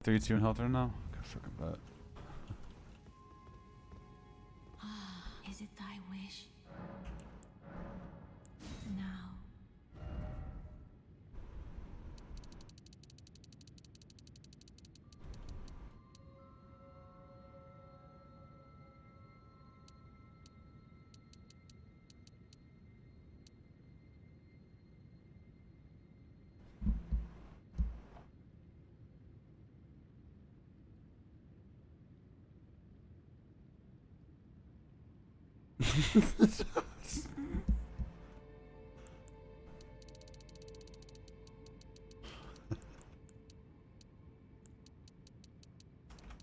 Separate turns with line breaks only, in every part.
32 in health right now? Okay, fucking bet.
Is it thy wish? Now.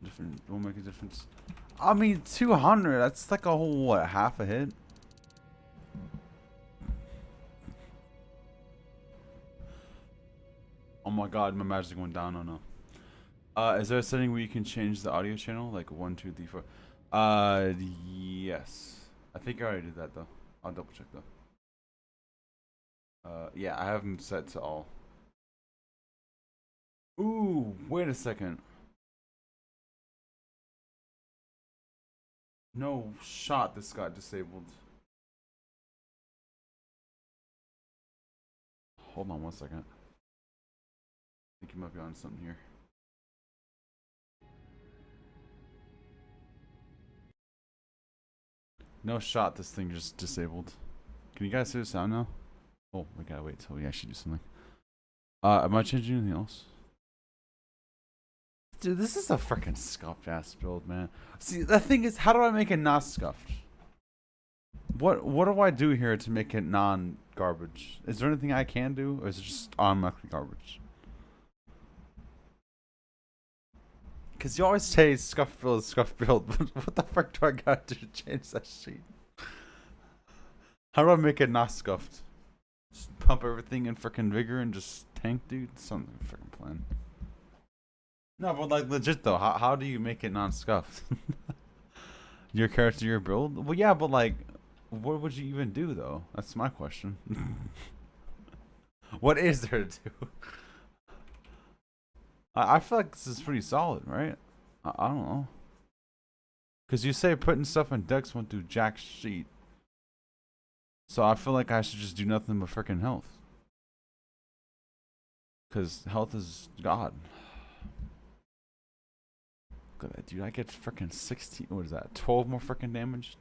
Different, won't make a difference. I mean, 200, that's like a whole, what, half a hit? Oh my god, my magic went down, oh no. Is there a setting where you can change the audio channel? Like 1, 2, 3, 4? Yes. I think I already did that though. I'll double check though. Yeah, I have them set to all. Ooh, wait a second. No shot this got disabled. Hold on 1 second. I think you might be on something here. No shot this thing just disabled. Can you guys hear the sound now? Oh, we gotta wait till we actually do something. Am I changing anything else? Dude, this is a freaking scuffed ass build, man. See, the thing is, how do I make it not scuffed? What do I do here to make it non-garbage? Is there anything I can do, or is it just automatically garbage? Because you always say scuffed build, but what the fuck do I got to change that sheet? How do I make it not scuffed? Just pump everything in freaking vigor and just tank, dude? Something freaking plan. No, but like legit though, how do you make it non-scuffed? Your character, your build? Well, yeah, but like, what would you even do though? That's my question. What is there to do? I feel like this is pretty solid, right? I don't know. Because you say putting stuff in decks won't do jack shit. So I feel like I should just do nothing but freaking health. Because health is God. Look at that, dude. I get freaking 16. What is that? 12 more freaking damage?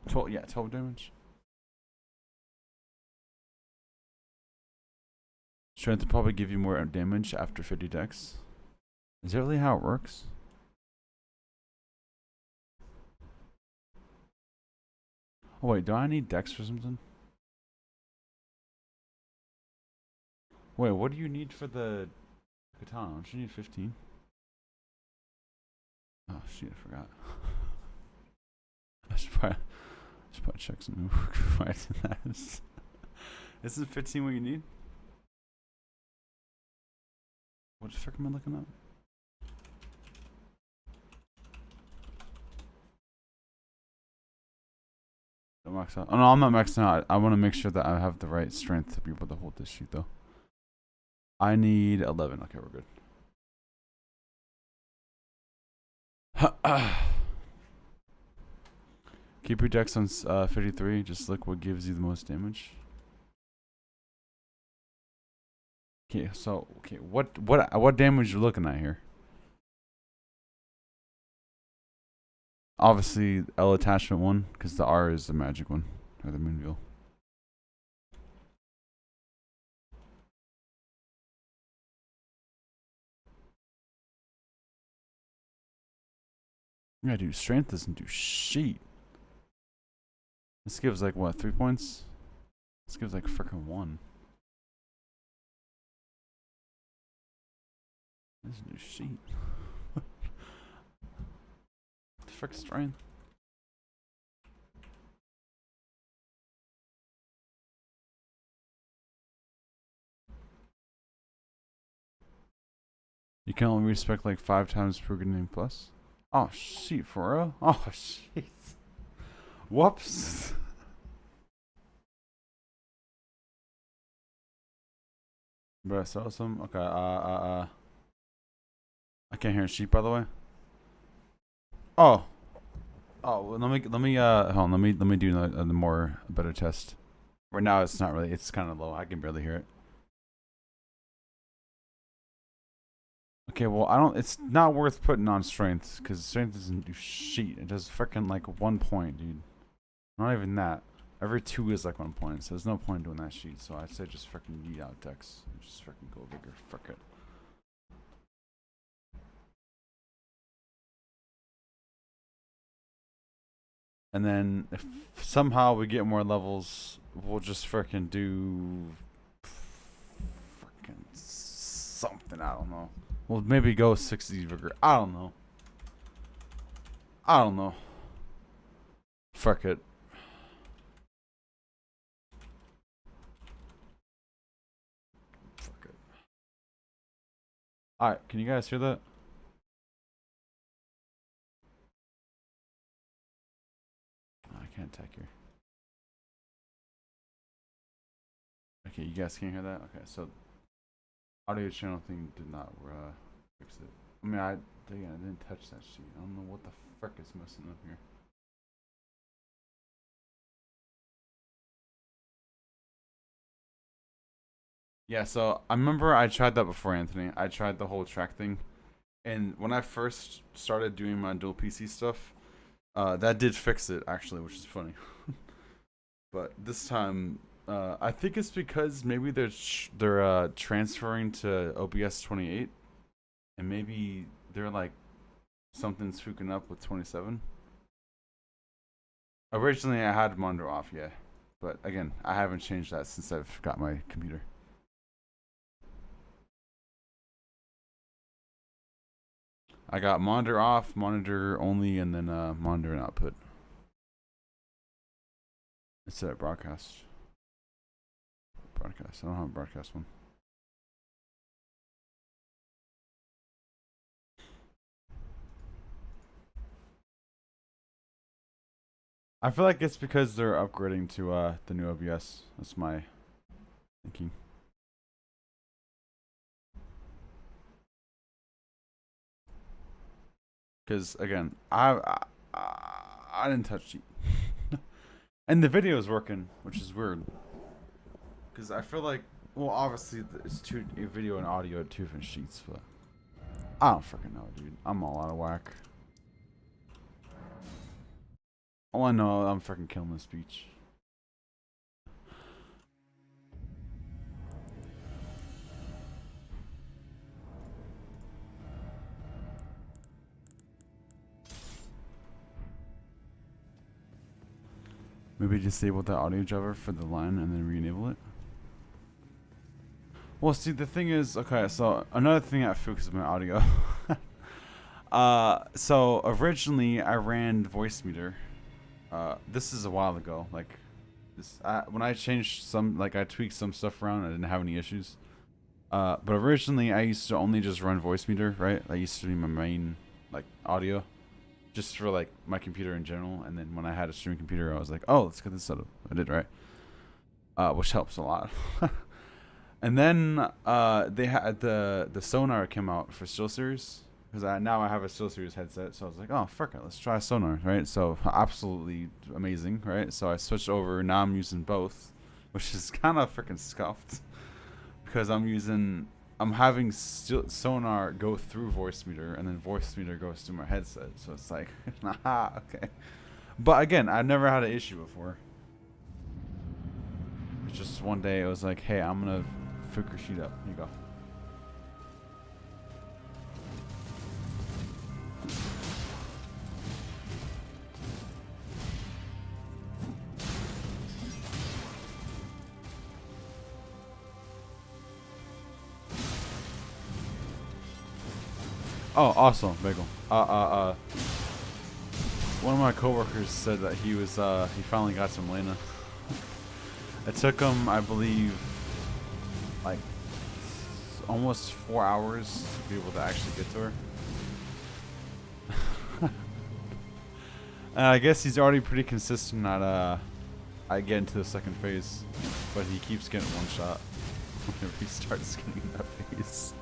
12, yeah, 12 damage. Strength will probably give you more damage after 50 dex. Is that really how it works? Oh wait, do I need dex for something? Wait, what do you need for the katana? Don't you need 15? Oh shit, I forgot. I should probably check some before I do that. Isn't 15 what you need? What the frick am I looking up? Don't max out. Oh no, I'm not maxing out. I want to make sure that I have the right strength to be able to hold this sheet though. I need 11. Okay, we're good. Keep your dex on 53. Just look what gives you the most damage. Okay, so what damage you looking at here? Obviously L attachment 1, because the R is the magic one, or the moonveil. Yeah, dude, strength doesn't do shit. This gives like what, 3 points? This gives like freaking 1. This doesn't do shit. The frick strength. You can only respec like 5 times per grenade plus. Oh shit, for real? Oh shit. Whoops. Bro, so some. Okay, I can't hear a sheep, by the way. Oh. Oh, well, let me hold on, let me do a better test. Right now it's not really, it's kind of low. I can barely hear it. Okay, well, it's not worth putting on strength because strength doesn't do shit. It does freaking like 1 point, dude. Not even that. Every 2 is like 1 point, so there's no point doing that sheet. So I'd say just freaking yeet out dex. Just freaking go vigor. Frick it. And then if somehow we get more levels, we'll just freaking do freaking something. I don't know. We'll maybe go 60 vigor. I don't know. I don't know. Fuck it. Fuck it. Alright, can you guys hear that? Oh, I can't attack here. Okay, you guys can't hear that? Okay, so audio channel thing did not fix it. I mean, I didn't touch that sheet. I don't know what the frick is messing up here. Yeah, so I remember I tried that before, Anthony. I tried the whole track thing. And when I first started doing my dual PC stuff, that did fix it, actually, which is funny. But this time, I think it's because maybe they're transferring to OBS 28. And maybe they're like, something's hooking up with 27. Originally, I had monitor off, yeah. But again, I haven't changed that since I've got my computer. I got monitor off, monitor only, and then monitor and output. It's a broadcast. Broadcast. I don't have a broadcast one. I feel like it's because they're upgrading to the new OBS. That's my thinking. Because again, I didn't touch it, and the video is working, which is weird. Because I feel like, well, obviously it's video and audio at 2 different sheets, but I don't freaking know, dude. I'm all out of whack. All I know, I'm freaking killing this speech. Maybe disable the audio driver for the line and then re-enable it. Well, see, the thing is, okay, so another thing that focuses my audio. So originally I ran voice meter. This is a while ago. Like, this, when I changed some, like I tweaked some stuff around, I didn't have any issues. But originally I used to only just run voice meter, right? That used to be my main, like, audio. Just for like my computer in general, and then when I had a streaming computer, I was like, "Oh, let's get this set up." I did, right, which helps a lot. And then they had the sonar came out for SteelSeries because now I have a SteelSeries headset, so I was like, "Oh, fuck it, let's try sonar," right? So absolutely amazing, right? So I switched over. Now I'm using both, which is kind of freaking scuffed because I'm having sonar go through voice meter, and then voice meter goes through my headset. So it's like, okay. But again, I've never had an issue before. It's just one day it was like, hey, I'm gonna flick your sheet up. Here you go. Oh, awesome, Bagel. One of my coworkers said that he finally got some Lena. It took him, I believe, like almost 4 hours to be able to actually get to her. And I guess he's already pretty consistent at I get into the second phase, but he keeps getting one shot whenever he starts getting that phase.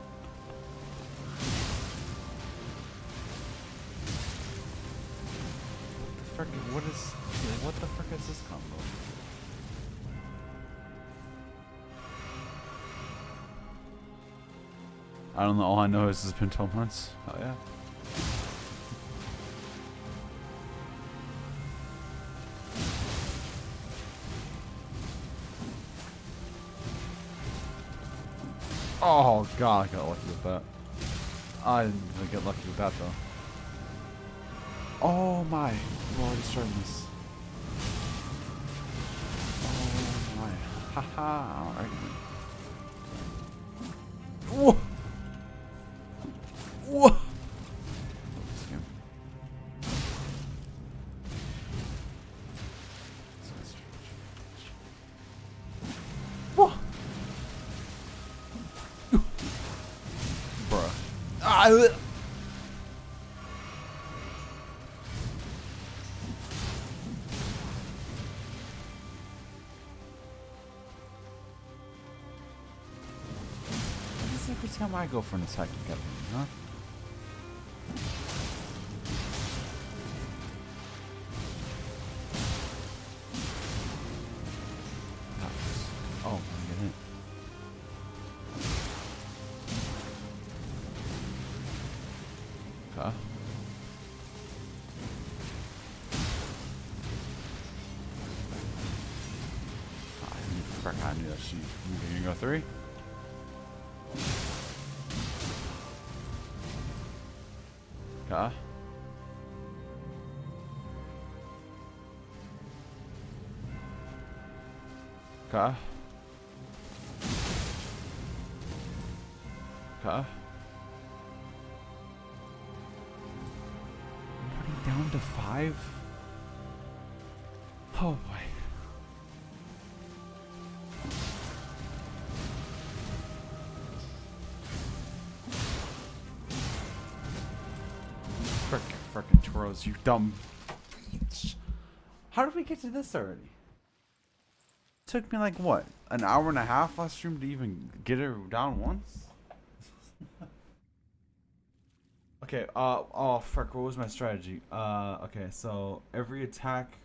what is... Yeah, what the frick is this combo? I don't know. All I know is it's been 12 months. Oh, yeah. Oh, God. I got lucky with that. I didn't really get lucky with that, though. Oh, my. We're already starting this. Oh, my. Haha. Alright. Whoa. Whoa. Whoa. Bruh. Ah. Every time I go for an attack, you get me, huh? Oh, I'm getting it. Okay. I knew that she. You gonna go 3? Okay. Okay. Okay. Already down to 5? Oh boy. Frickin' Toros, you dumb bitch. How did we get to this already? Took me like what? An hour and a half last stream to even get her down once? Okay, oh frick, what was my strategy? Okay, so every attack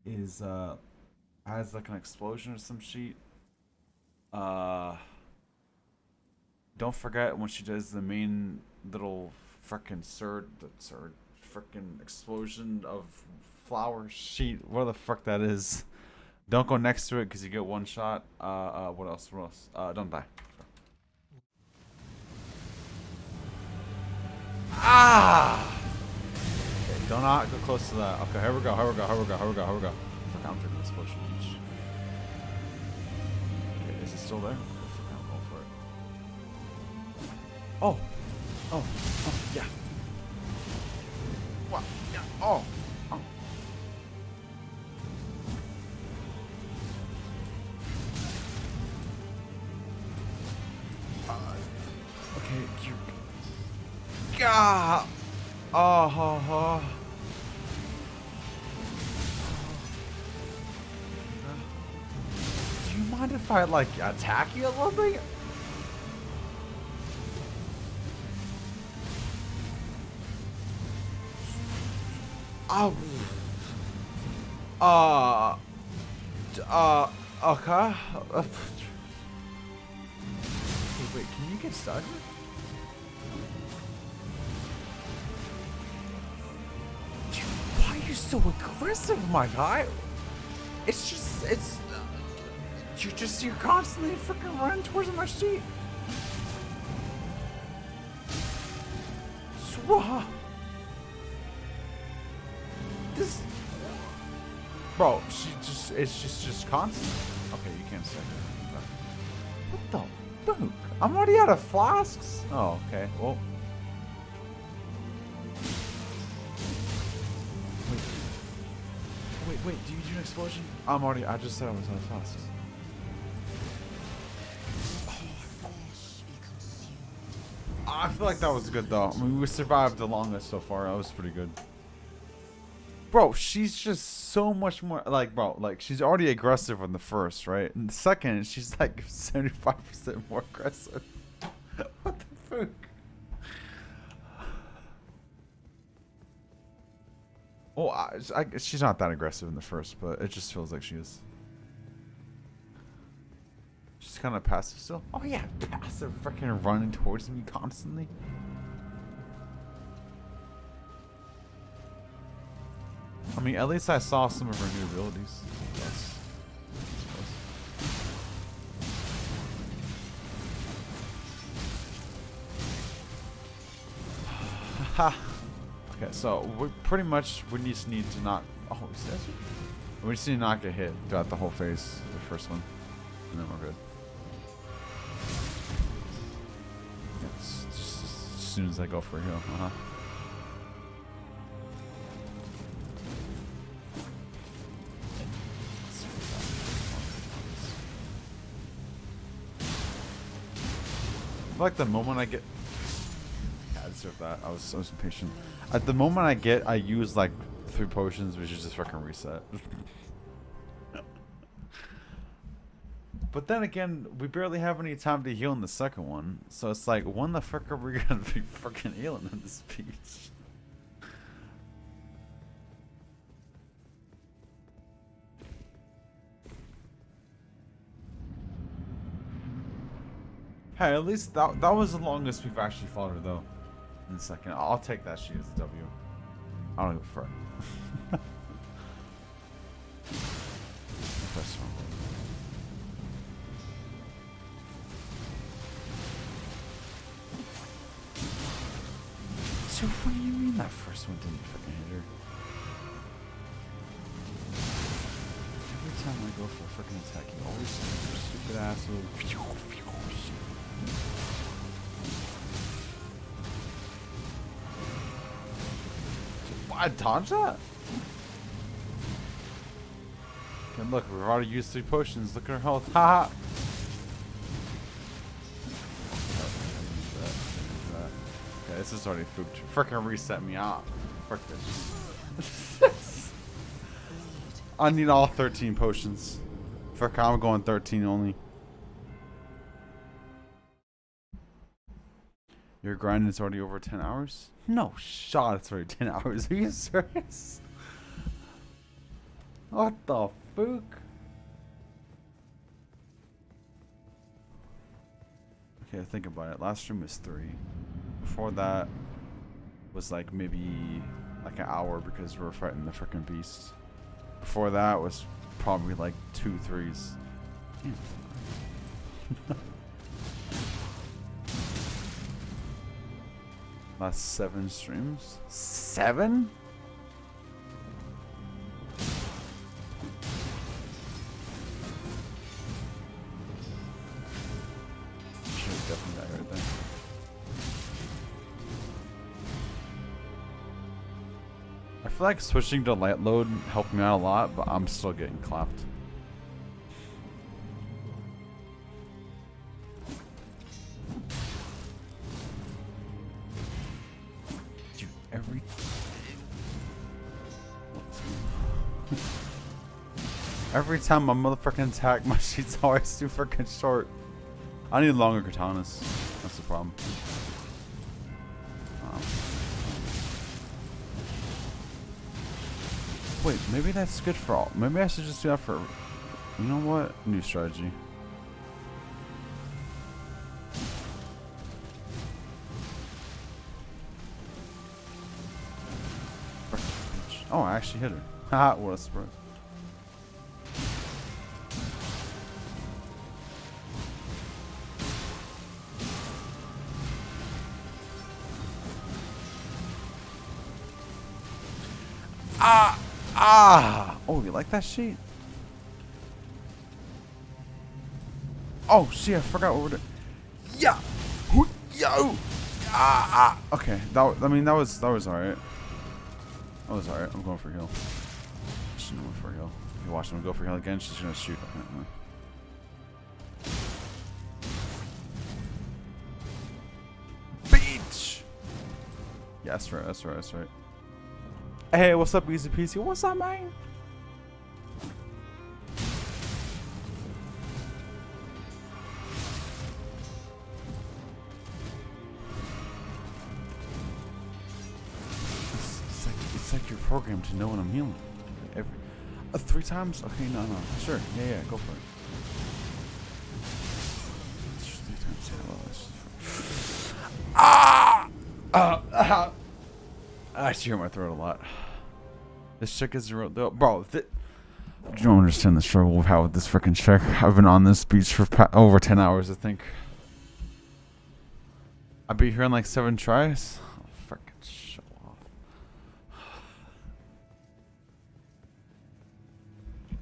is has like an explosion or some shit. Don't forget when she does the main little frickin' frickin' explosion of flower sheet. What the fuck that is? Don't go next to it because you get one shot. What else? What else? Don't die. Ah! Okay, do not go close to that. Okay, here we go. Here we go. Here we go. Here we go. Here we go. Fuck, I'm drinking this potion each. Okay, is it still there? Fuck, I'm going for it. Oh! Oh! Oh! Yeah! What? Yeah! Oh! Oh! Okay, you. Gah! Oh, ho, ho. Do you mind if I like attack you a little bit? Oh. Okay. Wait, can you get stuck? Dude, why are you so aggressive, my guy? It's just, you're constantly freaking running towards my sheet. Swah. This, bro, it's just constant. Okay, you can't say that. What the fuck? I'm already out of flasks. Oh, okay. Well. Wait, do you do an explosion? I just said I was out of flasks. I feel like that was good though. I mean, we survived the longest so far. That was pretty good. Bro, she's just so much more like, bro, like she's already aggressive on the first, right? And the second, she's like 75% more aggressive. What the fuck? Oh, she's not that aggressive in the first, but it just feels like she is. She's kind of passive still. Oh yeah, passive, freaking running towards me constantly. I mean, at least I saw some of her new abilities. Yes. Ha. Okay, so we pretty much just need to not. Oh, we just need to not get hit throughout the whole phase, the first one, and then we're good. It's just as soon as I go for a heal. I feel like the moment I get. Yeah, I deserve that. I was impatient. At the moment I use like 3 potions, which is just fucking reset. But then again, we barely have any time to heal in the second one, so it's like, when the fuck are we gonna be fucking healing in this beach? Hey, at least that was the longest we've actually fought her though. In the second, I'll take that sheet as a W. I don't give a fuck. First one. So what do you mean that first one didn't fucking hit her? Every time I go for a freaking attack, you always stupid asshole. I dodged that? Okay, look, we've already used 3 potions. Look at her health. Ha! Okay, this is already food. Freaking reset me out. Frick this. I need all 13 potions. Frick, I'm going 13 only. Your grind is already over 10 hours? No shot, it's already 10 hours. Are you serious? What the fuck? Okay, think about it. Last stream was 3. Before that was like maybe like an hour because we were fighting the freaking beast. Before that was probably like 2 3s. Last 7 streams? 7? Should definitely die right there. I feel like switching to light load helped me out a lot, but I'm still getting clapped. Every time I motherfucking attack, my sheet's always too freaking short. I need longer katanas. That's the problem. Wait, maybe that's good for all. Maybe I should just do that for. You know what? New strategy. Oh, I actually hit her. Haha, what a surprise. Oh, you like that sheet? Oh, shit, I forgot what we're doing. Yeah! Yo! Okay, that was alright. That was alright. I'm going for heal. She's going for heal. You watch them go for heal again, she's gonna shoot. Beach! Yeah, that's right, that's right, that's right. Hey, what's up, Easy Peasy? What's up, man? It's like you're programmed to know when I'm healing. Every 3 times? Okay, no. Sure. Yeah, go for it. It's just 3 times. Yeah, well, that's just I actually hear my throat a lot. This chick is real, bro. You don't understand the struggle we've had with this freaking chick. I've been on this beach for over 10 hours, I think. I'll be here in like 7 tries. Oh, freaking show off.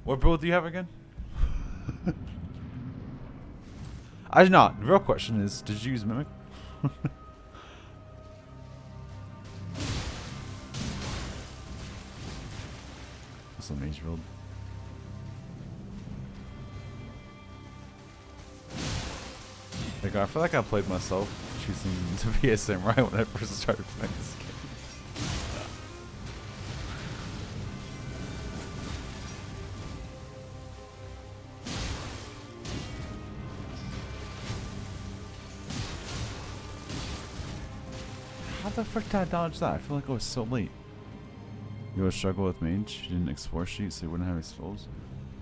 What build do you have again? I did not. The real question is, did you use Mimic? What's the mage build? Like, I feel like I played myself choosing to be a samurai when I first started playing this game. How the frick did I dodge that? I feel like I was so late. You would struggle with mage? You didn't explore sheet so you wouldn't have any spells?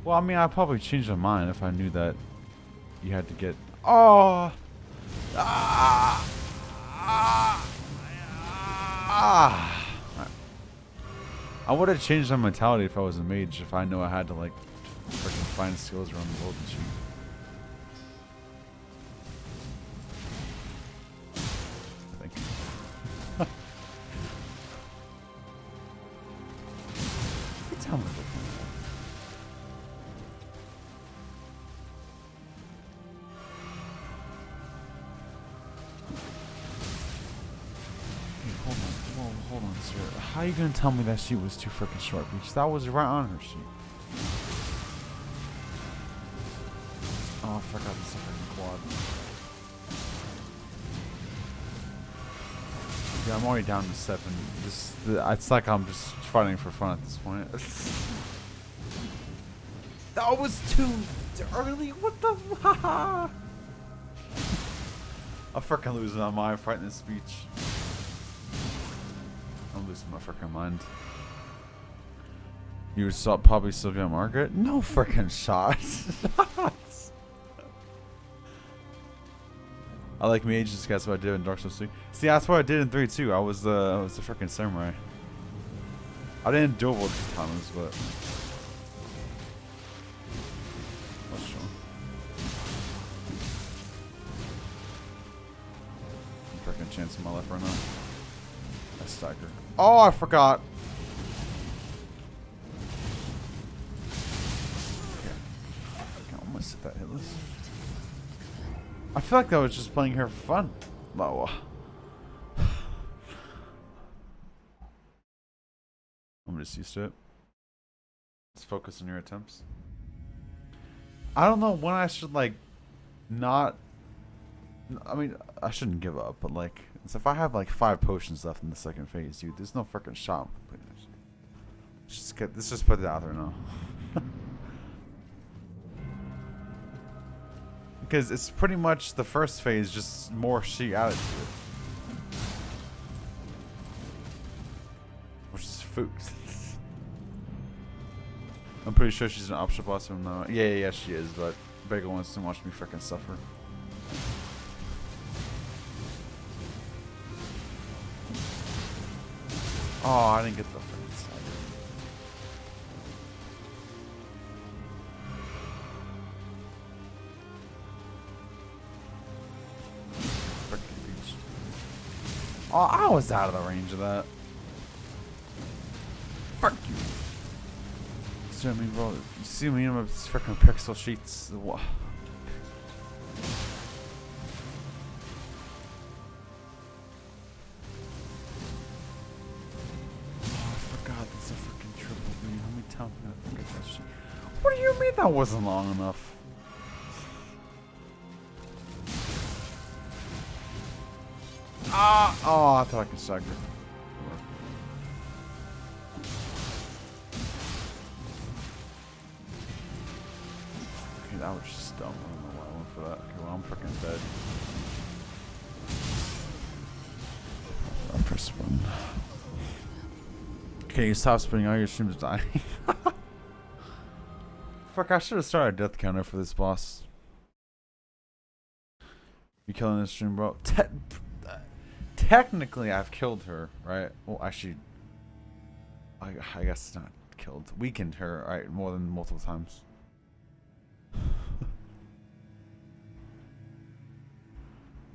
Well, I mean, I'd probably change my mind if I knew that you had to get... Oh! I would have changed my mentality if I was a mage, if I knew I had to, like, freaking find skills around the golden sheet. I think. Tell me what hold on, sir. How are you gonna tell me that sheet was too freaking short? Because that was right on her sheet. Oh, I forgot this freaking quad. Yeah, I'm already down to 7. It's like I'm just fighting for fun at this point. That was too early. What the? I'm freaking losing my mind fighting this speech. I'm losing my freaking mind. You would probably still get Margaret? No freaking shot. I like mages. That's what I did in Dark Souls 2. See, that's what I did in 3 too. I was the freaking samurai. I didn't dual wield katanas, but that's true. I'm freaking chancing my life right now. That's stagger. Oh, I forgot. Okay. I almost hit that hitless. I feel like I was just playing her for fun. Oh. I'm just used to it. Let's focus on your attempts. I don't know when I should, like, not... I mean, I shouldn't give up, but, like, so if I have, like, 5 potions left in the second phase, dude, there's no freaking shot I'm completing this. Let's just put it out there now. Because it's pretty much the first phase, just more sheet added to it. Which is food. I'm pretty sure she's an optional boss from now. Yeah, she is, but Bagel wants to watch me freaking suffer. Oh, I didn't get the freaking side. Oh, I was out of the range of that. Fuck you. See what I mean, bro? You see me in my freaking pixel sheets? What? Oh, I forgot that's a freaking triple green. How many times did I forget that shit? What do you mean that wasn't long enough? Oh, I thought I could stagger. Okay, that was just dumb. I don't know why I went for that. Okay, well, I'm freaking dead. I pressed 1. Okay, you stop spinning. All your streams dying. Fuck, I should have started a death counter for this boss. You killing this stream, bro? Technically, I've killed her, right? Well, actually, I guess not killed. Weakened her, right? More than multiple times.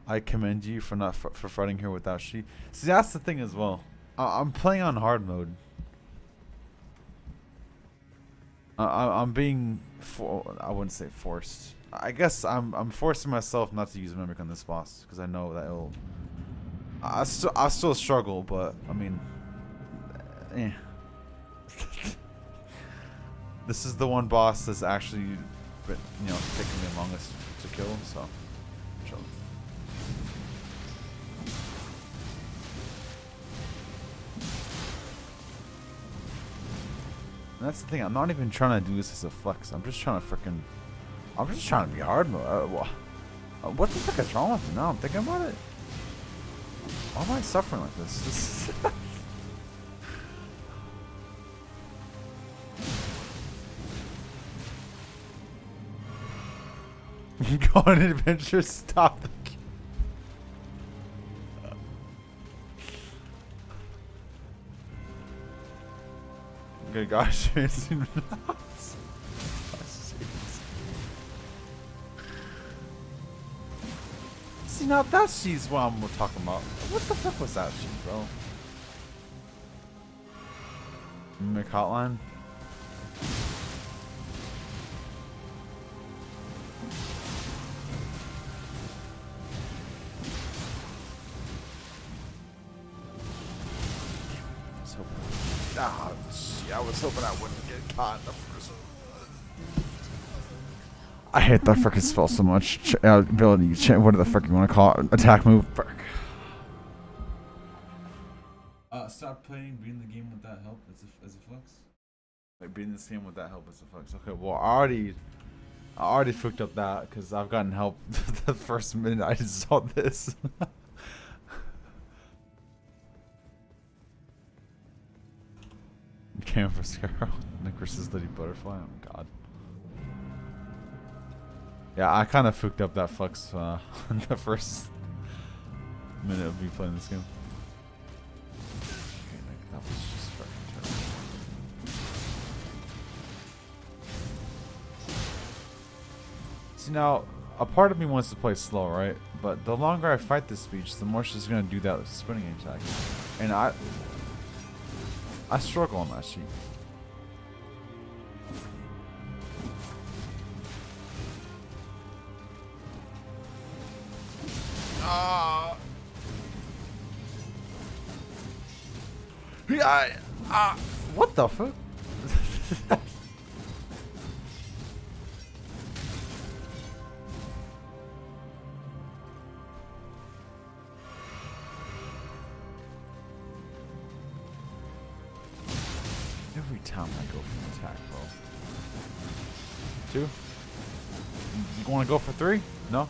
I commend you for not for fighting her without she. See, that's the thing as well. I'm playing on hard mode. I'm being I wouldn't say forced. I guess I'm forcing myself not to use Mimic on this boss because I know that it'll. I still struggle, but I mean, this is the one boss that's actually, taking me the longest to kill. So, chill. And that's the thing. I'm not even trying to do this as a flex. I'm just trying to be hard mode. What the fuck is wrong with me now? I'm thinking about it. Why am I suffering like this? Go on an adventure. Stop the. Good gosh. See, now that's she's what I'm talking about. What the fuck was that sheet, bro? Mimic hotline? I was hoping I wouldn't get caught in the first one. I hate that freaking spell so much. Ability, what the fuck you want to call it? Attack move. Fuck. Stop playing, beating the game with that help as a flex. Like beating this game with that help as a flex. Okay, well I already fucked up that because I've gotten help the first minute I saw this. Came for Scarrow. Nicholas' Lady Butterfly. Oh god. Yeah, I kind of fucked up that flex in the first minute of me playing this game. Okay, that was just fucking terrible. See, now, a part of me wants to play slow, right? But the longer I fight this speech, the more she's gonna do that spinning attack. And I struggle on that sheet. What the fuck? Every time I go for an attack, bro. 2? You want to go for 3? No?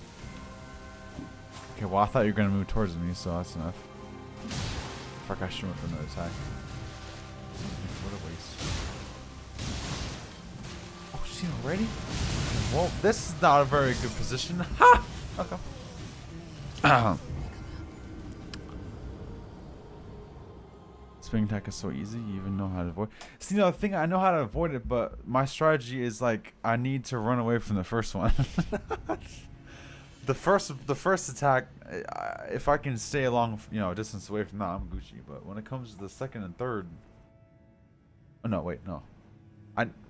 Okay, well I thought you were going to move towards me, so that's enough. Fuck, I should have went for another attack. What a waste. Oh, she's already? Well, this is not a very good position. Ha! Okay. Spinning attack is so easy, you even know how to avoid. See, the thing, I know how to avoid it, but my strategy is like I need to run away from the first one. The first attack, if I can stay a long, distance away from that, I'm Gucci. But when it comes to the second and third, oh no, wait, no,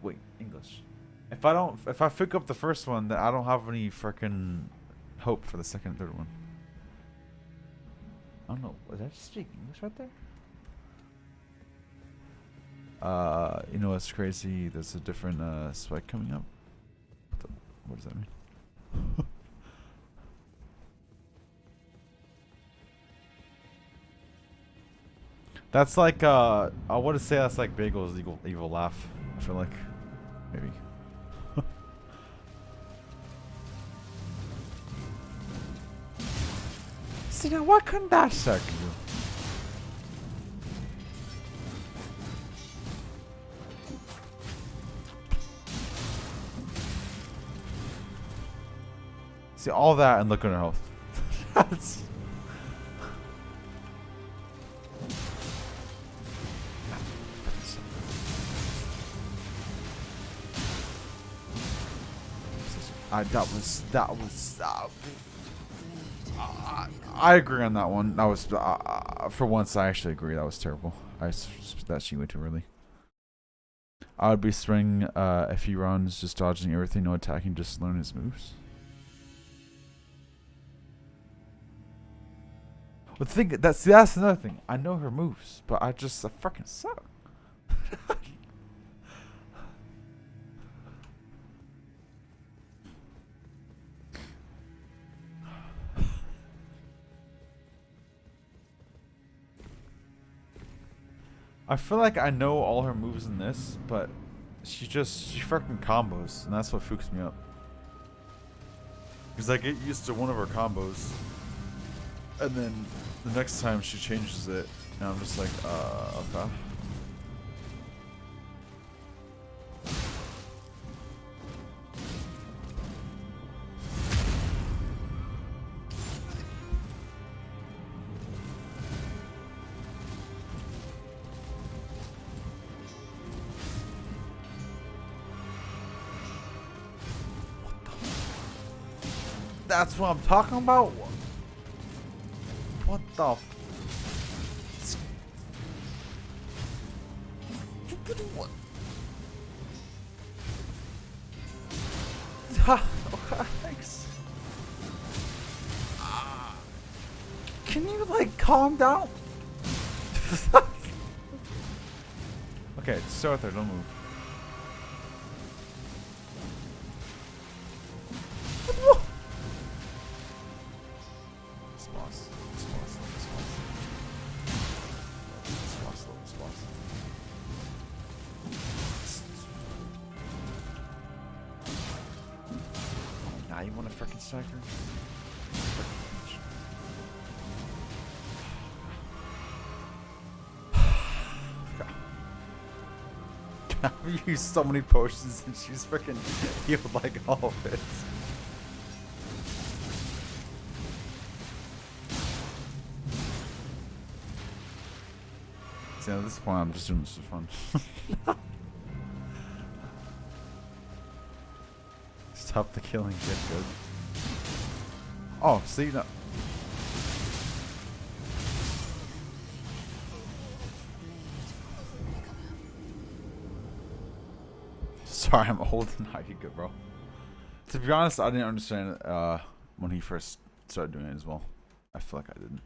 wait, English. If I pick up the first one, then I don't have any freaking hope for the second and third one. I don't know. Was I just speaking English right there? You know what's crazy? There's a different spike coming up. What does that mean? That's like I want to say that's like Bagel's evil laugh. I feel like maybe. See, now why couldn't that suck you? See, all that and look at her health. That's... that was I agree on that one. That was for once I actually agree. That was terrible. I spit that sheet way too early. I would be spending a few rounds just dodging everything, no attacking, just learn his moves. But the thing that's another thing. I know her moves, but I fucking suck. I feel like I know all her moves in this, but she fucking combos, and that's what freaks me up. Because I get used to one of her combos, and then the next time she changes it, and I'm just like, okay. That's what I'm talking about? What the f... What? Thanks. Can you, like, calm down? Okay, stay right there, don't move. You want to frickin' stack her? I've used so many potions and she's frickin' healed like all of it. See, at this point I'm just doing this for fun. Stop the killing, get good. Oh, see, no. Sorry, I'm old and not you good, bro. To be honest, I didn't understand it when he first started doing it as well. I feel like I didn't.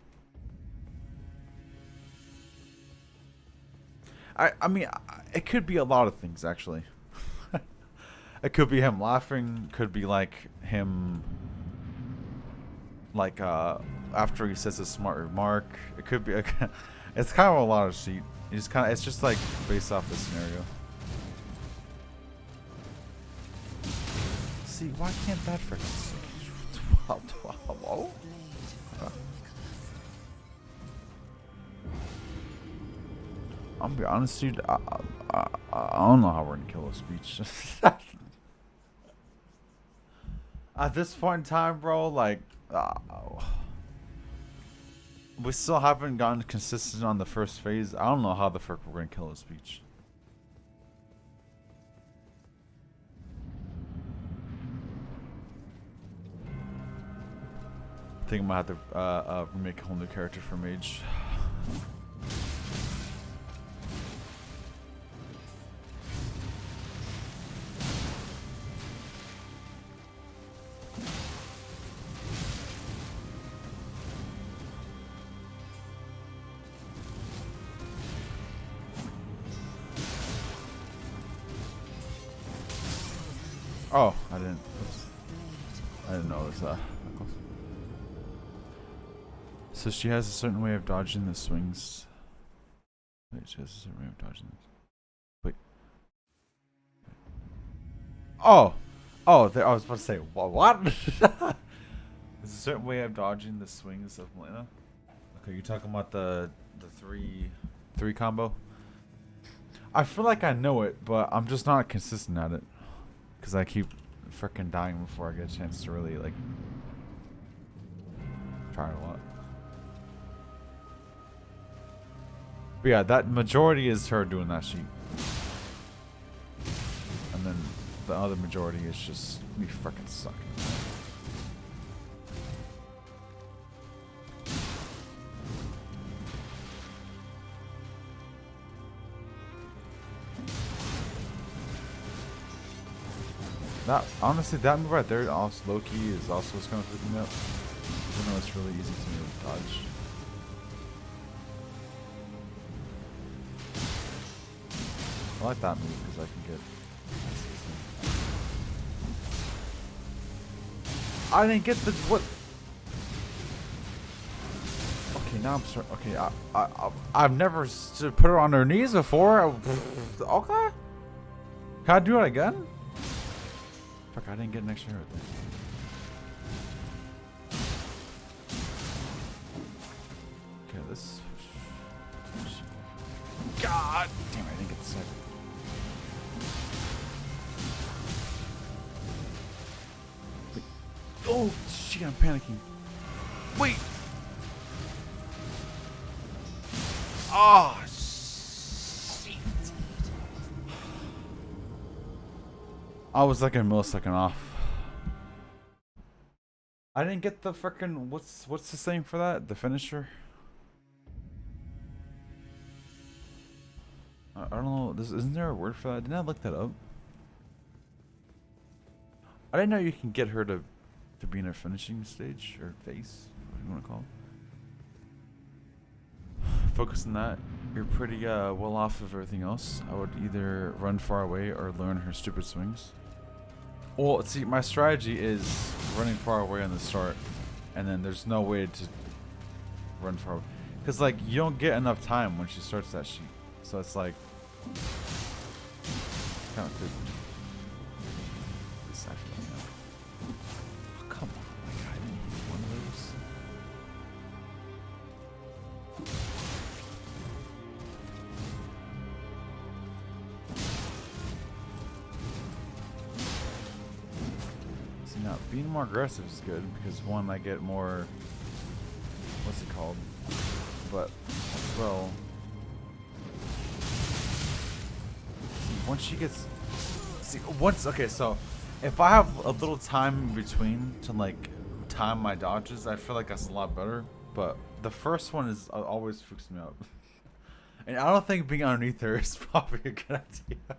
I mean, it could be a lot of things, actually. It could be him laughing, could be like him, like, after he says a smart remark. It could be, it's kind of a lot of shit. It's just like based off the scenario. See, why can't that freaking 12? Hello? I'm gonna be honest, dude. I don't know how we're gonna kill a speech. At this point in time, bro, like, we still haven't gotten consistent on the first phase. I don't know how the frick we're gonna kill a speech. I think I might have to remake a whole new character for Mage. Oh, I didn't. Oops. I didn't know it was that close. So she has a certain way of dodging the swings. Wait, she has a certain way of dodging this. Wait. Oh! Oh, I was about to say, what? There's a certain way of dodging the swings of Melina. Okay, you're talking about the three combo? I feel like I know it, but I'm just not consistent at it. Because I keep freaking dying before I get a chance to really, like, tried a lot. But yeah, that majority is her doing that sheet. And then the other majority is just me freaking sucking. That honestly, that move right there, also low key, is also what's gonna freak me out. Even though it's really easy to dodge. I like that move because I can get. I didn't get the what. Okay, now I'm sorry. Okay, I've never put her on her knees before. Okay. Can I do it again? Fuck, I didn't get an extra hit there. Okay, this. God damn it, I didn't get the second. Wait. Oh, shit, I'm panicking. Wait! Oh, shit. I was like a millisecond off. I didn't get the frickin' what's the saying for that? The finisher? I don't know. Isn't there a word for that? Didn't I look that up? I didn't know you can get her to be in a finishing stage or phase, what do you want to call it. Focus on that. You're pretty well off of everything else. I would either run far away or learn her stupid swings. Well, see, my strategy is running far away on the start, and then there's no way to run far away. Because, like, you don't get enough time when she starts that sheet. So it's like, kind of good. At least I feel like that. Oh, come on, like, I didn't need one of those. See, now, being more aggressive is good, because one, I get more, what's it called? But, as well, once she gets, okay, so if I have a little time in between to like time my dodges, I feel like that's a lot better. But the first one is always freaks me out, and I don't think being underneath her is probably a good idea.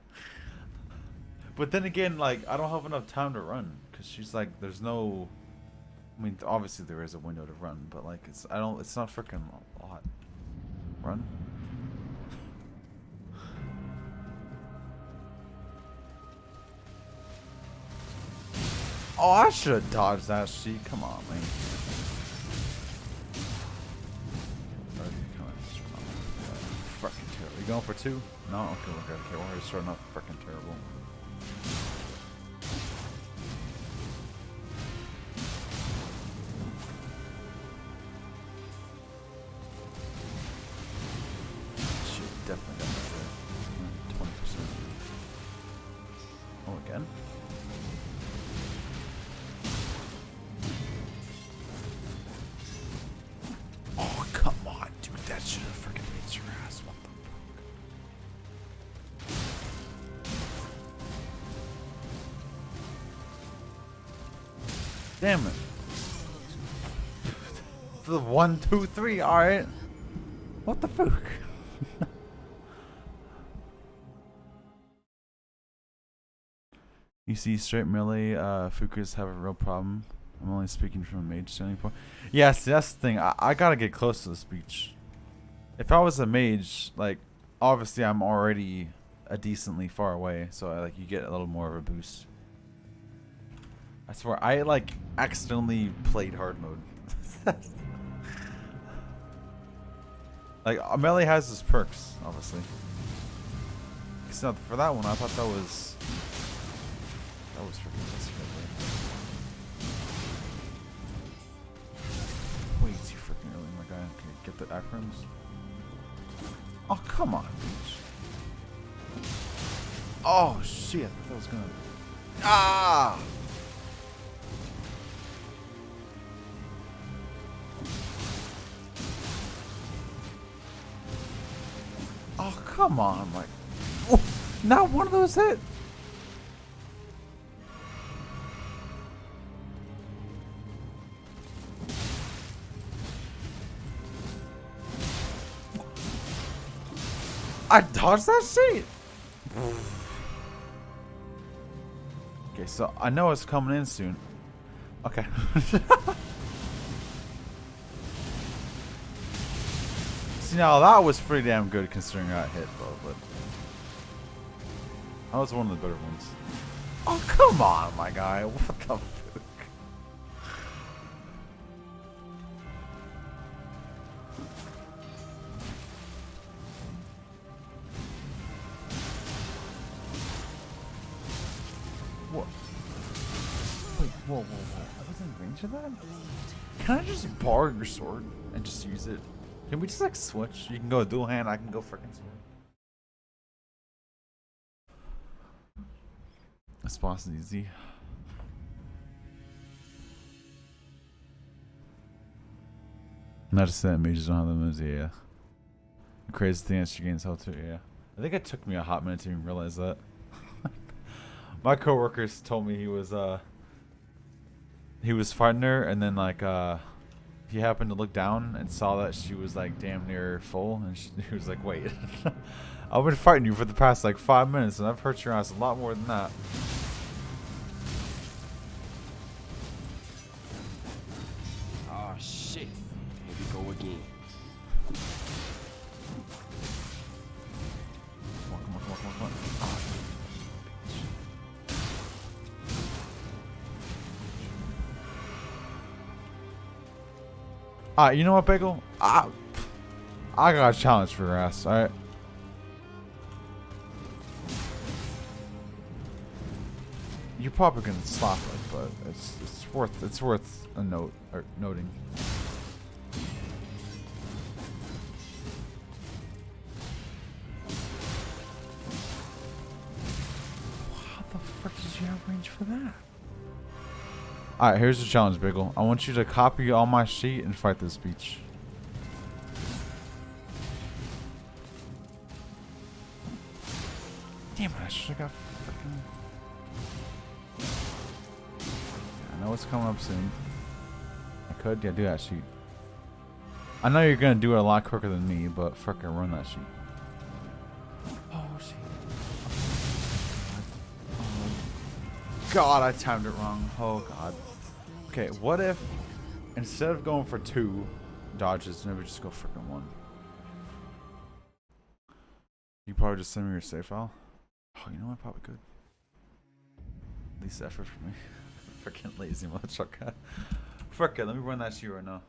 But then again, like, I don't have enough time to run because she's like, there's no. I mean, obviously there is a window to run, but like, it's not freaking a lot. Run. Oh, I should have dodged that sheet. Come on, man. Fucking terrible. You going for two? No? Okay, okay. We're already starting off fucking terrible. Shit, definitely got that there. 20%. Oh, again? Oh, come on, dude. That should have freaking hit your ass. What the fuck? Damn it. The 1, 2, 3. Alright. What the fuck? You see, straight melee Fukas have a real problem. I'm only speaking from a mage standing point. Yes, that's the thing. I gotta get close to the speech. If I was a mage, like, obviously I'm already a decently far away, so like you get a little more of a boost. I swear, I like accidentally played hard mode. Like, melee has its perks, obviously. Except for that one, I thought that was freaking risky right there. Way too freaking early, my guy. Okay, get the acronyms. Oh, come on, bitch. Oh, shit. I thought that was gonna. Ah! come on. I'm like, oh, not one of those hit. I dodged that shit. Okay, so I know it's coming in soon. Okay. See, now that was pretty damn good considering I got hit, though. But that was one of the better ones. Oh, come on, my guy. What the fuck? What? Wait, whoa. I wasn't in range of that? Can I just borrow your sword and just use it? Can we just like switch? You can go dual hand, I can go freaking sword. This boss is easy. Not just that mages don't have the moves, yeah. The crazy thing is she gains health too, yeah. I think it took me a hot minute to even realize that. My coworkers told me he was fighting her and then like he happened to look down and saw that she was like damn near full, and he was like, wait, I've been fighting you for the past like 5 minutes and I've hurt your ass a lot more than that.
Oh shit, here we go again.
Come on. Oh. You know what, Bagel? I got a challenge for your ass, alright? You're probably gonna slap it, but it's worth a note or noting. How the frick did you have range for that? Alright, here's the challenge, Biggle. I want you to copy all my sheet and fight this beach. Damn it, I should have got freaking... I know it's coming up soon. I could, yeah, do that sheet. I know you're gonna do it a lot quicker than me, but frickin' run that sheet. Oh, shit. Oh, God, I timed it wrong. Oh, God. Okay, what if instead of going for 2 dodges, maybe just go freaking 1? You probably just send me your save file. Oh, you know what? Probably could. Least effort for me. Freaking lazy motherfucker. Frick it, let me run that sheet right now.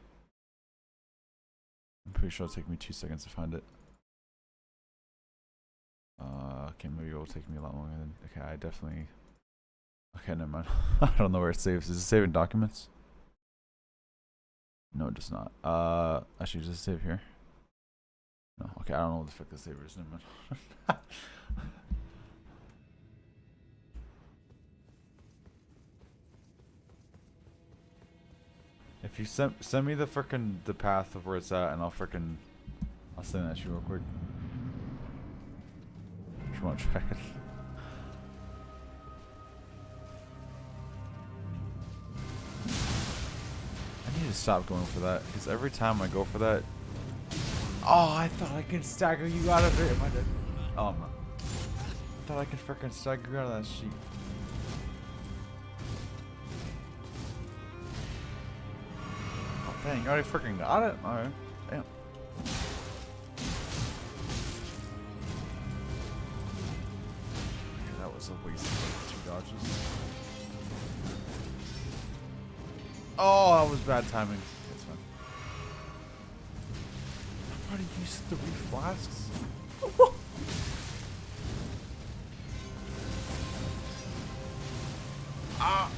I'm pretty sure it'll take me 2 seconds to find it. Okay, maybe it'll take me a lot longer than... Okay, I definitely... Okay, never mind. I don't know where it saves. Is it saving documents? No, it does not. Actually, does it save here? No. Okay, I don't know what the fuck the saver is. Never mind. If you send me the path of where it's at, and I'll send that to you real quick. Just want to try it. I need to stop going for that, because every time I go for that... Oh, I thought I could stagger you out of it. Am I dead? Oh, I'm not. I thought I could freaking stagger you out of that sheet. Oh, dang, you already freaking got it? Alright. Damn. Okay, that was a waste of like 2 dodges. Oh, that was bad timing. It's fine. I've already used 3 flasks. Ah.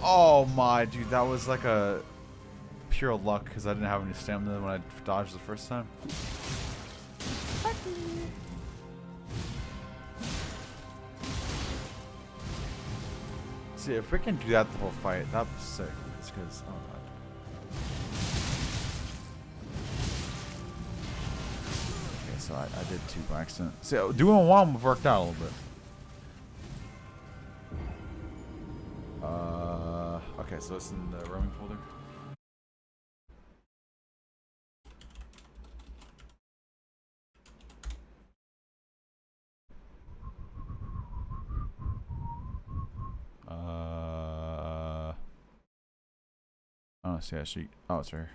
Oh my, dude, that was like a pure luck because I didn't have any stamina when I dodged the first time. See, if we can do that the whole fight, that'd be sick. It's because, oh god. so I did 2 by accident. So doing 1 worked out a little bit. Okay, so it's in the roaming folder. I don't see that sheet. Oh, it's right here.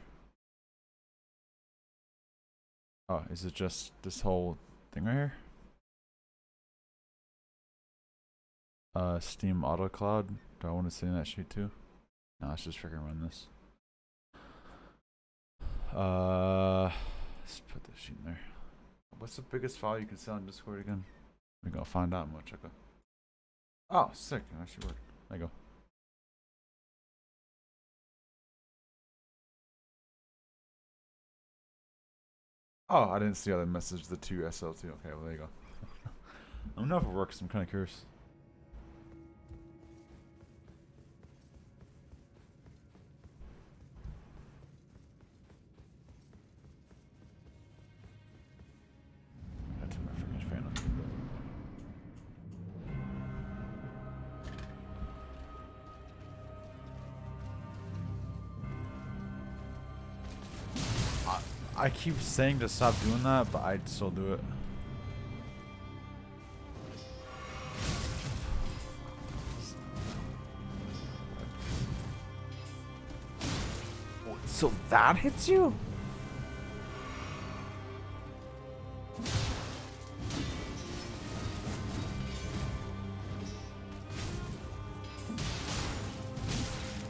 Oh, is it just this whole thing right here? Steam Auto Cloud. Do I want to see that sheet too? No, let's just freaking run this. Let's put this sheet in there. What's the biggest file you can sell in Discord again? We're gonna find out. I'm gonna check it. Oh, sick. It actually worked. There you go. Oh, I didn't see how they messaged the 2 SL2. Okay, well, there you go. I don't know if it works. I'm kind of curious. I turn my freaking fan on. I keep saying to stop doing that, but I'd still do it. So that hits you?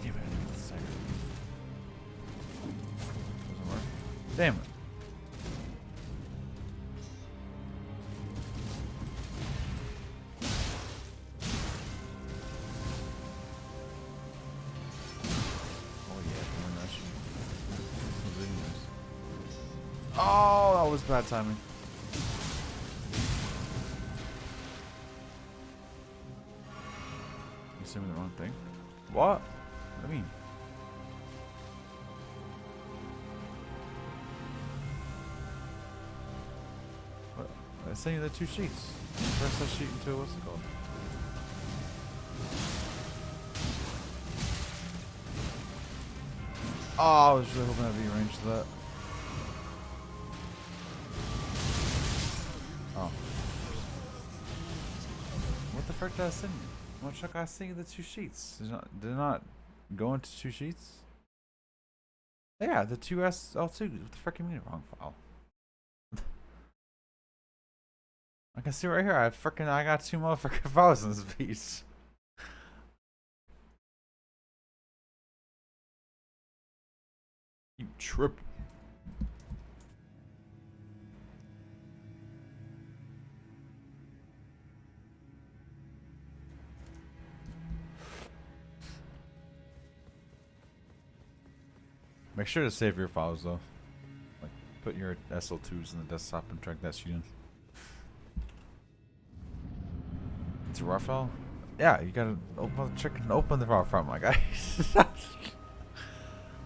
Damn it, I need the siren. Doesn't work. Damn it. Oh, that was bad timing. You sent me the wrong thing? What? What do you mean? What? I sent you the 2 sheets. Press that sheet into what's it called? Oh, I was really hoping I'd be arranged to that. Oh. What the frick did I send you? What should I send you the 2 sheets? Did it not go into 2 sheets? Yeah, the 2 SL2. What the frick you mean wrong file? I can see right here. I got 2 motherfucking files in this piece. You trip. Make sure to save your files though. Like, put your SL2s in the desktop and drag that sheet in. It's a raw file? Yeah, you gotta open the raw file, my guy.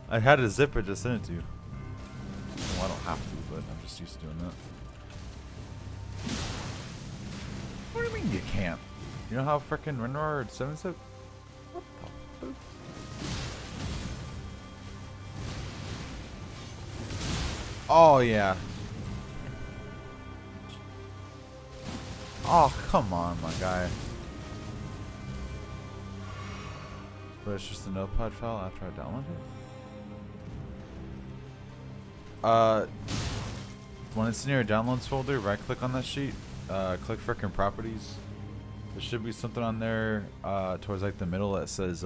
I had to zip it to send it to you. Well, I don't have to, but I'm just used to doing that. What do you mean you can't? You know how frickin' WinRAR 7-zip? What the fuck? Oh, yeah. Oh, come on, my guy. But it's just a notepad file after I download it? When it's in your downloads folder, right click on that sheet, click frickin' properties. There should be something on there, towards like the middle that says,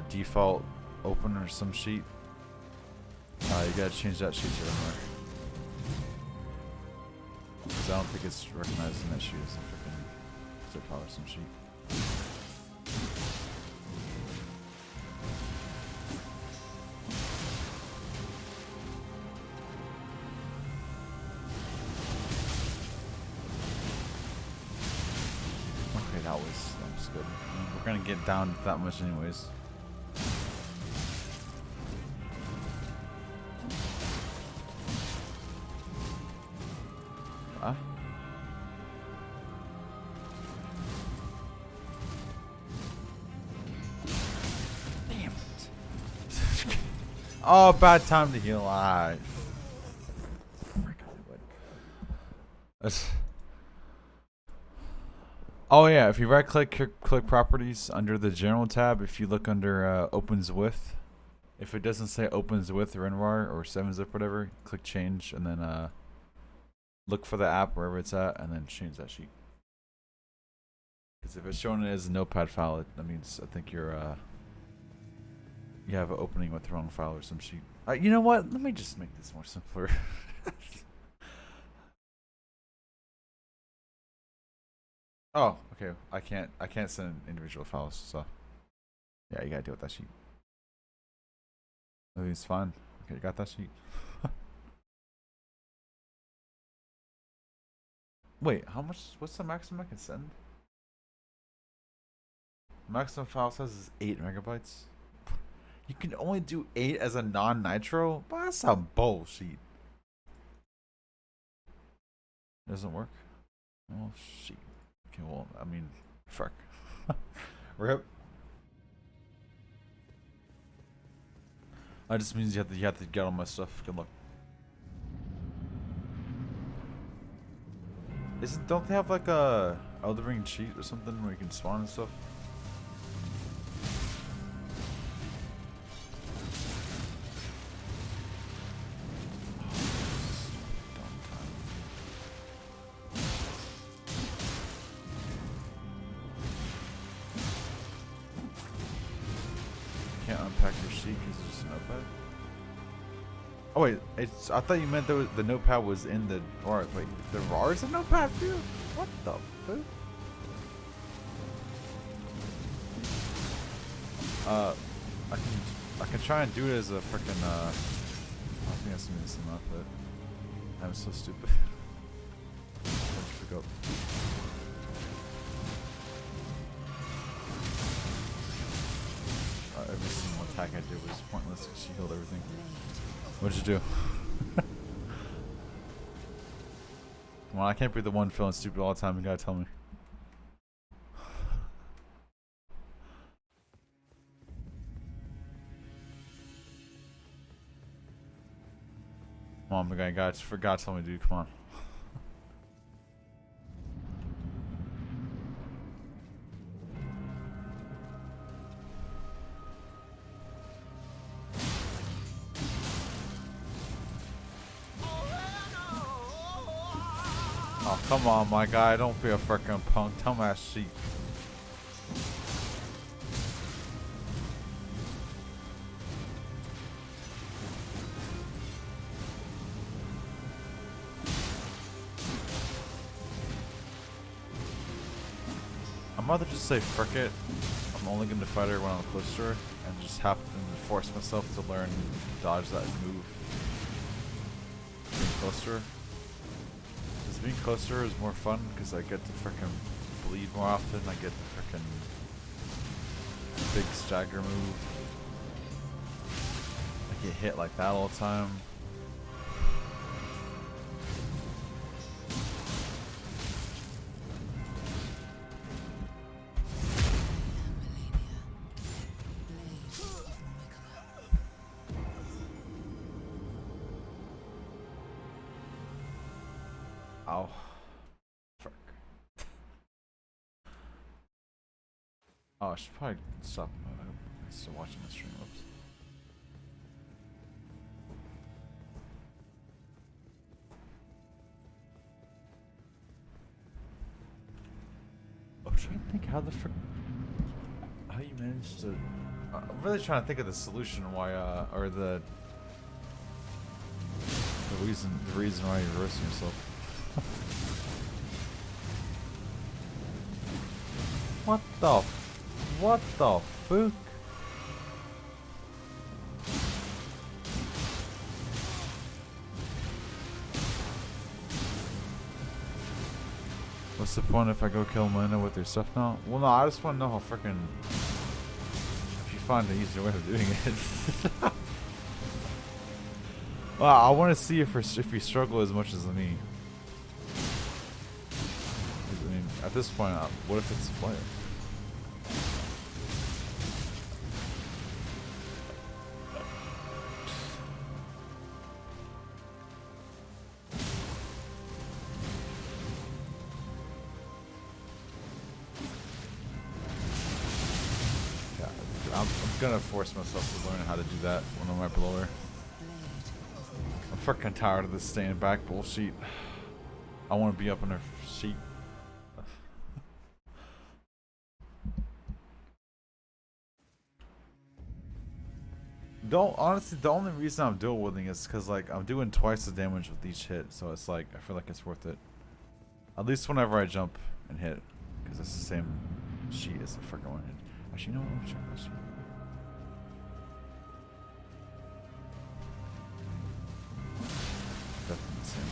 default open or some sheet. You gotta change that sheet to anywhere. Because I don't think it's recognized in that sheet as a frickin' zip file or some sheet. Okay, that was good. We're gonna get down that much anyways. Huh? Damn it. Oh, bad time to heal. Alright. Oh yeah, if you right click properties under the general tab, if you look under opens with, if it doesn't say opens with WinRAR or 7-zip whatever, click change and then look for the app wherever it's at and then change that sheet. Because if it's showing it as a notepad file, that means I think you're you have an opening with the wrong file or some sheet. You know what? Let me just make this more simpler. Oh, okay. I can't send individual files, so yeah, you gotta deal with that sheet. Everything's fine. Okay, you got that sheet. Wait, how much? What's the maximum I can send? Maximum file size is 8 megabytes. You can only do 8 as a non-nitro? But that's some bullshit. Doesn't work? Oh shit. Okay, well, I mean, fuck. Rip. That just means you have to get all my stuff. Good luck. Don't they have like a Elden Ring cheat or something where you can spawn and stuff? Can't unpack your sheet because it's just a notepad. Oh wait, I thought you meant the notepad was in the RAR. Wait, the RAR is a notepad too? What the fuck? I can try and do it as a freaking I think that's gonna be some up, but I'm so stupid. Let's pick up. Every single attack I did was pointless because she healed everything. What'd you do? Well, I can't be the one feeling stupid all the time. You gotta tell me. Come on, my guy. God, forgot to tell me, dude. Come on. Oh, come on, my guy. Don't be a freaking punk. Dumbass sheep. I'd rather just say frick it. I'm only going to fight her when I'm close to her and just have to force myself to learn to dodge that move being close to her. Because being close to her is more fun because I get to frickin' bleed more often. I get the frickin' big stagger move. I get hit like that all the time. Ow. Fuck. Oh, I should probably stop still watching the stream. Oops. I'm trying to think how the frick. How you managed to. I'm really trying to think of the solution why, or the reason why you're roasting yourself. What the fuck? What's the point if I go kill Melina with your stuff now? Well, no, I just want to know how freaking. If you find an easier way of doing it. Well, I want to see if you struggle as much as me. at this point, what if it's a player? I'm gonna force myself to learn how to do that when I'm right below her. I'm freaking tired of this staying back bullshit. I want to be up in her sheet. Honestly, the only reason I'm dual wielding is because like I'm doing twice the damage with each hit, so it's like I feel like it's worth it. At least whenever I jump and hit, because it's the same sheet as the freaking one hit. Actually, no, let me check this sheet. Definitely the same.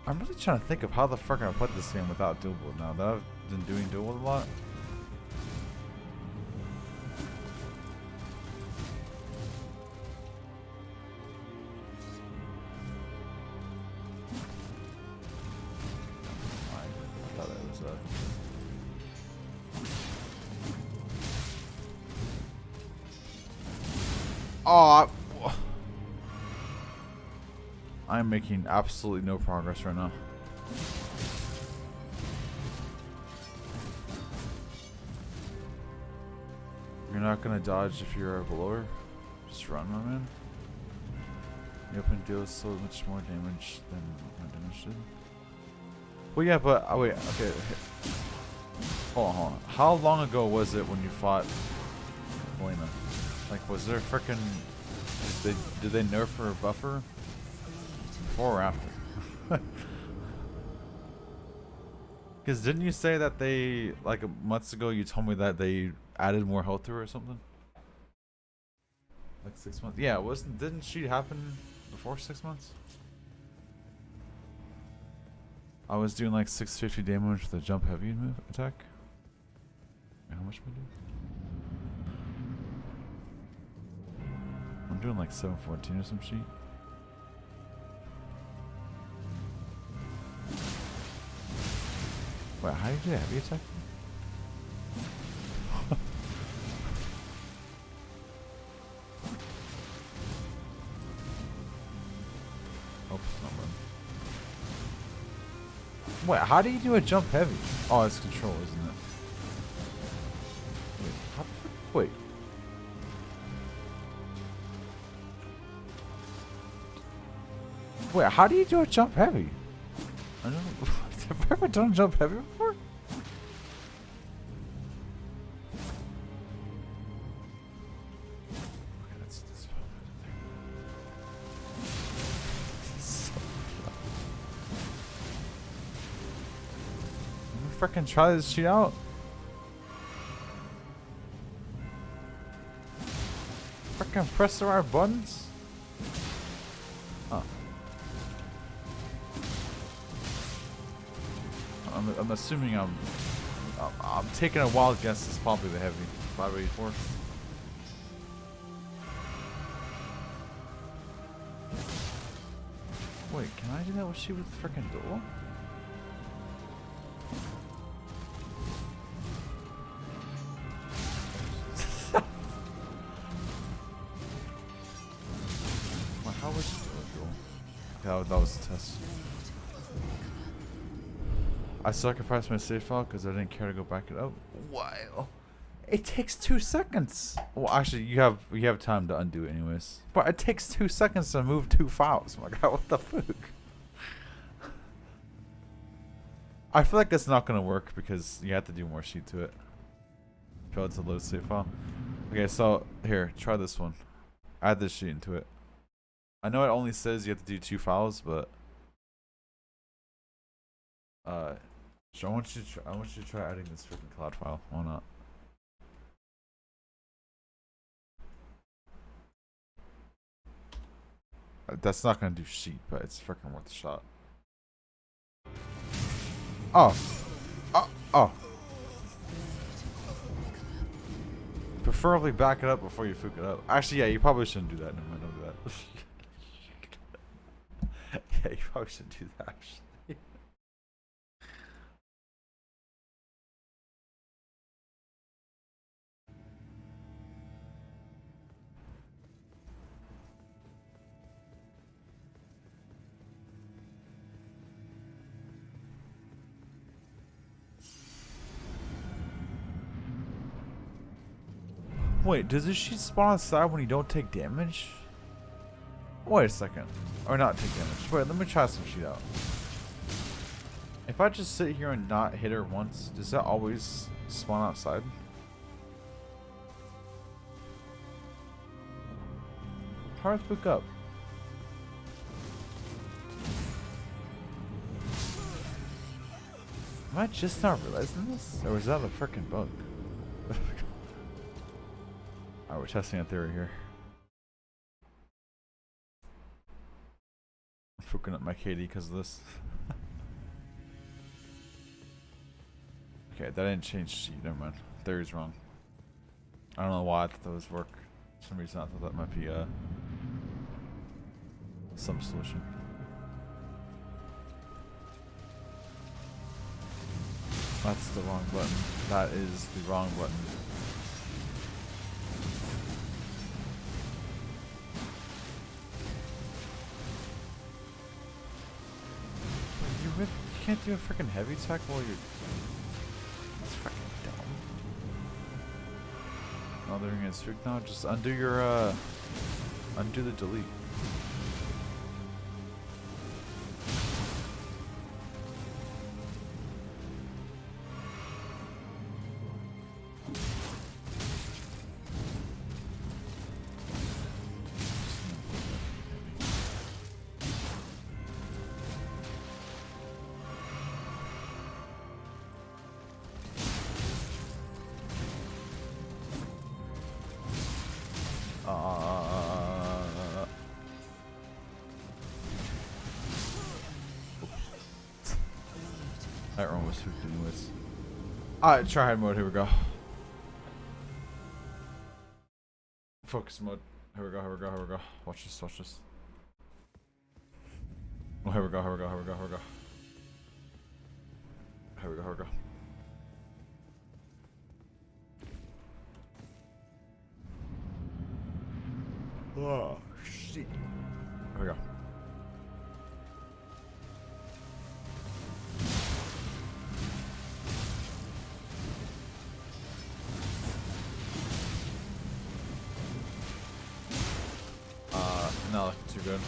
I'm really trying to think of how the fuck I put this game without dual wield now that I've been doing dual wield a lot. I thought it was Oh, I'm making absolutely no progress right now. You're not gonna dodge if you're below her. Just run, my man. The open deals so much more damage than my damage did. Well, yeah, but oh, wait, okay. Hold on. How long ago was it when you fought Helena? Like, was there frickin' did they nerf her buffer? Before or after? Because didn't you say that they, like months ago, you told me that they added more health to her or something? Like 6 months? Yeah, didn't she happen before 6 months? I was doing like 650 damage with the jump heavy move attack. Wait, how much am I doing? I'm doing like 714 or some shit. Wait, how do you do heavy attack? Oops, not run. Wait, how do you do a jump heavy? Oh, it's control, isn't it? Wait, how the fuck? Wait. Wait, how do you do a jump heavy? I don't know. Have I ever done a jump heavy before? Okay, that's this one. Let me freaking try this shit out. Freaking press the right buttons. Oh. I'm assuming I'm taking a wild guess. It's probably the heavy 584. Wait, can I do that with she with freaking duel? Well, how was she doing duel? That was a test. I sacrificed my save file because I didn't care to go back it up. Wow. It takes 2 seconds. Well, actually, you have time to undo it anyways. But it takes 2 seconds to move 2 files. My God, what the fuck? I feel like it's not gonna work because you have to do more sheet to it. Failed to load save file. Okay, so here, try this one. Add this sheet into it. I know it only says you have to do 2 files, but so I want you to try adding this freaking cloud file. Why not? That's not gonna do sheet, but it's freaking worth a shot. Oh. Oh. preferably back it up before you fuck it up. Actually, yeah, you probably shouldn't do that. Never mind, don't do that. Yeah, you probably shouldn't do that, actually. Wait, does this sheet spawn outside when you don't take damage? Wait a second. Or not take damage. Wait, let me try some sheet out. If I just sit here and not hit her once, does that always spawn outside? How do I pick up? Am I just not realizing this? Or is that a freaking bug? Alright, we're testing a theory here. I'm fucking up my KD because of this. Okay, that didn't change sheet. Never mind. Theory's wrong. I don't know why I thought those work. For some reason I thought that might be some solution. That's the wrong button. That is the wrong button. You can't do a freaking heavy attack while you're... That's freaking dumb. Oh, they're gonna speak now. Just undo your, undo the delete. That run was swooped anyways. Alright, try hard mode, here we go. Focus mode. Here we go, here we go, here we go. Watch this, watch this. Oh, here we go, here we go, here we go, here we go. Here we go, here we go. Oh, shit. Here we go. Not looking too good.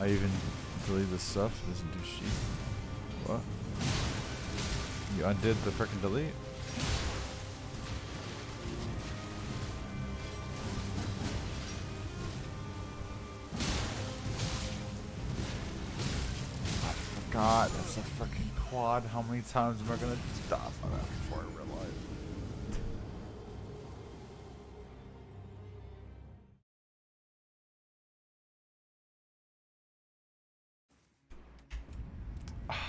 I even deleted this stuff. It doesn't do shit. What? You undid the frickin' delete? I forgot. That's a frickin' quad. How many times am I gonna stop on that before I realize?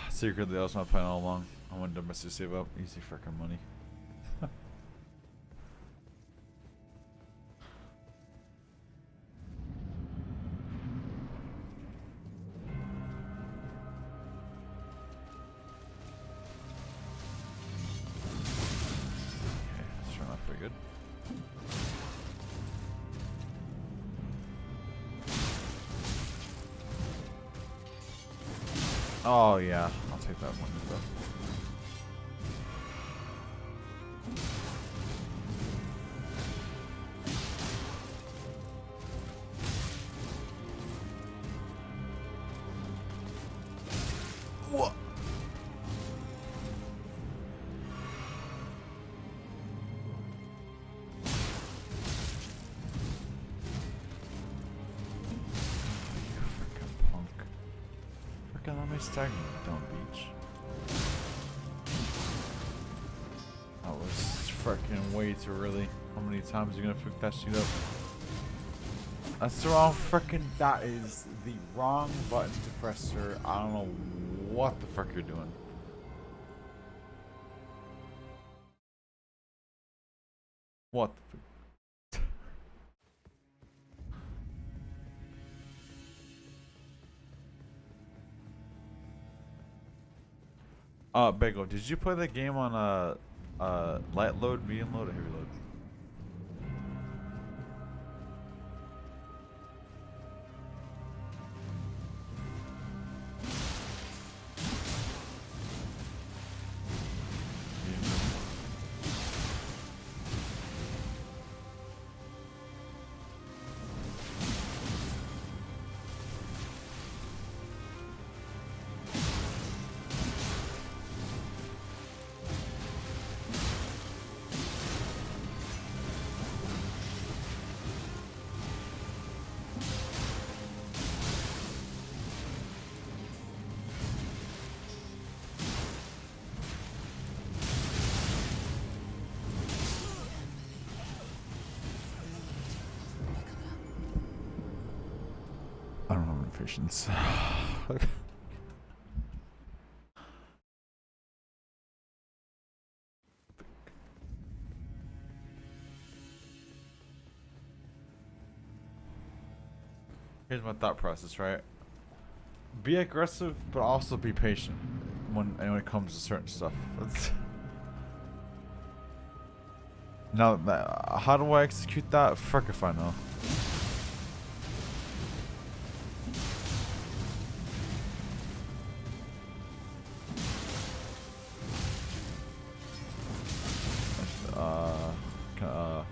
Secretly, that was my plan all along. I wanted to miss to save up. Easy freaking money. Okay, that's turned out pretty good. Oh yeah, I'll take that one though. What? You freaking punk. Freaking let me stagnate, don't beach. That was freaking way too early. How many times are you gonna fuck that shit up? That's the wrong freaking. That is the wrong button to press, sir. I don't know what the fuck you're doing. What? Bagel, did you play the game on light load, medium load, or heavy load? I don't have any patience. Here's my thought process, right? Be aggressive, but also be patient when it comes to certain stuff. Now, how do I execute that? Frick if I know.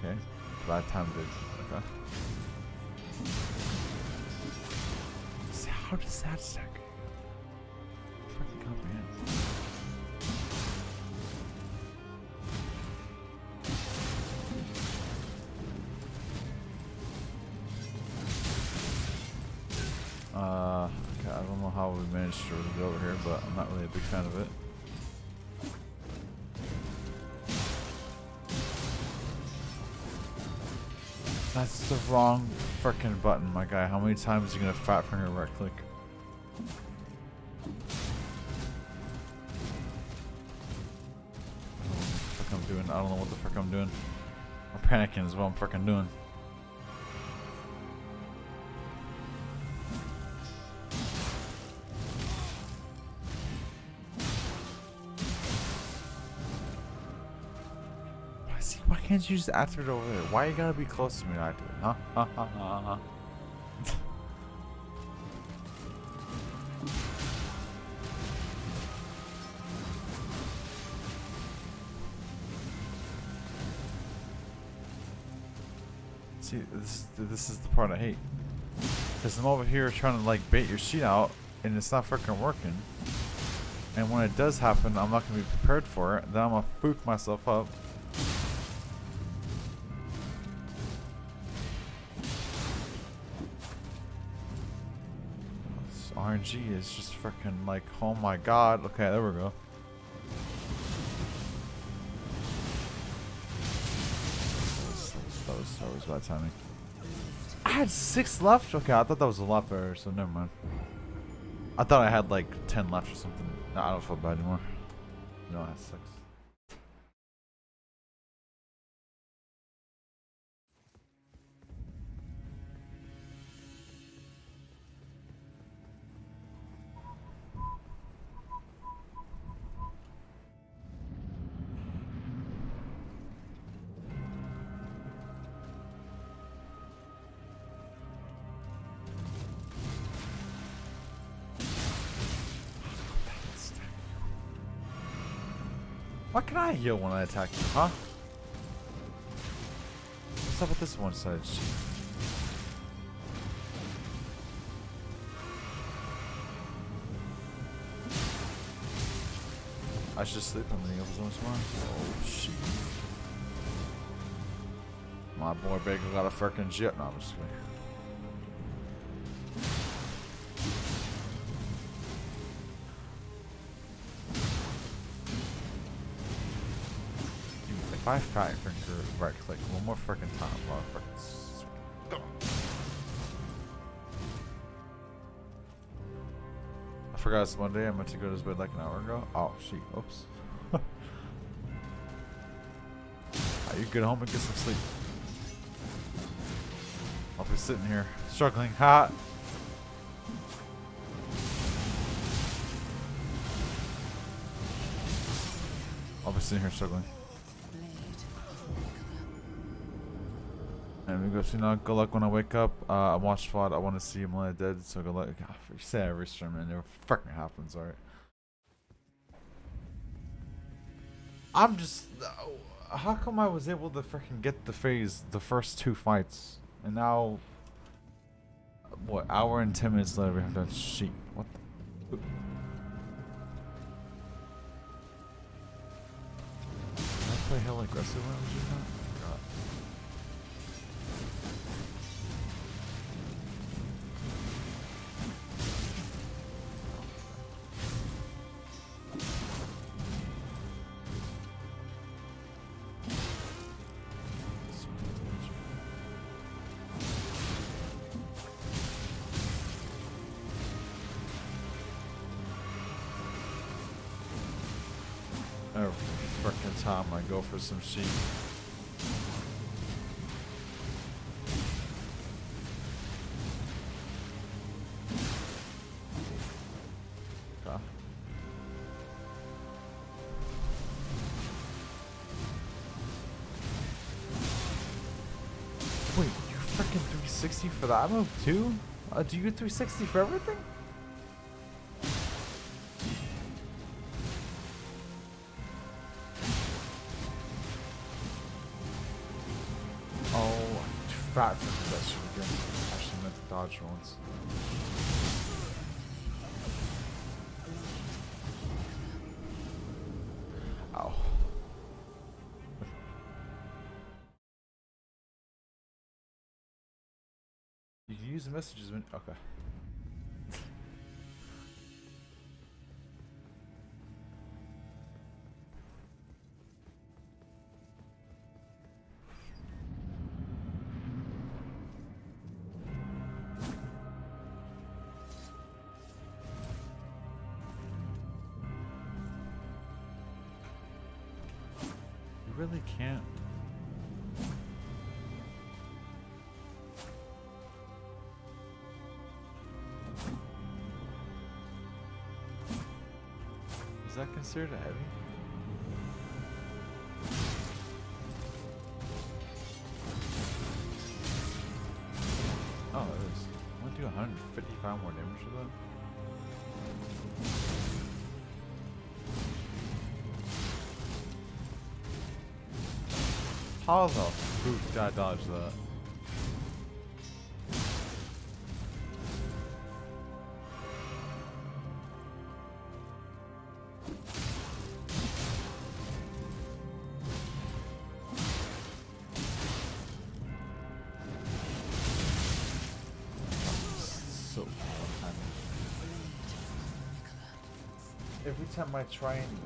Okay. Bad time did. Okay. See, how does that stack? Fucking comprehend. Okay, I don't know how we managed to get over here, but I'm not really a big fan of it. That's the wrong frickin' button, my guy. How many times are you gonna fat finger right click? I don't know what the frick I'm doing. I'm panicking is what I'm frickin' doing. Why can't you just activate it over there? Why you gotta be close to me to activate? Huh? See, this is the part I hate. Because I'm over here trying to like bait your sheet out, and it's not freaking working. And when it does happen, I'm not gonna be prepared for it. Then I'm gonna spook myself up. This RNG is just freaking like, oh my god. Okay, there we go. That was bad timing. I had 6 left? Okay, I thought that was a lot better, so never mind. I thought I had like 10 left or something. No, I don't feel bad anymore. No, I had 6. Why can I heal when I attack you, huh? What's up with this one side? I should sleep on the other one tomorrow. Oh shit. My boy Baker got a freaking jet. No, I'm just kidding. If I fat finger right click one more freaking time, I'll freaking. I forgot it's Monday. I meant to go to bed like an hour ago. Oh, shit. Oops. You get home and get some sleep. I'll be sitting here struggling. Ha! I'll be sitting here struggling. And we go to now. Good luck when I wake up. I watched FOD. I want to see him lie dead. So good luck. God, you say every stream and it fucking happens, alright. I'm just. How come I was able to freaking get the phase the first 2 fights, and now, what, hour and 10 minutes later we have that sheet? What the? Did I play hell aggressive when I was doing that? God. Every freaking time I go for some sheep. Okay. Wait, you freaking 360 for that move too? Do you get 360 for everything? Fat for that shit again. Actually meant to dodge once. Ow. You can use the messages when. Okay. Really can't. Is that considered a heavy? Oh, it is. I'm gonna do 155 more damage to that. How the fruit did I dodge that? So every time I try and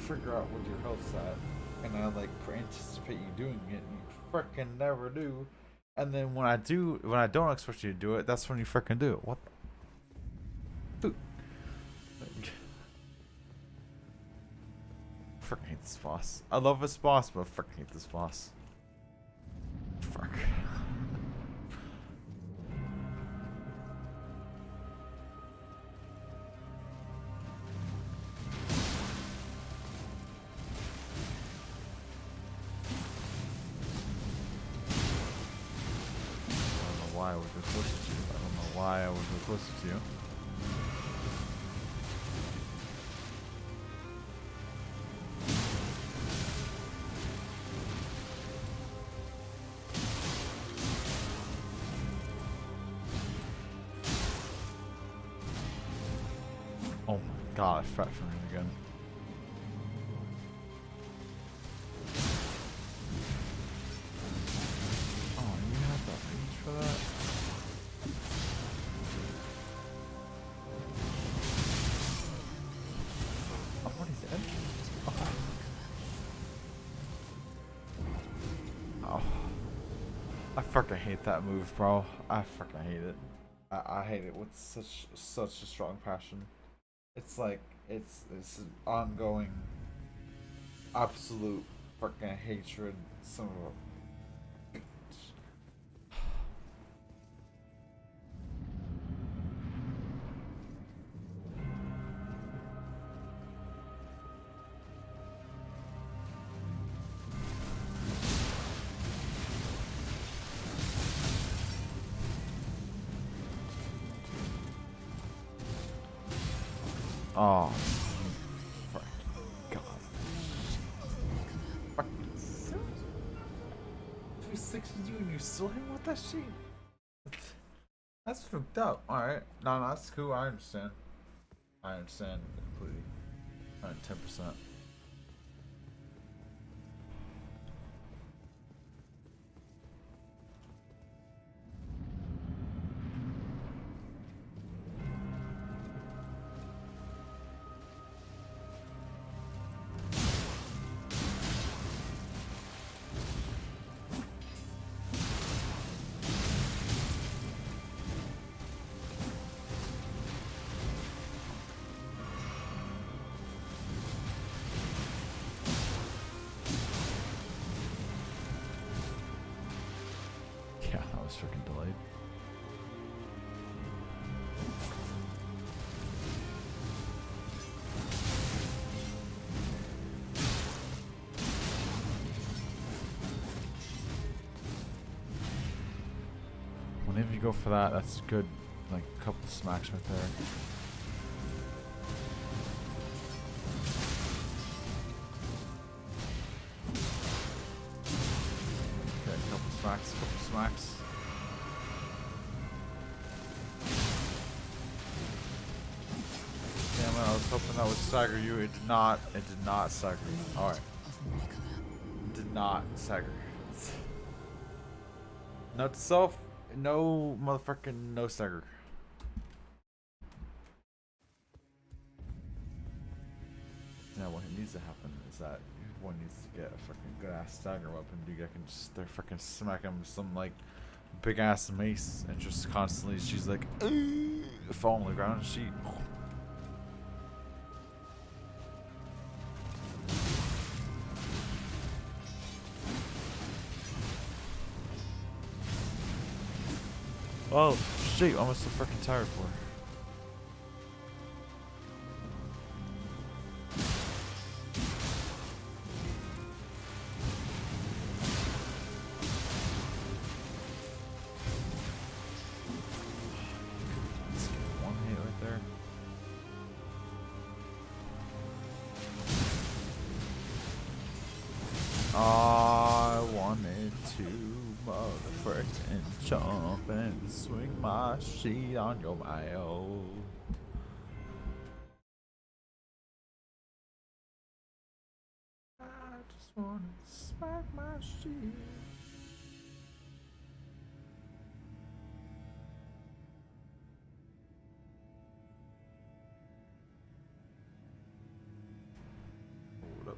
figure out what your health's at, and I like anticipate you doing it, and you frickin' never do. And then when I don't expect you to do it, that's when you frickin' do it. What the? Frickin' hate this boss. I love this boss, but frickin' hate this boss. Fuck. Why I would go closer to you. I don't know why I would go closer to you. Oh my god, I fret from him again. Oh, you have that range for that? I'm already dead? Oh. I fucking hate that move, bro. I fucking hate it. I hate it with such a strong passion. It's like it's an ongoing absolute fucking hatred. Son of a bitch. Oh, fuck. God. Fucking 360 you and you still hit with that shit? That's fucked up. Alright. No, that's cool. I understand. I understand completely. 10%. Yeah, that was freaking delayed. Whenever you go for that, that's good. Like a couple of smacks right there. Okay, couple smacks. Damn it, I was hoping that would stagger you. It did not. It did not stagger you. Alright. It did not stagger. Note to self, no motherfucking no stagger. Now what needs to happen is that one needs to get a fucking good ass stagger weapon. Dude, I can just they're fucking smack him with some like big ass mace and just constantly she's like fall on the ground and she oh shit, I'm so freaking tired for. I wanted to motherfucking jump and swing my sheet on your mail. I just wanna smack my sheet. Hold up.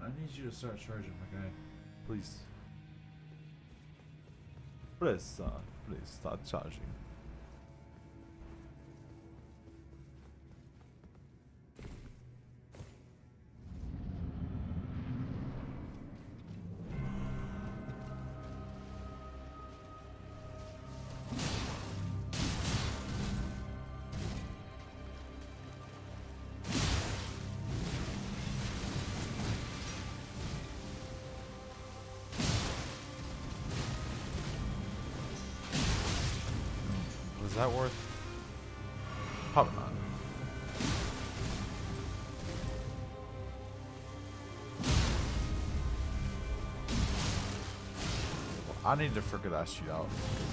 I need you to start charging, my guy. Please. Please start charging. Was that worth? Probably not. I need to figure that shit out.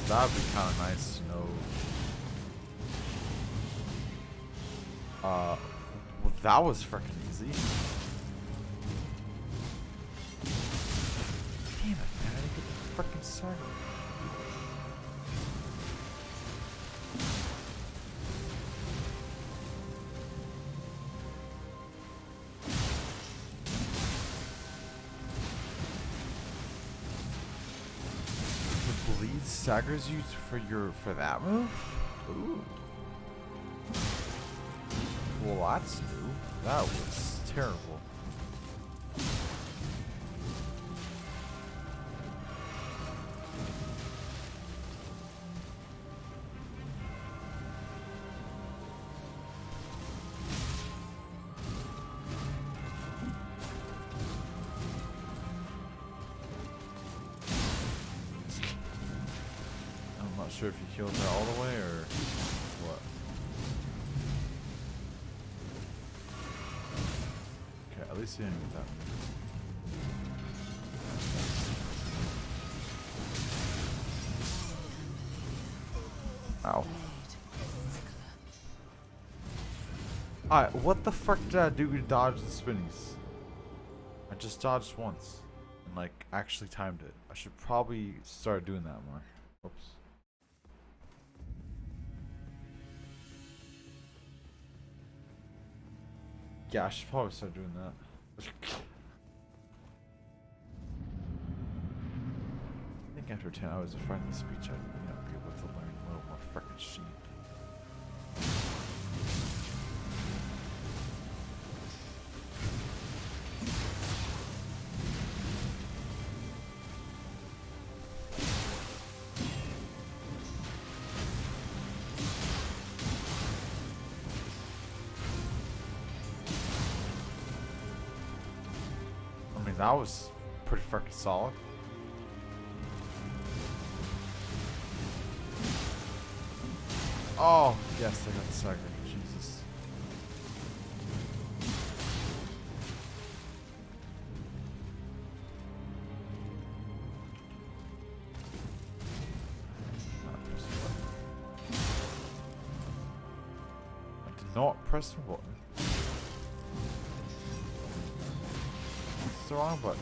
That'd be kind of nice to know. Well, that was freaking easy. Damn it, man! I didn't get the freaking started. Bleed staggers you for that move? Ooh. Well, that's new. That was terrible. I'm not sure if you killed her all the way or what. Okay, at least you didn't get that. Ow. Alright, what the fuck did I do to dodge the spinnies? I just dodged once. And like, actually timed it. I should probably start doing that more. Oops. Yeah, I should probably start doing that. I think after 10 hours of friendly speech, I'd be able to learn a little more frickin' shit. I mean, that was pretty freaking solid. Oh, yes, I got the stagger. Jesus. I did not press the button. It's the wrong button.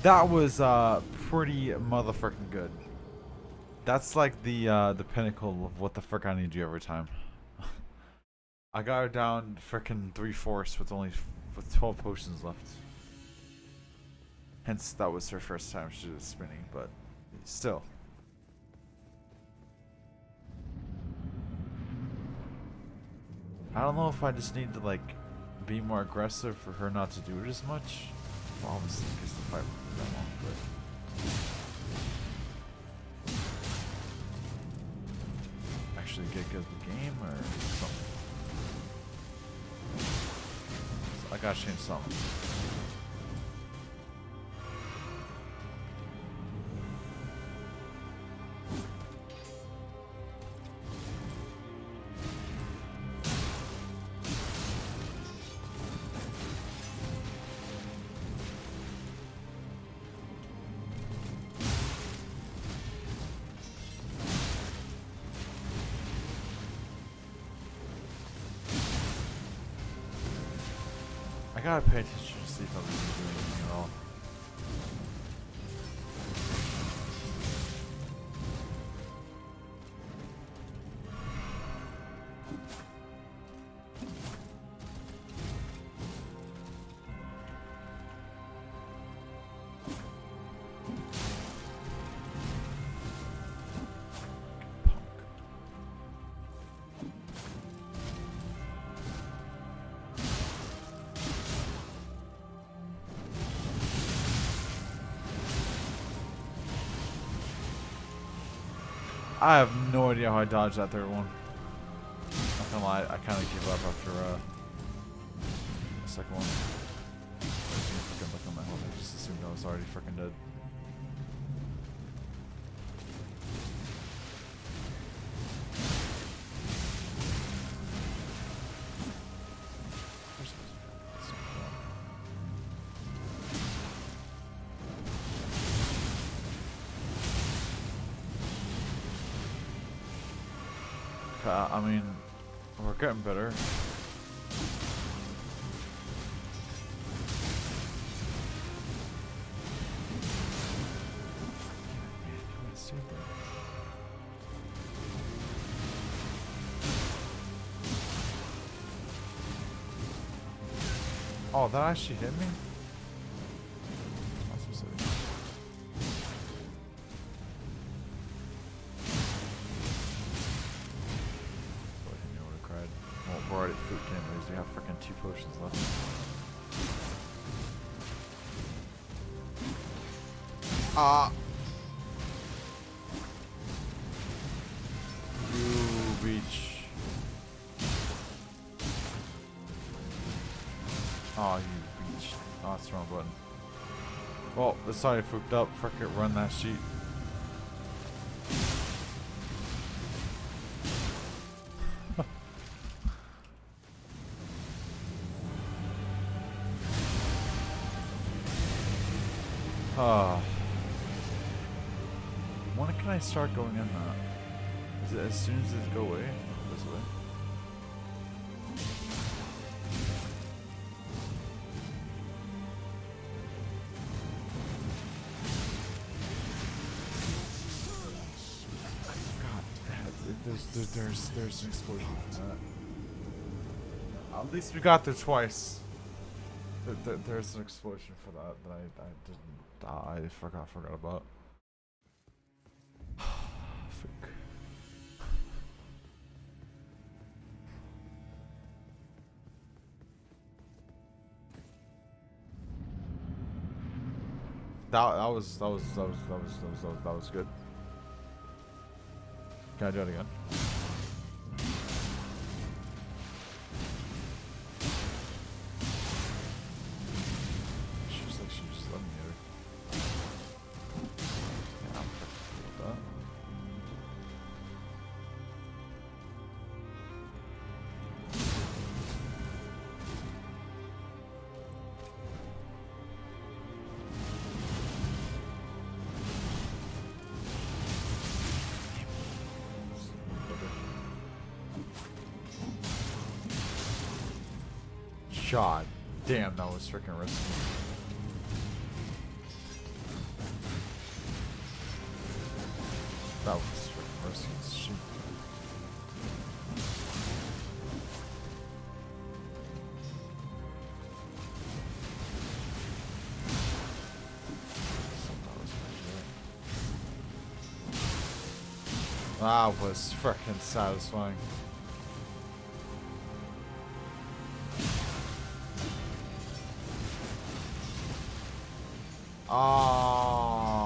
That was pretty motherfucking good. That's like the pinnacle of what the frick I need to do every time. I got her down frickin' 3/4 with 12 potions left. Hence, that was her first time she was spinning, but still. I don't know if I just need to like be more aggressive for her not to do it as much. Well, obviously, because the fight won't be that long, but actually get good at the game or something. So I gotta change something. I gotta pay attention to see if I'm really doing anything at all. I have no idea how I dodged that third one. Not gonna lie, I kind of gave up after the second one. I was gonna freaking look on my health. I just assumed I was already freaking dead. I mean, we're getting better. Oh, that actually hit me? That's what's it. We're already at food anyways. We have freaking 2 potions left. You reach. Oh, you reached. Oh, that's the wrong button. Well, this already fucked up. Frick it, run that sheet. When can I start going in that? Is it as soon as it go away? This way? God, there's an explosion from that. At least we got there twice. There's an explosion for that I didn't. I forgot about. Fuck. That was good. Can I do it again? She just let me hit her. Yeah, I'm fucking cool with that. God damn, that was freaking risky. That was freaking risky as shit. That was freaking satisfying. Ah,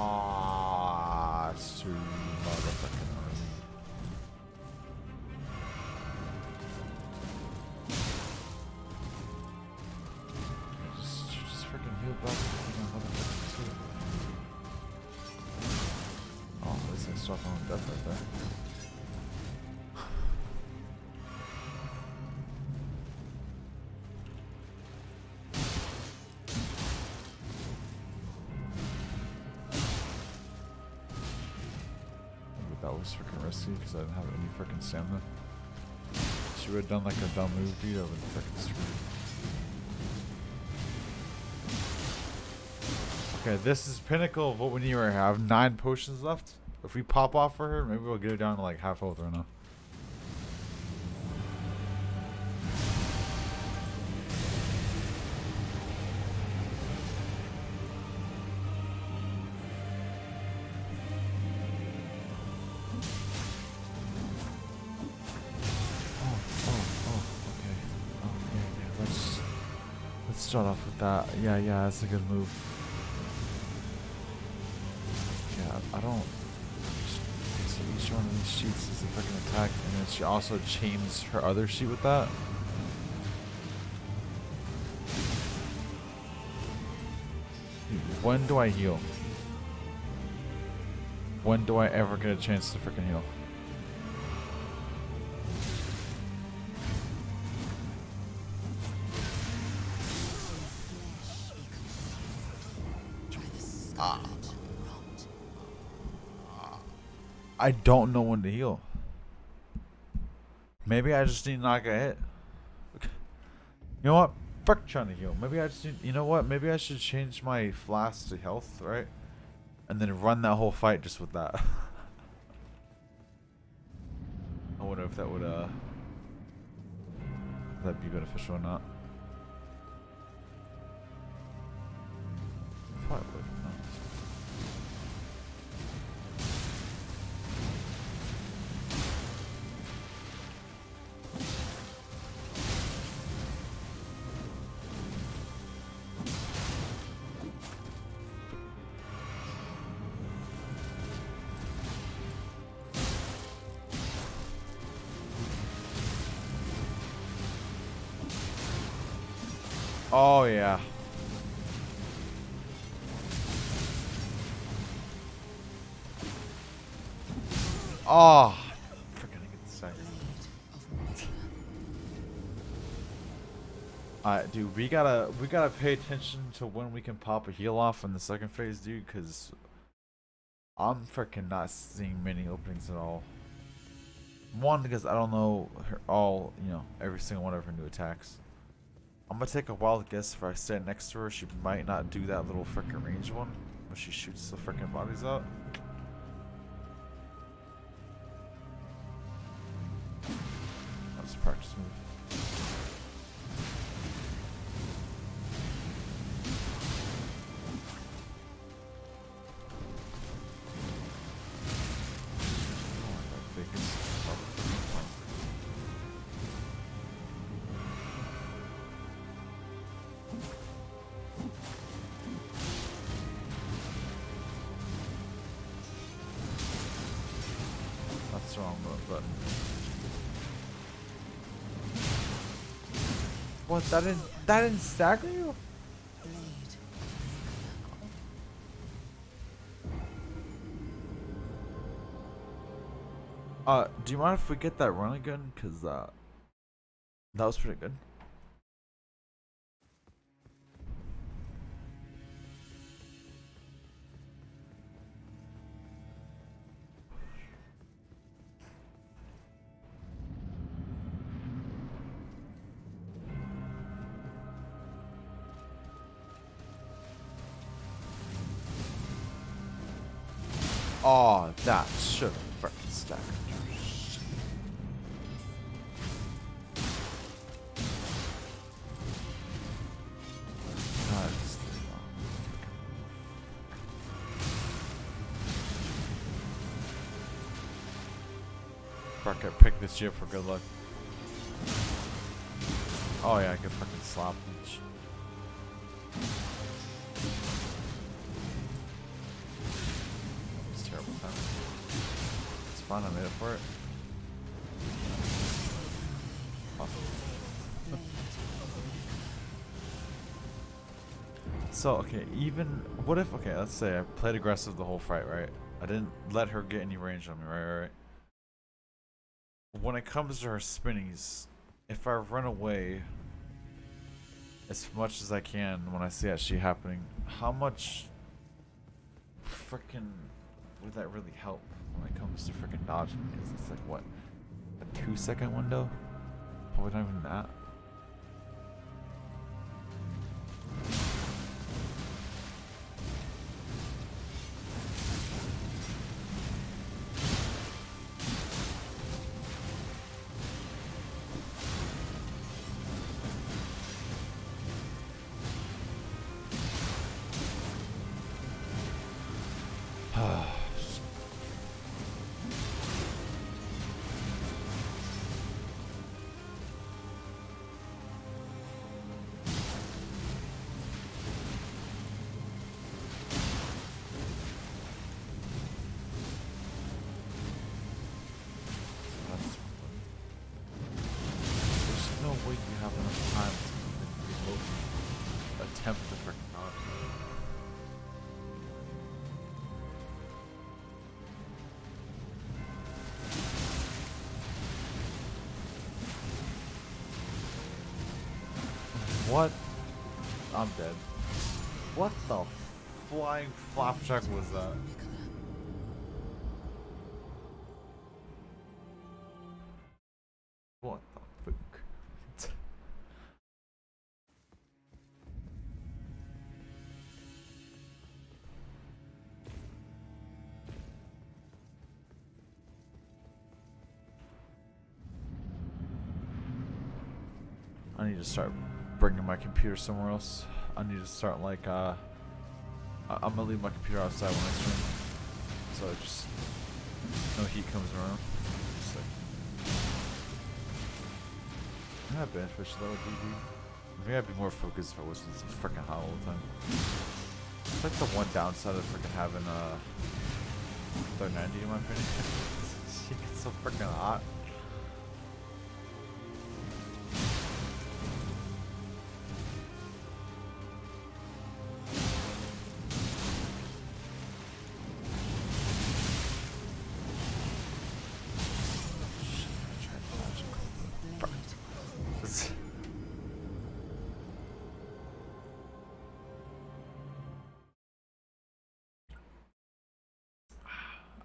it's too motherfucking early. Just freaking heal back to my motherfucking too. Oh, at least I stopped on death right there. That was freaking risky because I didn't have any freaking stamina. She would have done like a dumb move, dude. I would have freaking screwed. Okay, this is pinnacle of what we need right here. I have 9 potions left. If we pop off for her, maybe we'll get her down to like half health or not. Start off with that. Yeah, that's a good move. Yeah, I don't. So Each one of these sheets is a freaking attack, and then she also chains her other sheet with that. Dude, when do I heal? When do I ever get a chance to freaking heal? I don't know when to heal. Maybe I just need to not get hit. You know what? Fuck trying to heal. Maybe I just need, you know what? Maybe I should change my flask to health, right? And then run that whole fight just with that. I wonder if that would that'd be beneficial or not. Probably would. No. Oh yeah. Oh, freaking get the second. Alright, dude, we gotta pay attention to when we can pop a heal off in the second phase, dude, because I'm freaking not seeing many openings at all. One, because I don't know every single one of her new attacks. I'm gonna take a wild guess. If I stand next to her, she might not do that little freaking range one, where she shoots the freaking bodies out. That's a practice move. That's the wrong button. What? That didn't stagger you? Do you mind if we get that run again? Cause that was pretty good. Oh, that should have freaking staggered. That's fuck, I picked this shit for good luck. Oh yeah, I could fucking slap him. It's fine, I made it for it. Awesome. So, okay, what if, let's say I played aggressive the whole fight, right? I didn't let her get any range on me, right? When it comes to her spinnies, if I run away as much as I can when I see that shit happening, how much freaking would that really help when it comes to freaking dodging? Because it's like, what, a 2-second window? Probably not even that. What? I'm dead. What the flying flapjack was that? What the fuck? I need to start bringing my computer somewhere else. I need to start like I'm gonna leave my computer outside when I stream, so it just no heat comes around. Just like, I'm not beneficial though, DD. Maybe I'd be more focused if I wasn't so freaking hot all the time. It's like the one downside of freaking having 3090 in my opinion. She gets so freaking hot.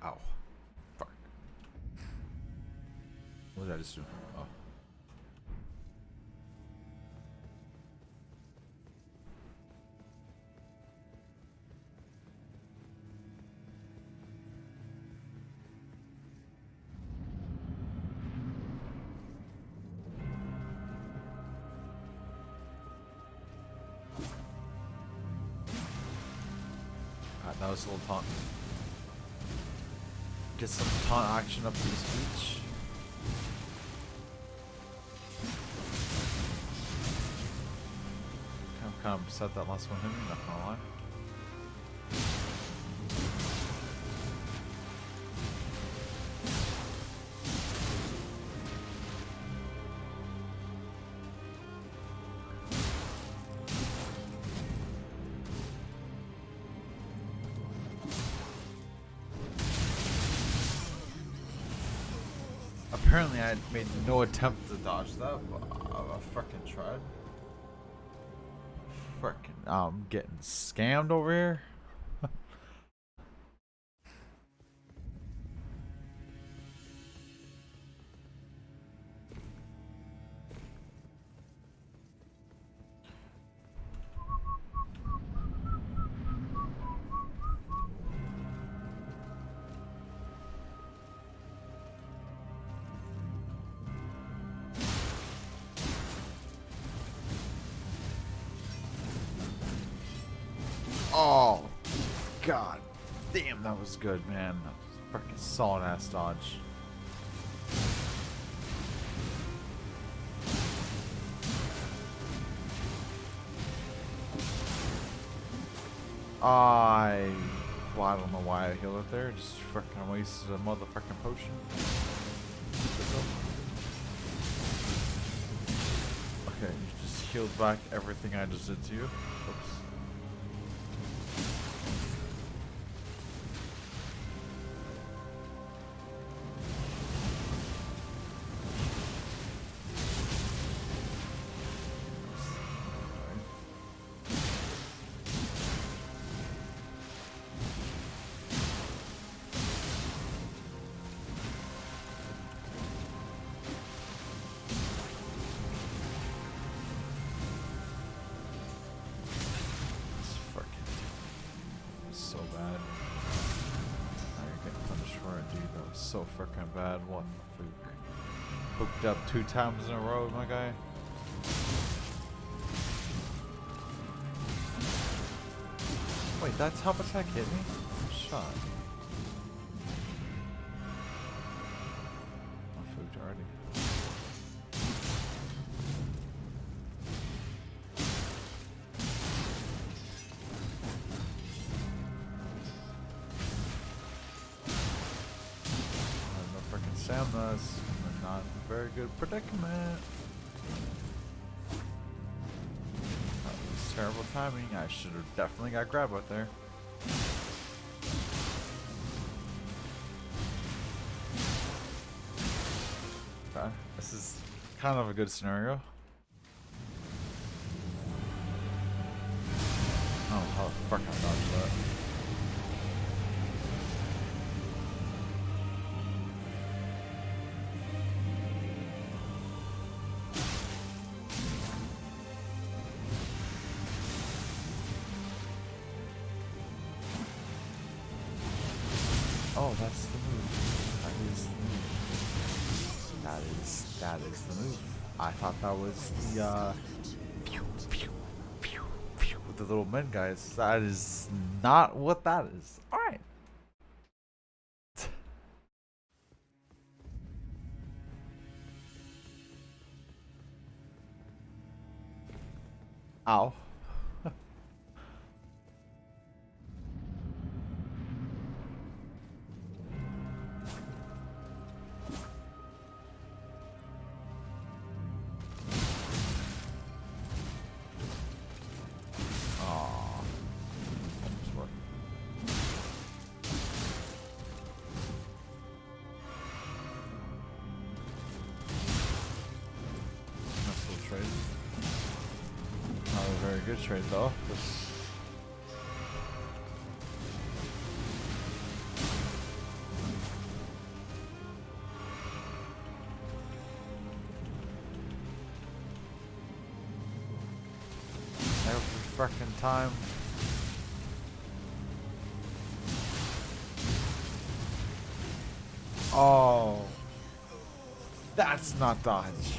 Ow. Fuck. What did I just do? Oh. Alright, that was a little taunt. Get some taunt action up to this beach. I'm kind of upset that last one hit me, not gonna lie. Apparently I made no attempt to dodge that, but I freaking tried. Freaking, I'm getting scammed over here. Oh, god damn, that was good, man. That was freaking solid ass dodge. Well, I don't know why I healed it there. Just freaking wasted a motherfucking potion. Okay, you just healed back everything I just did to you. Oops. So bad. Now you're getting punished for it, dude. That was so freaking bad. What the fuck? Hooked up 2 times in a row, my guy. Wait, that top attack hit me? Shot. I fucked already. Samnus, I'm not in a very good predicament. That was terrible timing. I should have definitely got grabbed right there. Okay, this is kind of a good scenario. fucking dodge that. Oh, that's the move. That is the move. That is the move. I thought that was the pew, pew, pew, pew, with the little men guys. That is not what that is. All right. Ow. Trade. Not a very good trade though. Every freaking time. Oh, that's not dodge.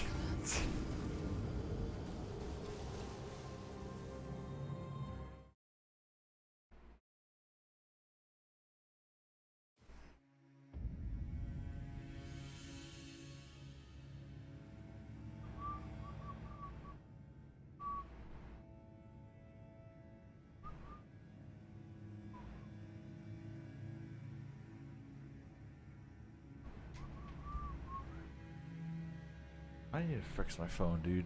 I need to fix my phone, dude.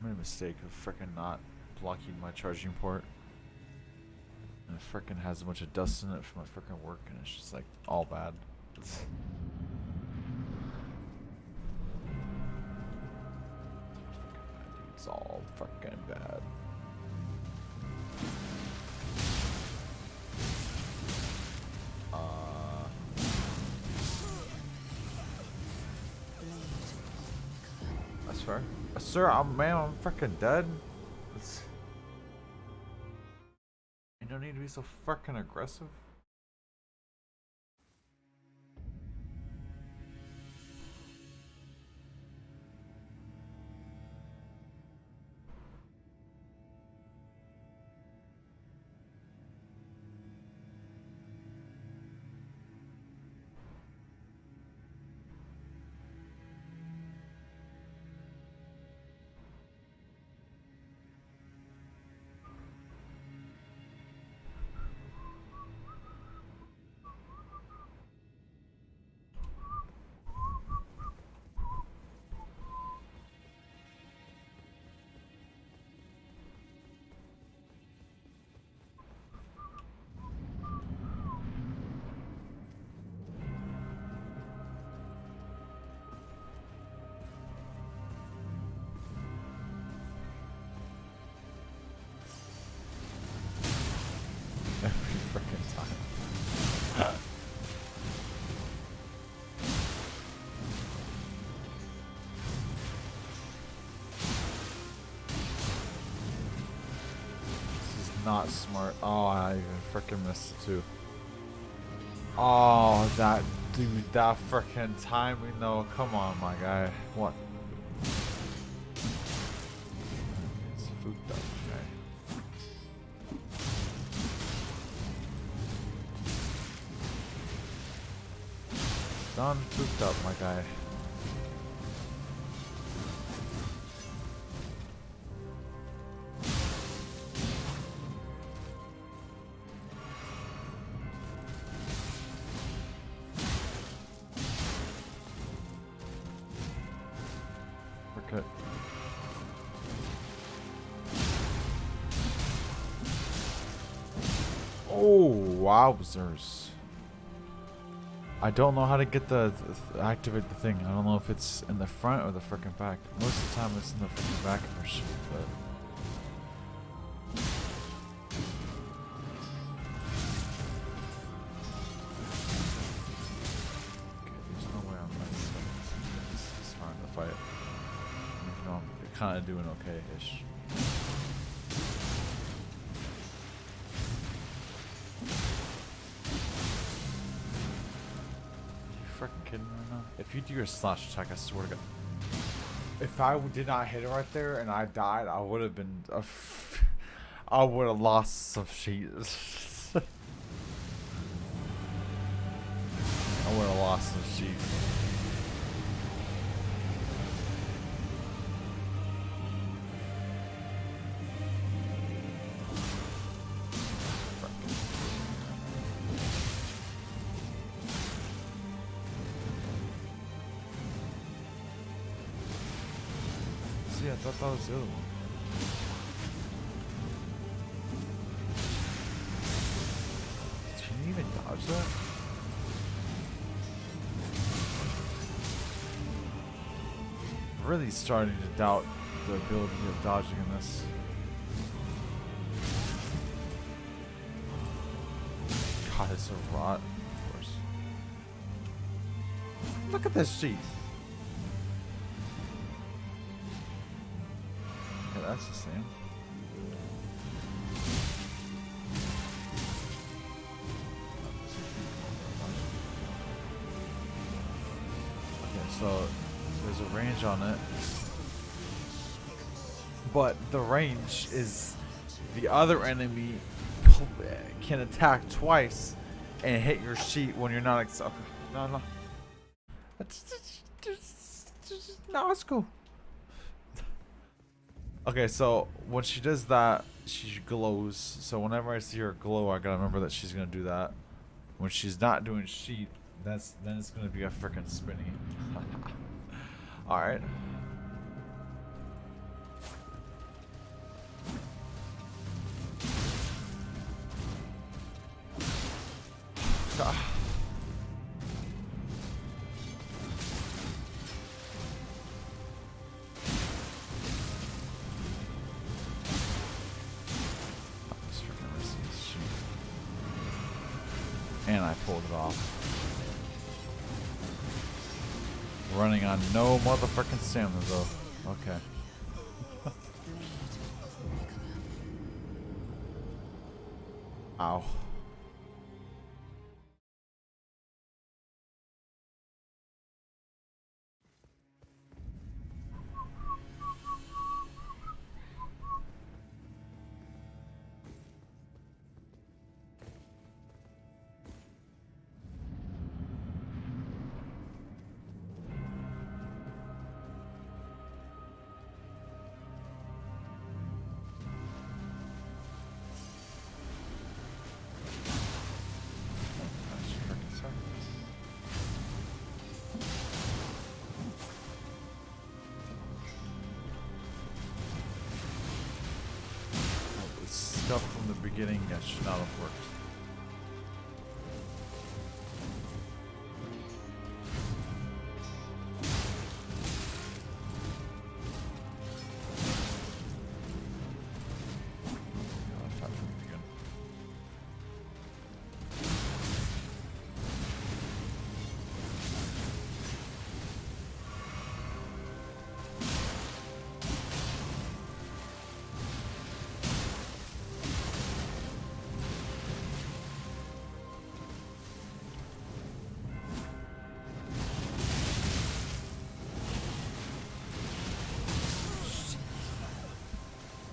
I made a mistake of freaking not blocking my charging port. And it freaking has a bunch of dust in it from my freaking work, and it's just like all bad. It's all freaking bad. That's fair. Sir, I'm freaking dead. You don't need to be so freaking aggressive. Every freaking time. This is not smart. Oh, I even freaking missed it too. Oh, that dude, that freaking timing though. Come on, my guy. What? It's fooked up, okay. Done fooked up, my guy. Okay. Oh, wowzers. I don't know how to get activate the thing. I don't know if it's in the front or the frickin' back. Most of the time it's in the frickin' back of our shit, but kind of doing okay-ish. You freaking kidding me right now? If you do your slash attack, I swear to God. If I did not hit it right there and I died, I would have been. I would have lost some shit. I would have lost some sheep. See, I thought that was the other one. Can you even dodge that? Really starting to doubt the ability of dodging in this. God, it's a rot, of course. Look at this sheet. Yeah, that's the same. Okay, so there's a range on it, but the range is the other enemy can attack twice and hit your sheet when you're not no, no, it's cool. Okay, so when she does that, she glows. So whenever I see her glow, I gotta remember that she's gonna do that. When she's not doing sheet, then it's gonna be a freaking spinny. Alright. And I pulled it off. Running on no motherfucking stamina though. Okay. Ow. Stuff from the beginning that should not have worked.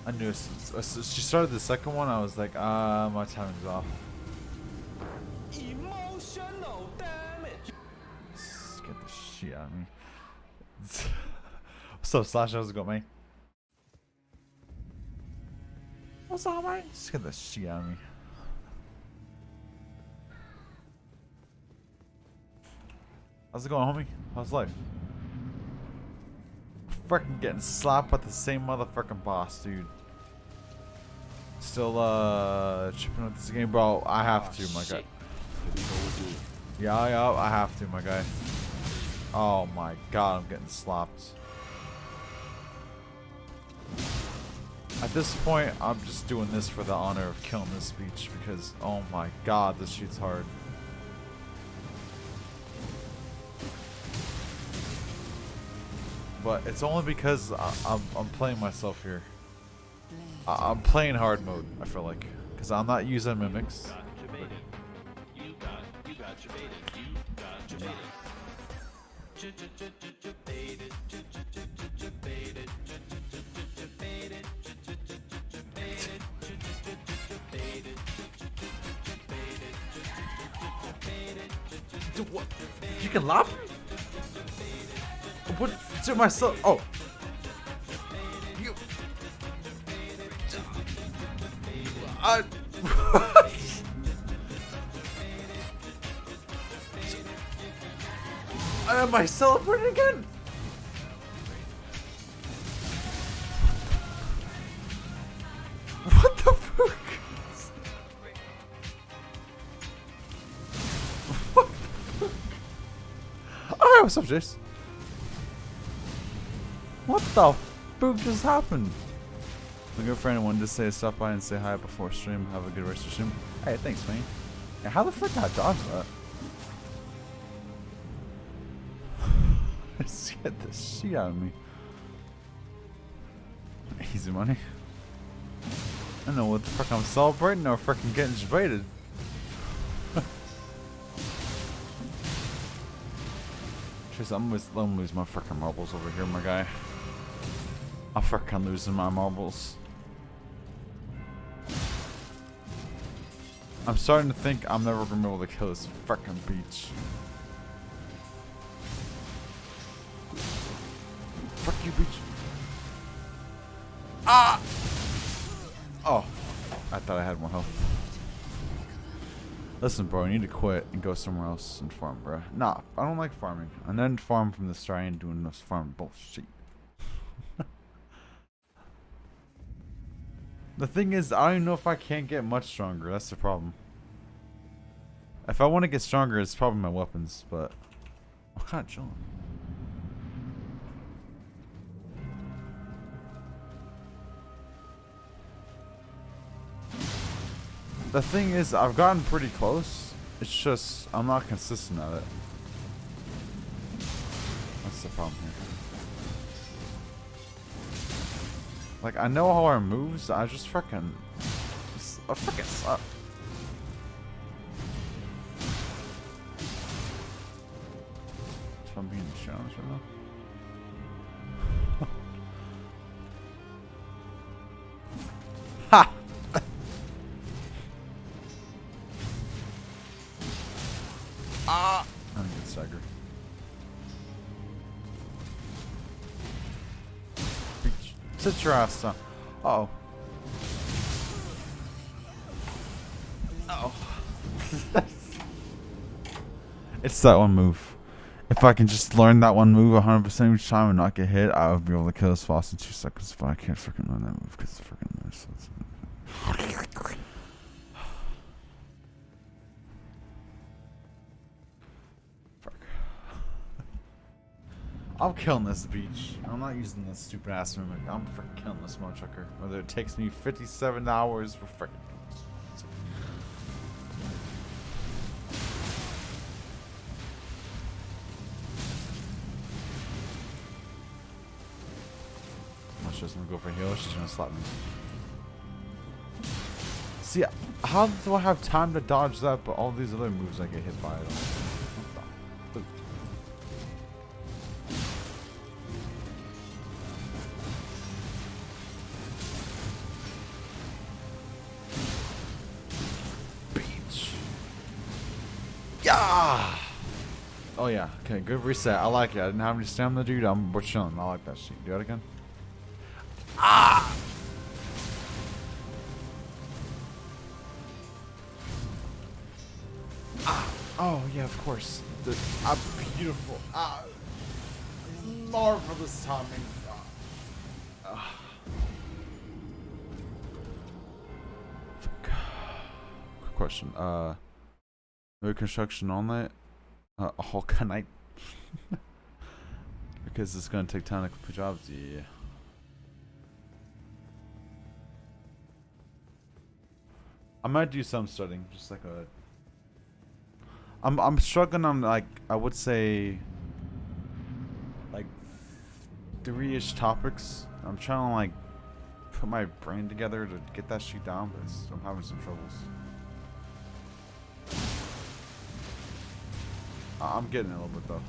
I knew she started the second one. I was like, my timing's off.
Emotional damage.
Get the shit out of me. What's up, Slash? How's it going, mate? What's up, mate? Just get the shit out of me. How's it going, homie? How's life? Freaking getting slapped by the same motherfucking boss, dude. Still chipping with this game, bro. I have to, my guy. Yeah, I have to, my guy. Oh my god, I'm getting slapped. At this point, I'm just doing this for the honor of killing this speech because, oh my god, this shit's hard. But it's only because I'm playing myself here. I'm playing hard mode, I feel like. Because I'm not using mimics. Dude, what? You can lob? What? To myself? Oh. You. I. Am I celebrating again? What the fuck? What the fuck? Oh, what's up, Jace? What the fuck just happened? My good friend wanted to say stop by and say hi before stream. Have a good rest of stream. Hey, thanks, man. Yeah, how the fuck did I dodge that? Scared the shit out of me. Easy money. I don't know what the fuck I'm celebrating or freaking getting debated. Trace, I'm gonna lose my freaking marbles over here, my guy. I'm freaking losing my marbles. I'm starting to think I'm never gonna be able to kill this freaking beach. Fuck you, bitch. Ah! Oh. I thought I had more health. Listen, bro, I need to quit and go somewhere else and farm, bro. Nah, I don't like farming. I didn't farm from the start. I ain't doing this farm bullshit. The thing is, I don't even know if I can't get much stronger. That's the problem. If I want to get stronger, it's probably my weapons, but I'm kind of chilling. The thing is, I've gotten pretty close. It's just, I'm not consistent at it. That's the problem here. Like, I know how our moves, I just freaking... I freaking suck. If I'm being challenged right now. Ha! Ah! I'm a good stagger. Sit your ass down. Uh oh. Uh oh. It's that one move. If I can just learn that one move 100% each time and not get hit, I would be able to kill this boss in 2 seconds. But I can't freaking learn that move because it's freaking nice. I'm killing this beach. I'm not using this stupid ass mimic. I'm freaking killing this motherfucker. Whether it takes me 57 hours for freaking. I'm just gonna go for heal. She's gonna slap me. See, how do I have time to dodge that? But all these other moves I get hit by. I don't. Yeah. Oh yeah. Okay, good reset. I like it. I didn't have any stamina, dude. We're chilling. I like that shit. Do that again. Ah. Ah. Oh yeah, of course. The beautiful, marvelous timing. Quick question. No construction all night? All night? Because it's gonna take time to complete jobs. Yeah. I might do some studying, just like a. I'm struggling on, like, I would say, like 3-ish topics. I'm trying to like put my brain together to get that shit down, but I'm having some troubles. I'm getting it a little bit though.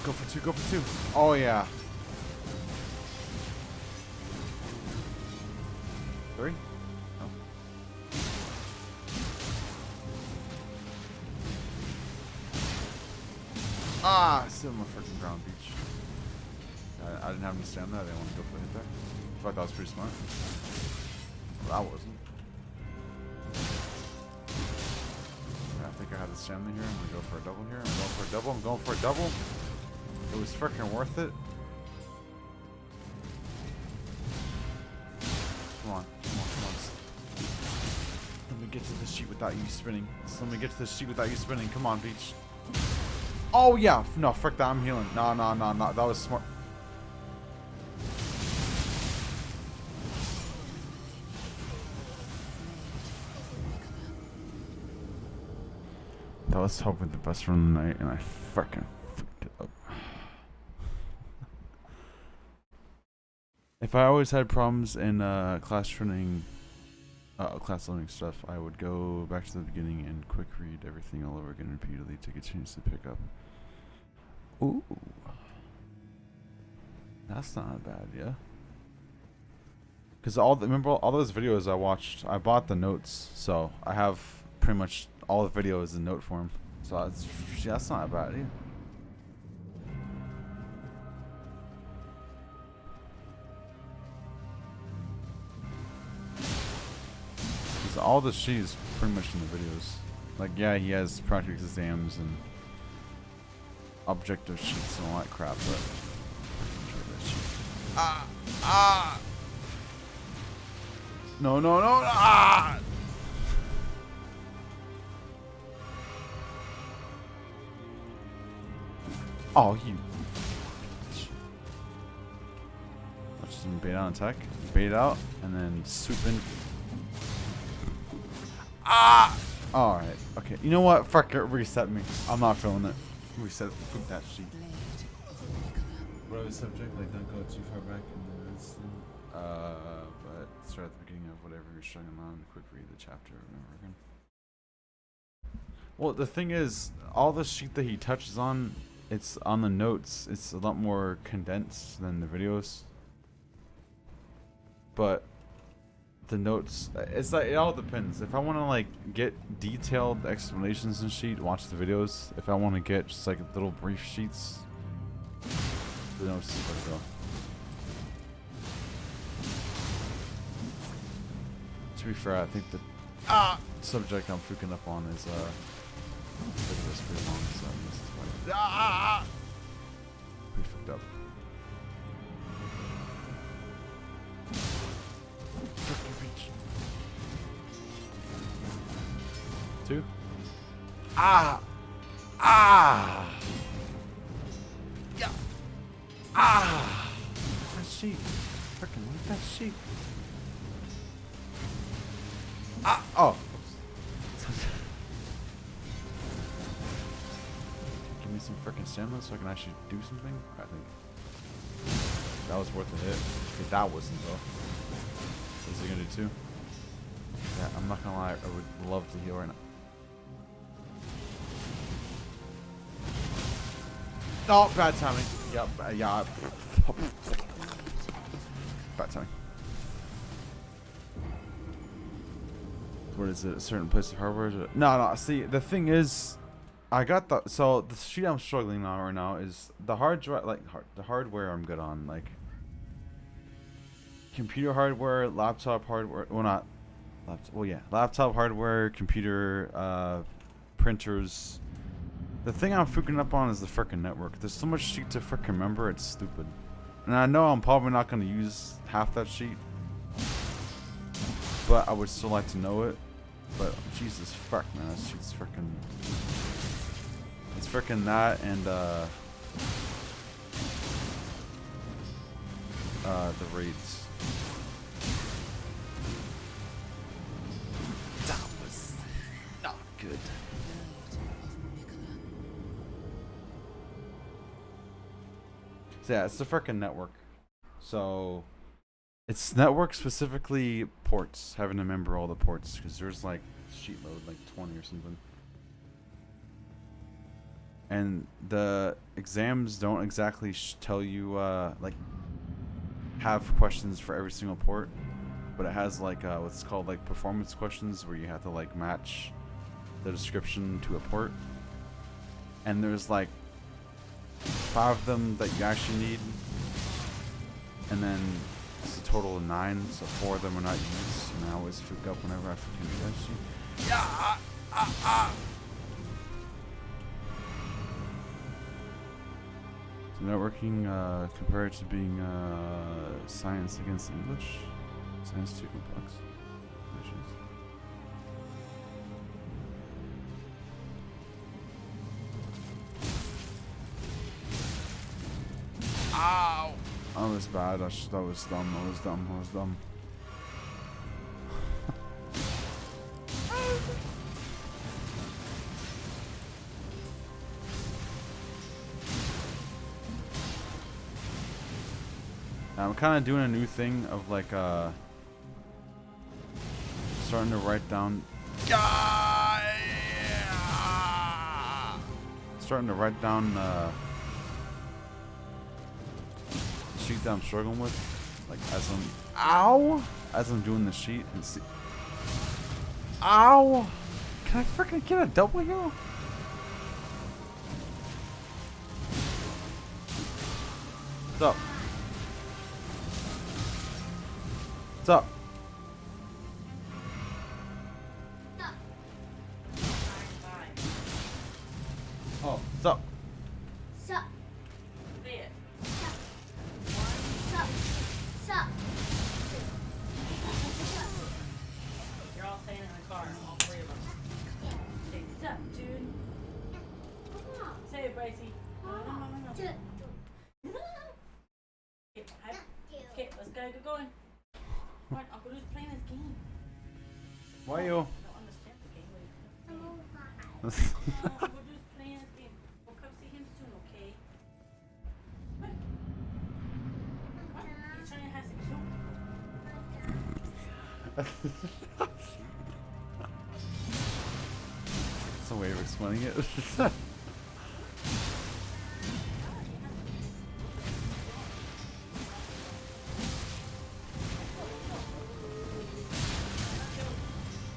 Go for two, go for two. Oh yeah. 3? Oh. Ah, still in my freaking ground beach. I didn't have any stamina. I didn't want to go for a hit there. I thought that was pretty smart. Well, that wasn't. I think I had the stamina here. I'm gonna go for a double here. I'm going for a double. I'm going for a double. It was freaking worth it. Come on, come on, come on. Let me get to this sheet without you spinning. Let me get to this sheet without you spinning. Come on, beach. Oh yeah, no, frick that. I'm healing. No, no, no, no. That was smart. That was hoping the best run of the night, and I freaking fucked it up. If I always had problems in class learning stuff, I would go back to the beginning and quick read everything all over again repeatedly to get a chance to pick up. Ooh. That's not bad, yeah? Because remember all those videos I watched, I bought the notes, so I have pretty much all the videos in note form. So that's not bad, yeah. All the shit is pretty much in the videos. Like, yeah, he has practice exams and objective sheets and all that crap, but no, no, no, ah! Oh, you. Let's just bait out attack, bait out, and then swoop in. Ah! Alright, okay. You know what? Fuck it, reset me. I'm not feeling it. Reset, fuck that sheet. What other subject? Like, don't go too far back in the notes. But start at the beginning of whatever you're struggling on. Quick read the chapter over and over again. Well, the thing is, all the sheet that he touches on, it's on the notes. It's a lot more condensed than the videos. But the notes, it's like, it all depends. If I want to like get detailed explanations and sheet, watch the videos. If I want to get just like little brief sheets, the notes is where to go. To be fair, I think the subject I'm freaking up on is this pretty long, so this is why pretty fucked up. Two. Ah! Yeah! Ah! That sheet. Freaking like that sheet. Oh! Give me some freaking stamina so I can actually do something. I think that was worth a hit. Okay, that wasn't though. Is he gonna do two? Yeah, I'm not gonna lie. I would love to heal right now. Oh, bad timing. Yep, yeah. Bad timing. What is it? A certain place of hardware? No. See, the thing is, I got the sheet I'm struggling on right now is the the hardware I'm good on, like computer hardware, laptop hardware. Well, not laptop. Well, yeah, laptop hardware, computer, printers. The thing I'm freaking up on is the frickin' network. There's so much sheet to frickin' remember, it's stupid. And I know I'm probably not gonna use half that sheet, but I would still like to know it. But Jesus fuck, man, that sheet's frickin'. It's frickin' that and the raids. So yeah, it's the freaking network. So it's network specifically ports. Having to remember all the ports because there's like sheet load like 20 or something. And the exams don't exactly tell you like have questions for every single port, but it has like what's called like performance questions where you have to like match the description to a port. And there's like 5 of them that you actually need, and then it's a total of 9, so 4 of them are not used. And I always freak up whenever I freaking do that shit. Yeah. So networking compared to being science against English. Science too complex. Issues. Ow! That was bad. That was dumb. That was dumb. That was dumb. I'm kind of doing a new thing of like starting to write down. Starting to write down sheet that I'm struggling with, like as I'm doing the sheet and see. Ow! Can I freaking get a W? What's up? What's up? Oh, what's up?
Sup. There. Sup. Sup. Sup. You're all staying in the car, all 3 of them. Say sup, dude. Say it, Brycey. No. Okay, let's go. Get going. Come on, Uncle Lou's playing this game.
Why you?
I don't understand the game. Uncle Lou's playing this game. We'll come see him soon, okay? What? What? He's trying to have some soup.
That's a way of explaining it.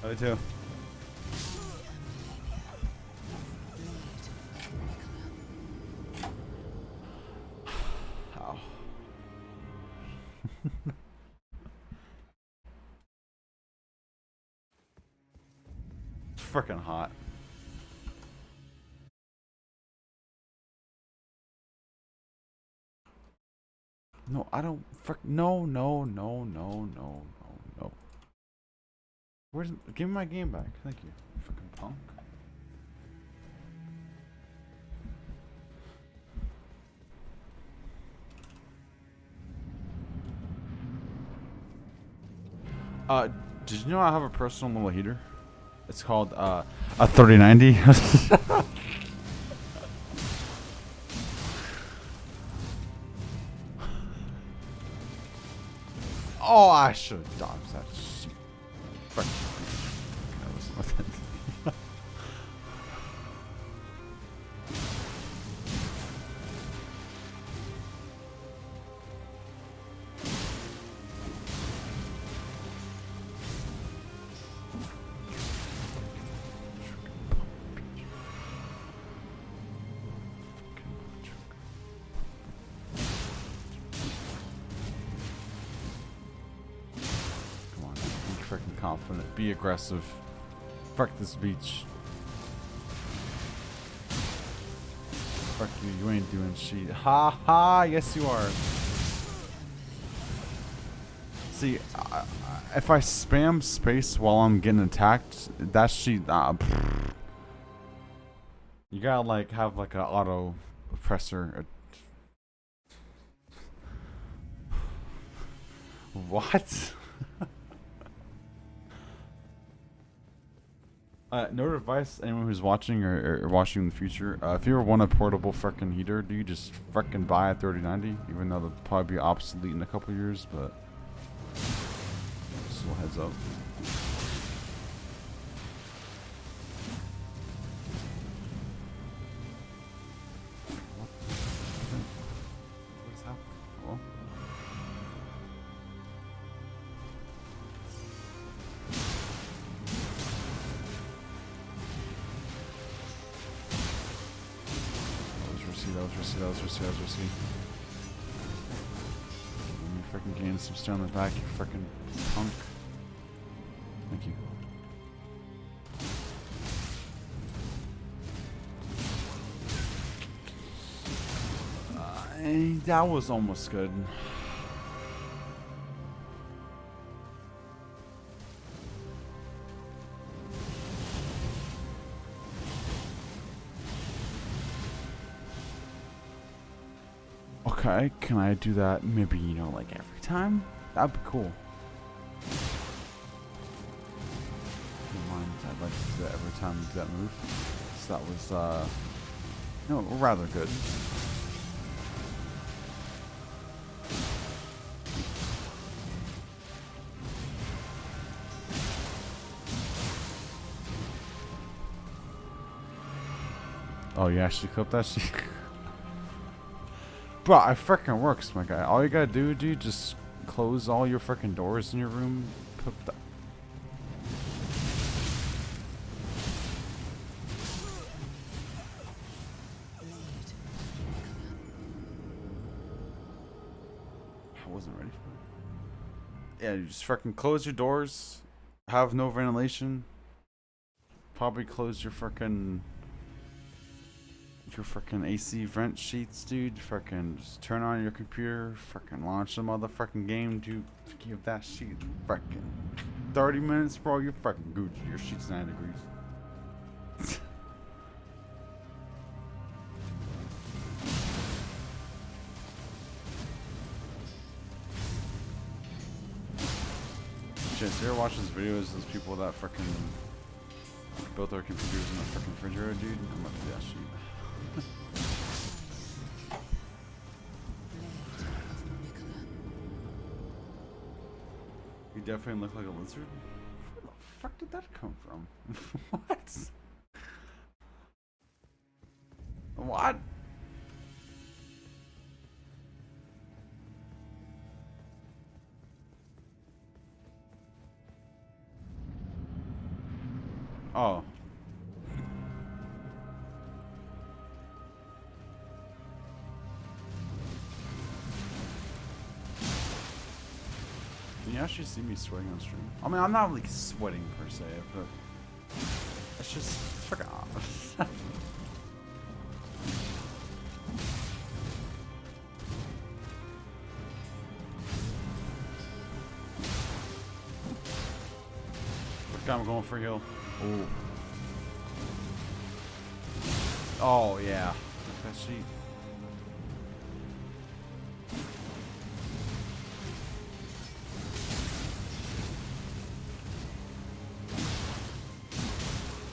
Me too. Ow. It's freaking hot. No, I don't no. Give me my game back. Thank you. Fucking punk. Did you know I have a personal little heater? It's called a 3090. Oh, I should have dodged that shit. Fuck. That was nothing. Freaking confident. Be aggressive. Fuck this beach. Fuck you. You ain't doing shit. Ha ha. Yes, you are. See, if I spam space while I'm getting attacked, that shit. You gotta like have like an auto oppressor. What? Note of advice, anyone who's watching or watching in the future, if you ever want a portable freaking heater, dude, just freaking buy a 3090, even though they'll probably be obsolete in a couple years, but just a little heads up. What is happening? Hello? That was receipt. Let me freaking gain some stone on the back, you freaking punk. Thank you. That was almost good. Okay, can I do that maybe, you know, like every time? That'd be cool. Don't mind, I'd like to do that every time we do that move. So that was, you know, rather good. Oh, you actually clipped that shit? Bro, it freaking works, my guy. All you gotta do, dude, just close all your freaking doors in your room. Put the I wasn't ready for it. Yeah, you just freaking close your doors. Have no ventilation. Probably close your freaking AC vent sheets, dude. Freaking just turn on your computer. Freaking launch the motherfucking game, dude. Give that shit freaking 30 minutes, bro. You're freaking Gucci. Your sheet's 9 degrees. Chase, you ever watch those videos? Those people that freaking built their computers in a freaking refrigerator, dude. I'm about to do that shit. You definitely look like a lizard. Where the fuck did that come from? What? What? Oh. Can you actually see me sweating on stream? I mean, I'm not like sweating per se, but it's just fuck off. I'm going for heal. Oh. Oh yeah. Look at that sheet.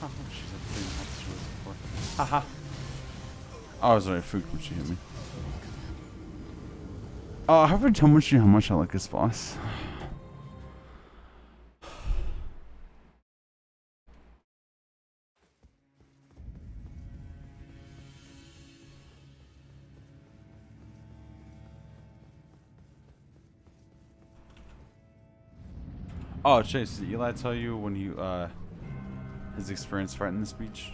Oh, she's at the same height she was before. Haha. I was already food when she hit me. Oh, have I told you how much I like this boss? Oh, Chase, did Eli tell you when you, his experience fighting this beach?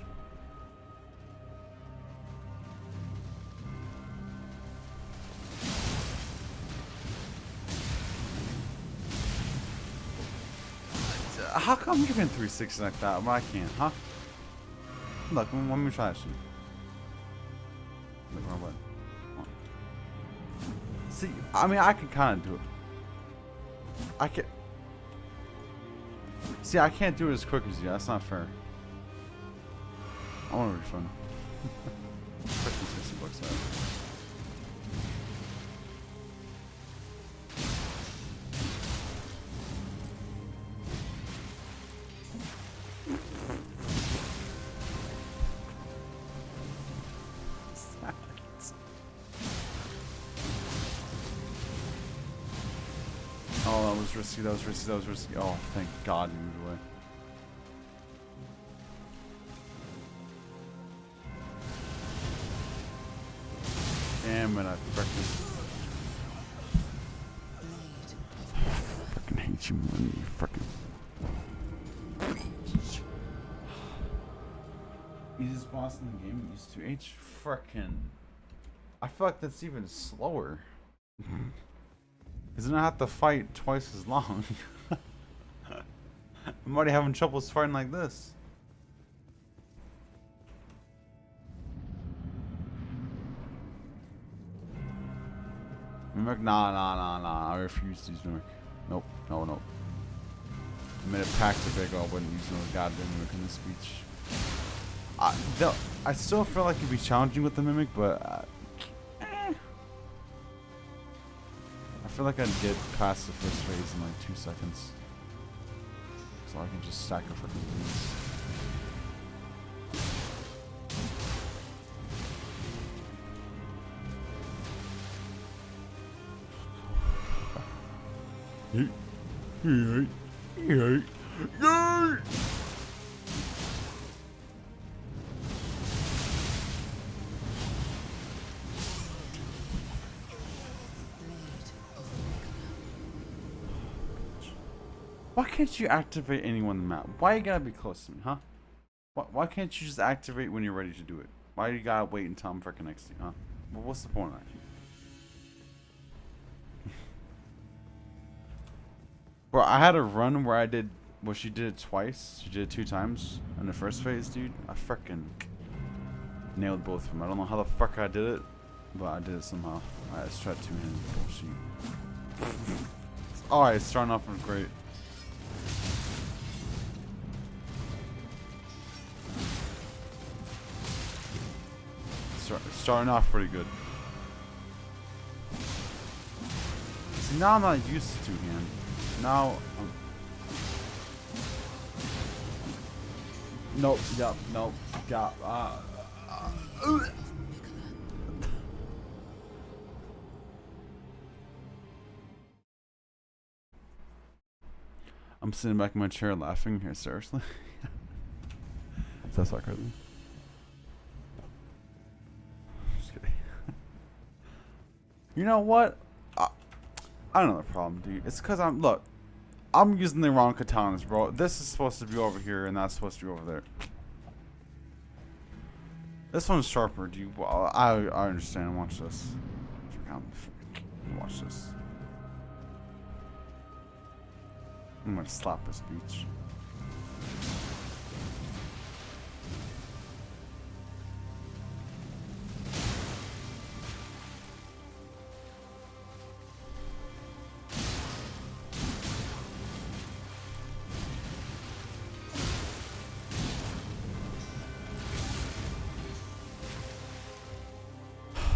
How come you can 360 like that? Well, I can't, huh? Look, let me try that shit. Look, my butt. See, I mean, I can kind of do it. I can. See, I can't do it as quick as you. That's not fair. I want a refund. $60 out. was risky. That was risky. That was risky. Oh, thank God you moved away. Damn it! I fucking hate you, man. You fucking. Easiest boss in the game used to H. Frickin'. I feel like that's even slower. Because then I have to fight twice as long. I'm already having troubles fighting like this. Mimic? Nah. I refuse to use Mimic. Nope. No. I made a pact to big. I wouldn't use no goddamn Mimic in this speech. I still feel like it'd be challenging with the Mimic, but I feel like I'd get past the first phase in like 2 seconds. So I can just stack up for convenience. Why can't you activate anyone on the map? Why you gotta be close to me, huh? Why can't you just activate when you're ready to do it? Why you gotta wait until I'm freaking next to you, huh? Well, what's the point of that? Bro, I had a run where I did, well, she did it twice. She did it 2 times in the first phase, dude. I freaking nailed both of them. I don't know how the fuck I did it, but I did it somehow. Alright, let's try 2-handed bullshit. Alright, starting off with great. Starting off pretty good. See, now I'm not used to 2-hand. Now, nope, yep, nope, got, I'm sitting back in my chair laughing here, seriously. Is that sarcasm? Just kidding. You know what? I don't know the problem, dude. It's because I'm using the wrong katanas, bro. This is supposed to be over here, and that's supposed to be over there. This one's sharper, dude. Well, I understand. Watch this. Watch this. I'm gonna slap this beach.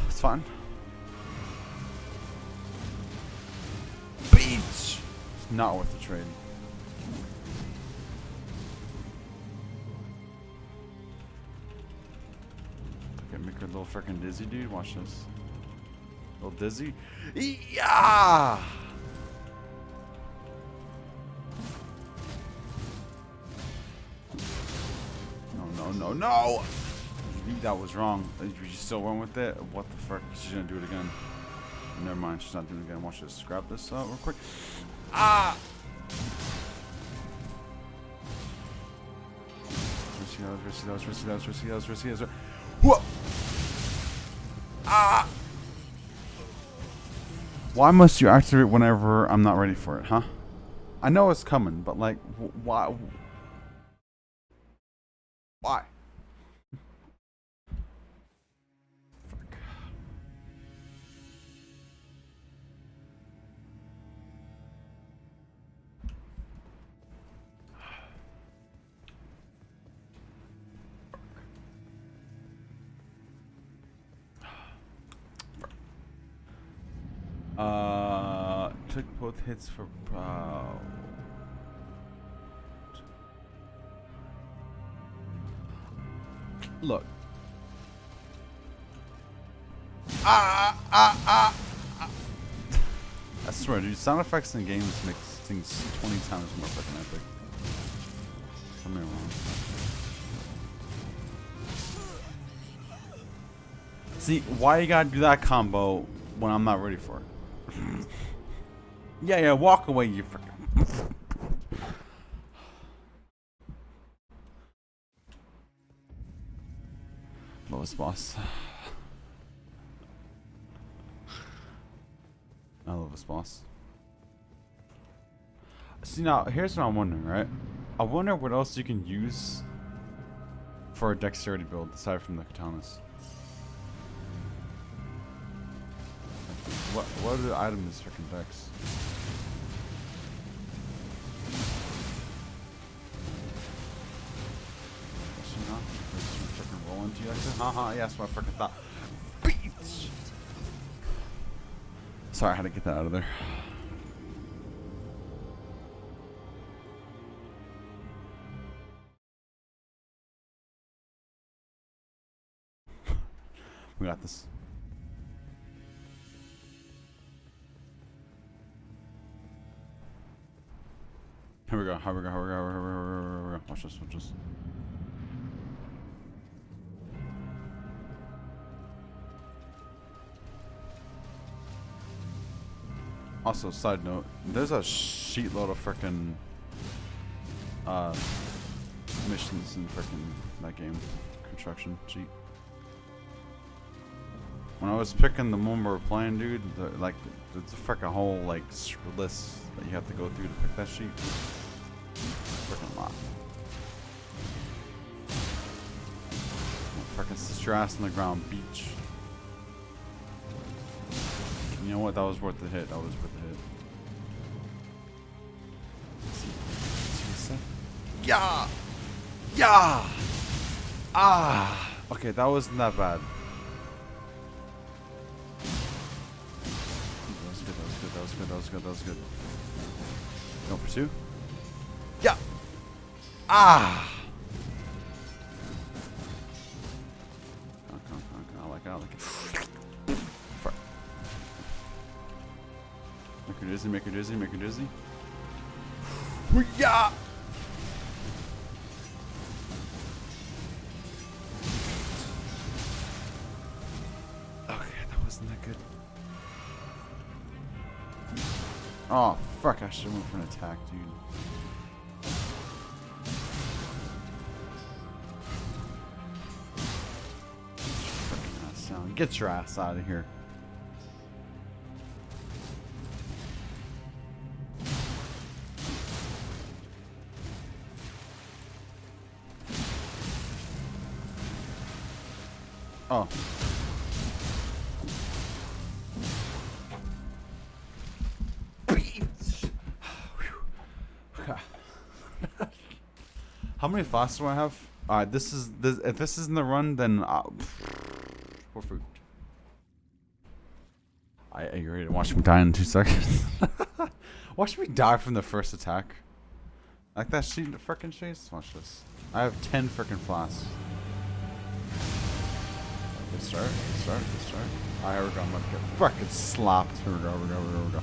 It's fine. Beach! It's not worth the trade. Okay, make her a little freaking dizzy, dude. Watch this. A little dizzy. Yeah! No! That was wrong. You still went with it? What the fuck? She's gonna do it again. Never mind, she's not doing it again. Watch this. Grab this real quick. Ah! That was risky. Whoa! Ah! Why must you activate whenever I'm not ready for it, huh? I know it's coming, but like, why? Why? Took both hits for look. I swear, dude, sound effects in games makes thing's 20 times more fucking epic. Don't get me wrong. See, why you gotta do that combo when I'm not ready for it? Yeah, walk away, you freaking. Lowest boss. I love this boss. See, now here's what I'm wondering, right? I wonder what else you can use for a dexterity build aside from the katanas. What are the items freaking dex? Actually, not. Just freaking roll into you like this. Haha, yeah, that's what I freaking thought. Beats! Sorry, I had to get that out of there. We got this. Here we go. Here we go. Here we go. Here we go. Here we go. Watch this. Watch this. Also, side note, there's a sheetload of frickin' missions in frickin' that game. Construction sheet. When I was picking the one we were playing, dude, like, there's a frickin' whole, like, list that you have to go through to pick that sheet. Frickin' lot. Frickin' sit your ass on the ground, beach. You know what? That was worth the hit. That was worth the hit. Yeah! Yeah! Ah! Okay, that wasn't that bad. That was good, that was good, that was good, that was good, that was good. Go for two. Yeah! Ah! Come on, I like it, I like it. Fuck. Make her dizzy, make her dizzy, make her dizzy. Yeah! Oh, fuck, I should have went for an attack, dude. Fucking ass down. Get your ass out of here. Oh. How many flasks do I have? Alright, this. If this isn't the run, then we're fruit. Are you ready to watch me die in 2 seconds? Watch me die from the first attack. Like that sheet in the frickin' chase. Watch this. I have 10 frickin' flasks. Good start. Good start. Good start. Alright, here we go. I'm gonna get frickin' slapped. Here we go. Here we go. Here we go.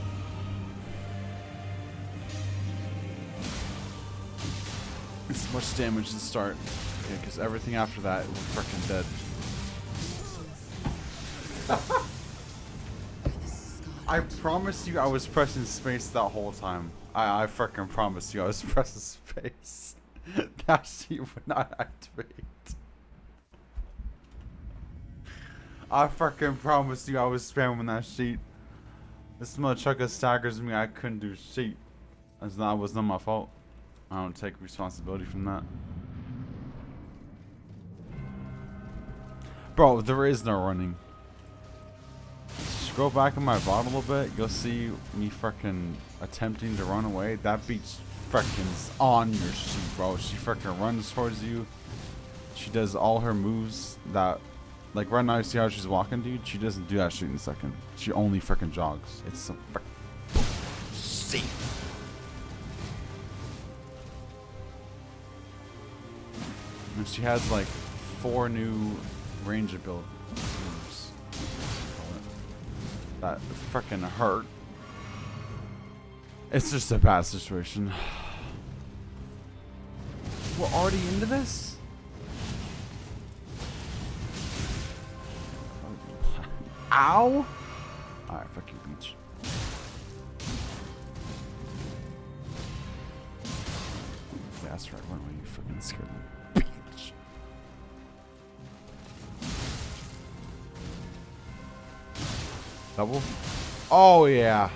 As much damage to start. Okay, because everything after that, we're freaking dead. I promise you I was pressing space that whole time. I freaking promise you I was pressing space. That sheet would not activate. I freaking promise you I was spamming that sheet. This motherfucker staggers me. I couldn't do shit. That was not my fault. I don't take responsibility from that. Bro, there is no running. Scroll back in my VOD a little bit. You'll see me freaking attempting to run away. That beats freaking on your sheet, bro. She freaking runs towards you. She does all her moves that... Like right now, you see how she's walking, dude? She doesn't do that shit in a second. She only freaking jogs. It's some freaking... safe. And she has like 4 new range ability moves that freaking hurt. It's just a bad situation. We're already into this? Ow! Alright, fuck you, Beach. Yeah, that's right. When were you fucking scared of Beach? Double? Oh, yeah.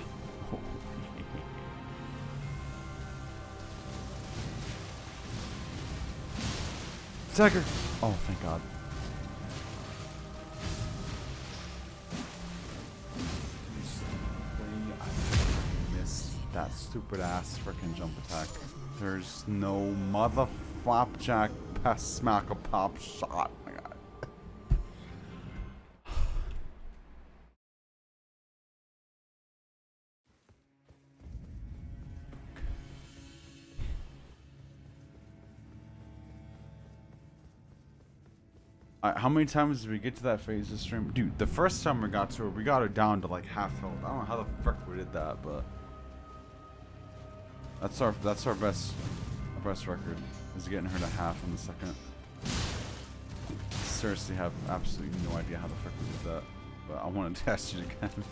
Sucker. Oh, thank God. I missed that stupid ass freaking jump attack. There's no mother flapjack pest smack a pop shot. Oh my God. Alright, how many times did we get to that phase of stream? Dude, the first time we got to her, we got her down to like half health. I don't know how the frick we did that, but that's our best record, is getting her to half in the second. Seriously have absolutely no idea how the frick we did that, but I want to test it again.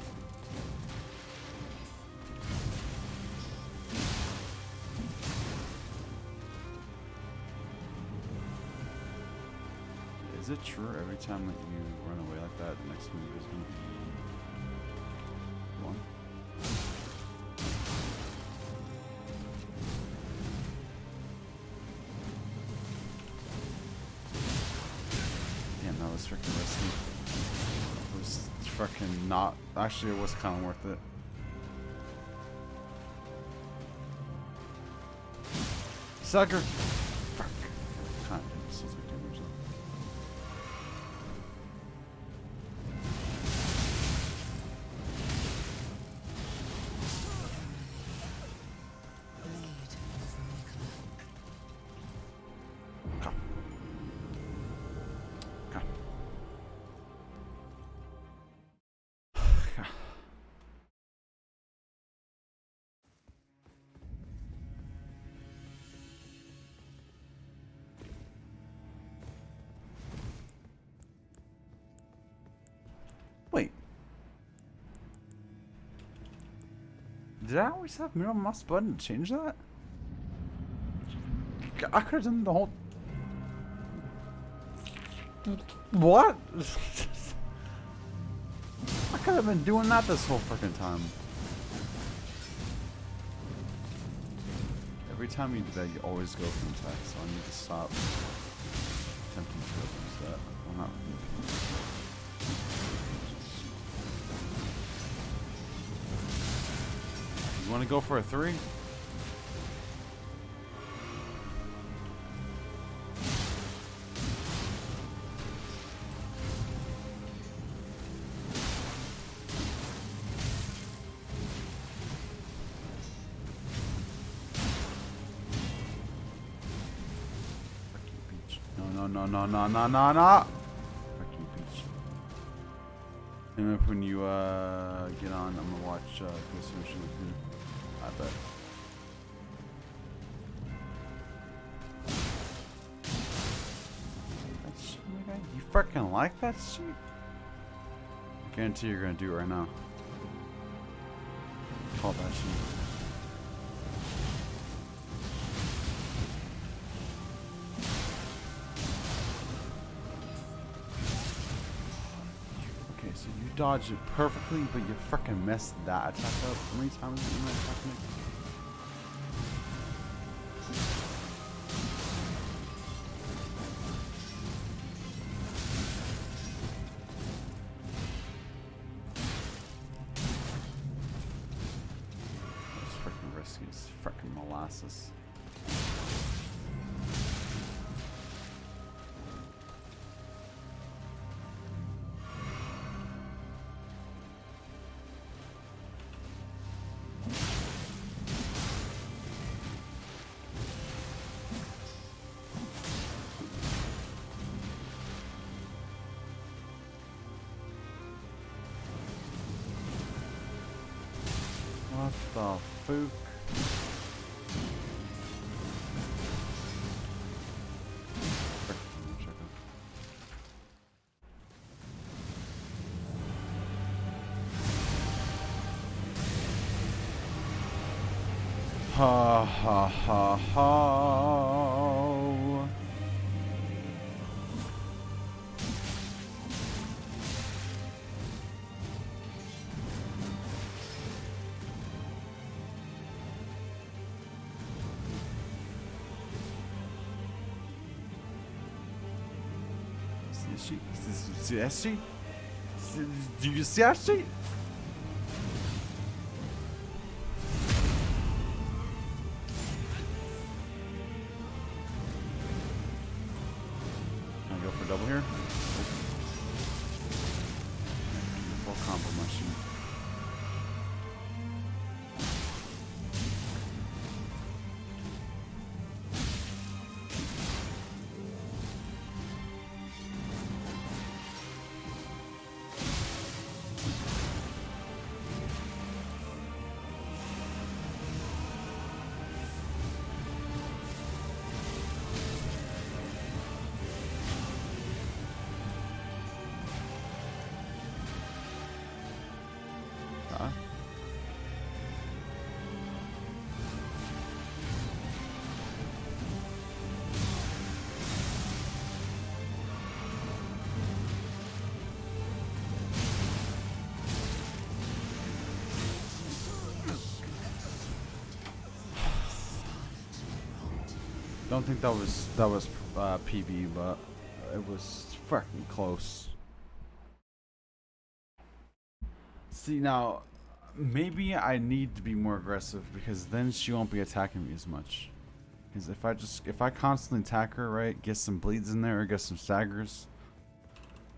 Is it true every time that you run away like that, the next move is going to be one? Damn, that was freaking risky. It was freaking not. Actually, it was kind of worth it. Sucker! Fuck. Kind of just like damage though. Okay. Okay. Okay. Wait. Did I always have middle mouse button to change that? I could have done the whole. What? I could have been doing that this whole freaking time. Every time you do that, you always go from attack, so I need to stop attempting to use that. Well, not. You want to go for a 3? Fuck you, Peach. No, no, no, no, no, no, no! Fuck you, Peach. And if when you get on, I'm gonna watch Ghost of Tsushima too. I bet. That shit, my guy? You freaking like that shit? I guarantee you're gonna do it right now. Call that shit. Okay, so you dodged it perfectly, but you freaking messed that attack up. How many times did you miss attack me? That's freaking risky as freaking molasses. What the fuck? Ha ha ha ha. See that sheet? Do you see that sheet? Can I go for double here? Full combo machine. Don't think that was PB, but it was fucking close. See now, maybe I need to be more aggressive because then she won't be attacking me as much. Because if I constantly attack her, right, get some bleeds in there or get some staggers,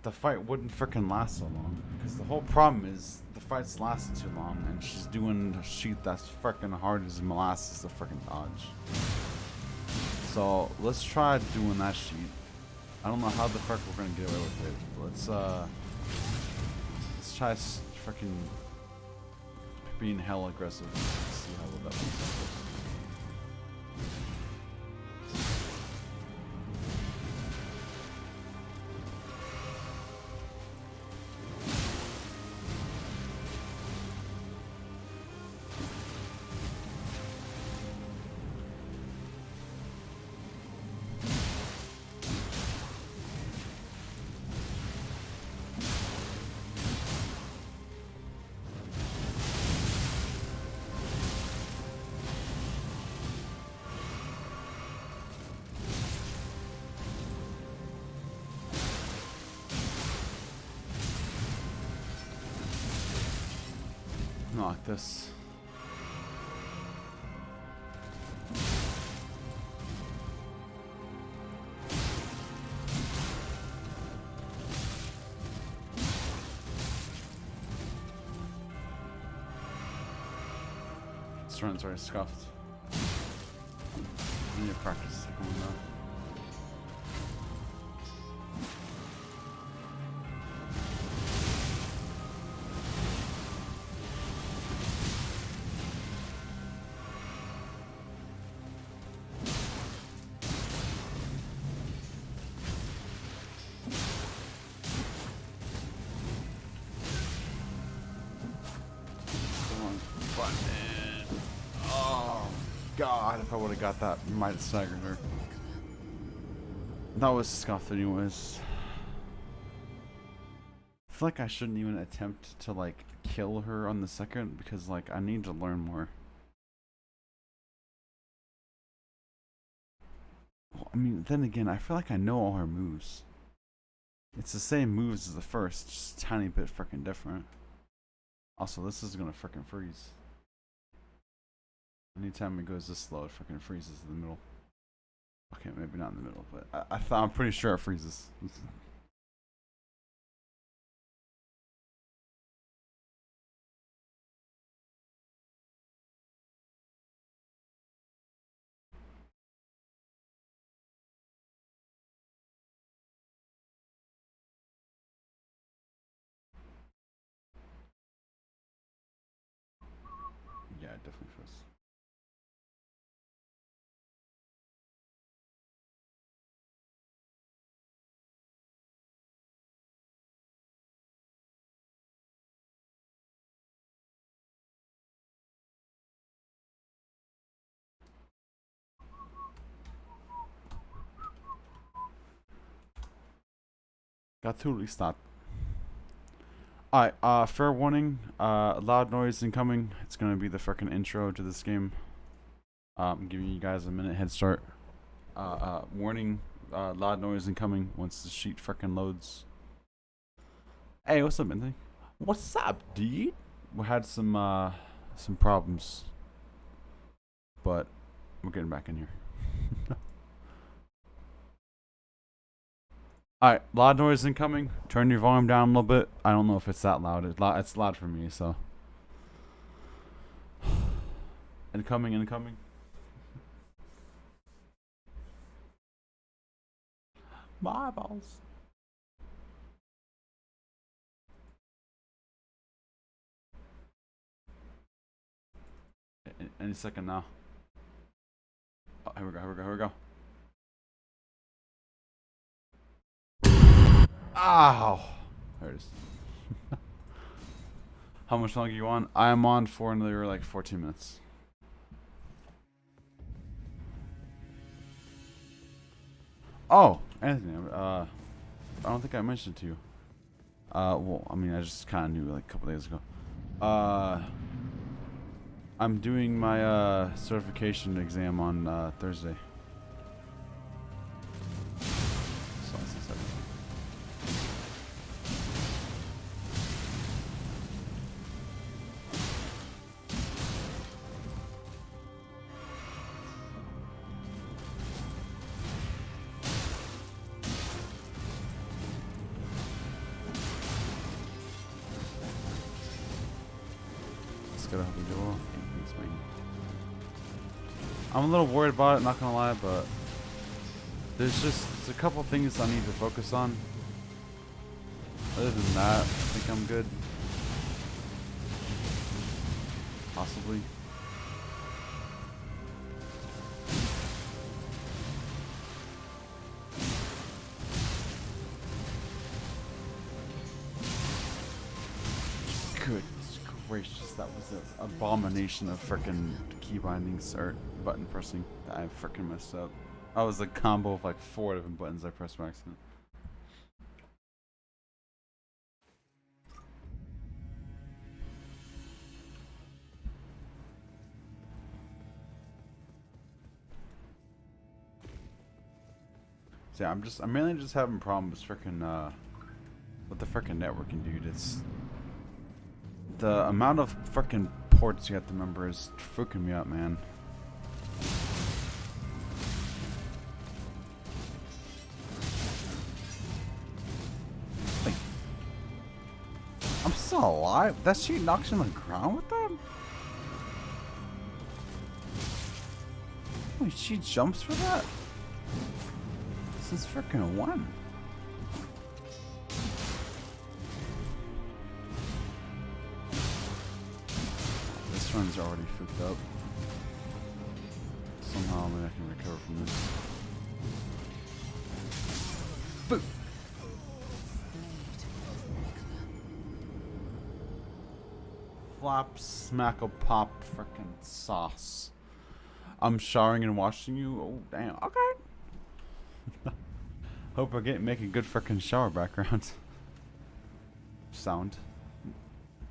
the fight wouldn't freaking last so long. Because the whole problem is the fight's lasting too long, and she's doing a sheet that's freaking hard as molasses to freaking dodge. So let's try doing that sheet. I don't know how the fuck we're gonna get away with it. But let's try freaking being hella aggressive. Let's see how well that works. Not like this. This run's already scuffed. I need to practice going that. God, if I would have got that, you might have staggered her. That was scuffed anyways. I feel like I shouldn't even attempt to like kill her on the second because like I need to learn more. Well, I mean, then again, I feel like I know all her moves. It's the same moves as the first, just a tiny bit freaking different. Also, this is gonna freaking freeze. Anytime it goes this slow, it freaking freezes in the middle. Okay, maybe not in the middle, but I'm pretty sure it freezes. Yeah, it definitely froze. Got to at least that. Alright, fair warning, loud noise incoming. It's gonna be the frickin' intro to this game. I'm giving you guys a minute head start. Warning, loud noise incoming once the sheet frickin' loads. Hey, what's up, Anthony? What's up, dude? We had some problems, but we're getting back in here. Alright, loud noise incoming. Turn your volume down a little bit. I don't know if it's that loud. It's loud for me, so. Incoming, incoming. My balls. Any second now. Oh, here we go, here we go, here we go. Ow! There it is. How much longer are you on? I am on for another like 14 minutes. Oh, Anthony, I don't think I mentioned it to you. Well, I mean, I just kind of knew like a couple days ago. I'm doing my certification exam on Thursday. So that's exciting. Gotta hope you do well. Thanks, man. I'm a little worried about it, not gonna lie, but there's a couple things I need to focus on. Other than that, I think I'm good. Possibly. Good gracious, that was an abomination of frickin' key bindings or button pressing that I frickin' messed up. That was a combo of like 4 different buttons I pressed by accident. So yeah, I'm mainly just having problems frickin' with the frickin' networking, dude. It's the amount of frickin' ports you have to remember is freaking me out, man. Like, I'm still alive? That shit knocks you on the ground with that? Wait, she jumps for that? Since frickin' when? This run's already fucked up. Somehow maybe I can recover from this. Boop! Flop, smackle, pop, frickin' sauce. I'm showering and washing you? Oh, damn. Okay. Hope we're making good frickin' shower background. Sound.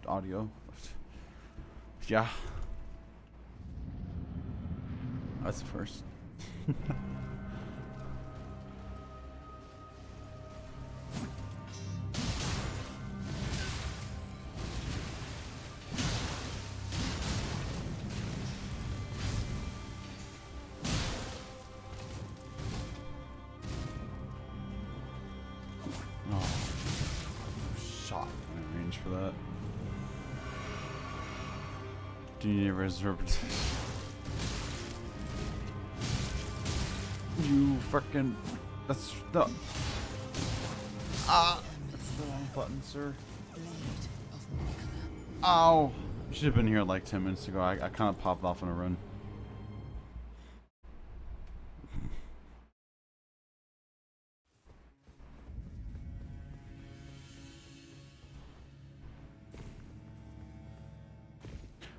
Audio. Yeah. That's the first. Oh. Shot in range for that. Do you need a reserve? You frickin'. That's the. That's the wrong button, sir. Ow! You should have been here like 10 minutes ago. I kind of popped off on a run.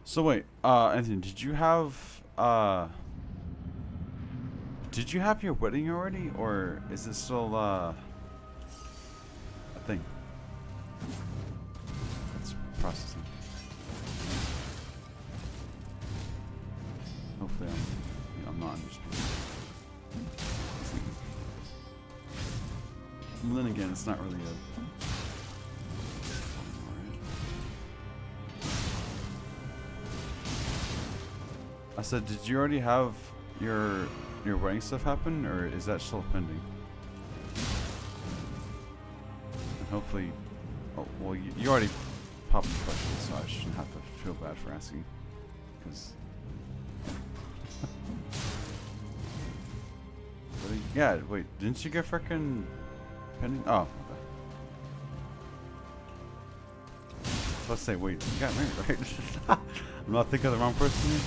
So wait, Anthony, did you have your wedding already, or is it still thing. It's processing. Hopefully I'm not under speed. And then again, it's not really a... I said, did you already have your wedding stuff happen, or is that still pending? And hopefully, oh, well, you already popped the question, so I shouldn't have to feel bad for asking, because. Yeah, wait, didn't you get frickin' pending? Oh, okay. Let's say, wait, you got married, right? I'm not thinking of the wrong person here.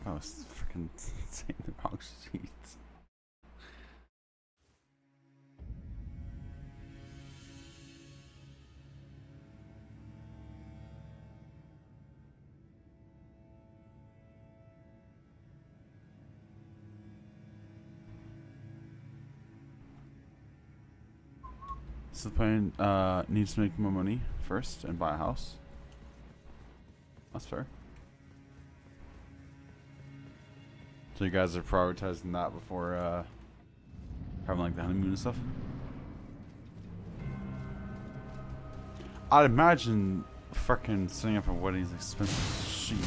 I was freaking saying the wrong sheets. So the plan needs to make more money first and buy a house. That's fair. So you guys are prioritizing that before having like the honeymoon and stuff? I'd imagine fucking setting up a wedding is expensive as shit.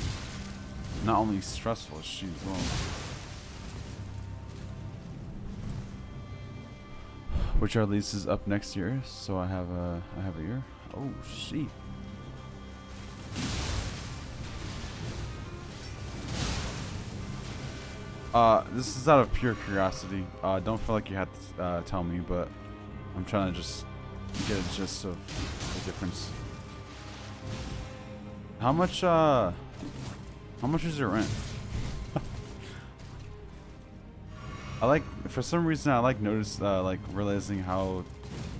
Not only stressful as shit as well. Which our lease is up next year, so I have a year. Oh shit. This is out of pure curiosity. Don't feel like you have to tell me, but I'm trying to just get a gist of the difference. How much is your rent? I like, for some reason, I like like realizing how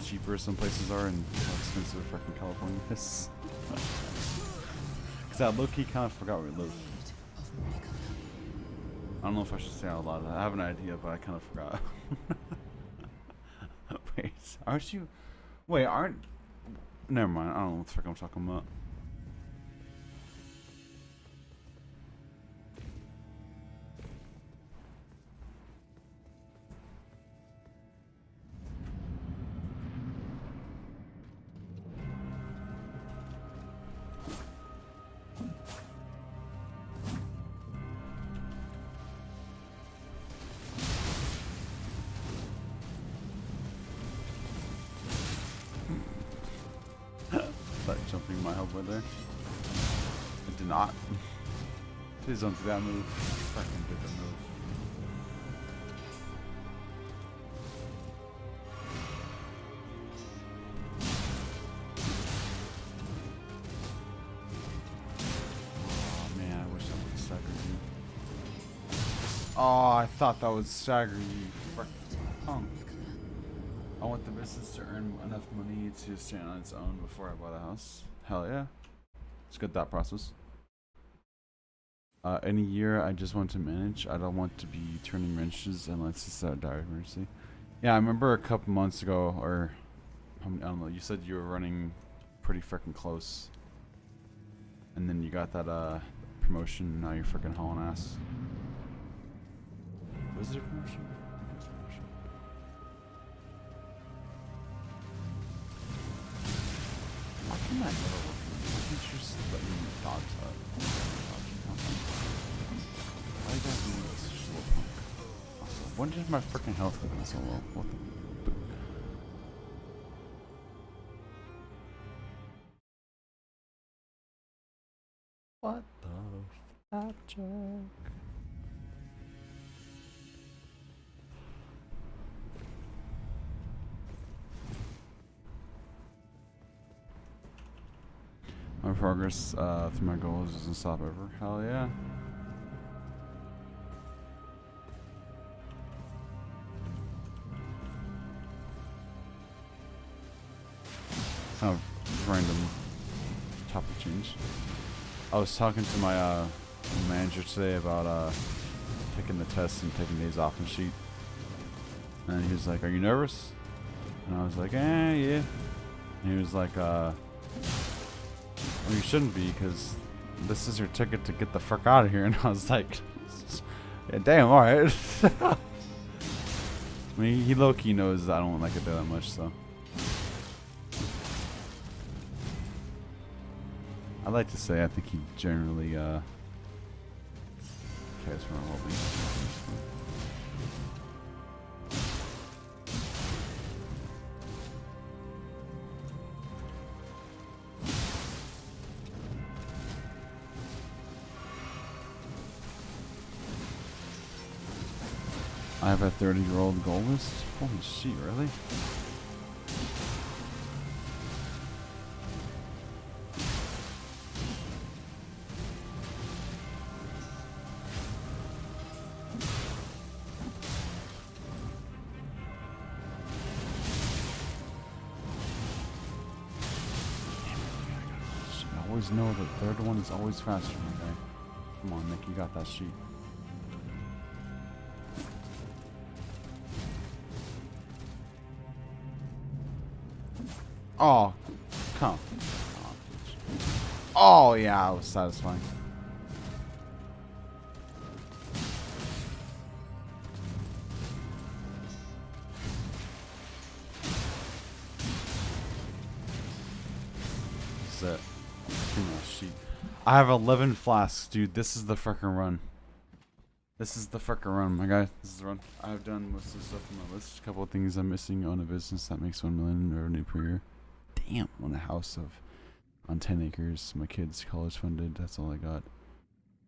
cheaper some places are and how expensive fucking California is. Cause I low-key kind of forgot where we live. I don't know if I should say out loud. I have an idea, but I kind of forgot. Wait, aren't you? Wait, aren't? Never mind. I don't know what the fuck I'm talking about. Jumping my help with there. I did not. Please don't do that move. Fucking did the move. Oh man, I wish I would have staggered you. Oh, I thought that would stagger you. Fucking punk. I want the business to earn enough money to stand on its own before I buy the house. Hell yeah. It's a good thought process. Any year I just want to manage. I don't want to be turning wrenches unless it's a dire emergency. Yeah, I remember a couple months ago, or I don't know, you said you were running pretty freaking close. And then you got that promotion, now you're freaking hauling ass. Was it a promotion? How can that never work? Why can't you just let me dogs up? Why you guys doing this slow punk? Also, when did my freaking health go down so low? What the? What the flapjack? My progress through my goals doesn't stop ever. Hell yeah. Kind of random topic change. I was talking to my the manager today about taking the test and taking days off and shit. And he was like, "Are you nervous?" And I was like, "Yeah." And he was like, "Well, you shouldn't be, because this is your ticket to get the fuck out of here." And I was like, "Yeah, damn, all right." I mean, he low-key knows I don't like it there that much, so. I like to say I think he generally cares for my well-being. I have a 30-year-old goal list? Holy shit, really? I always know the third one is always faster, my guy. Come on, Nick, you got that sheet. Oh, come on. Oh, yeah, that was satisfying. That's it. Sheet. I have 11 flasks, dude. This is the frickin' run. This is the frickin' run, my guy. This is the run. I've done most of the stuff on my list. A couple of things I'm missing. Own a business that makes $1 million revenue per year. Damn. Own a house on 10 acres. My kids college funded. That's all I got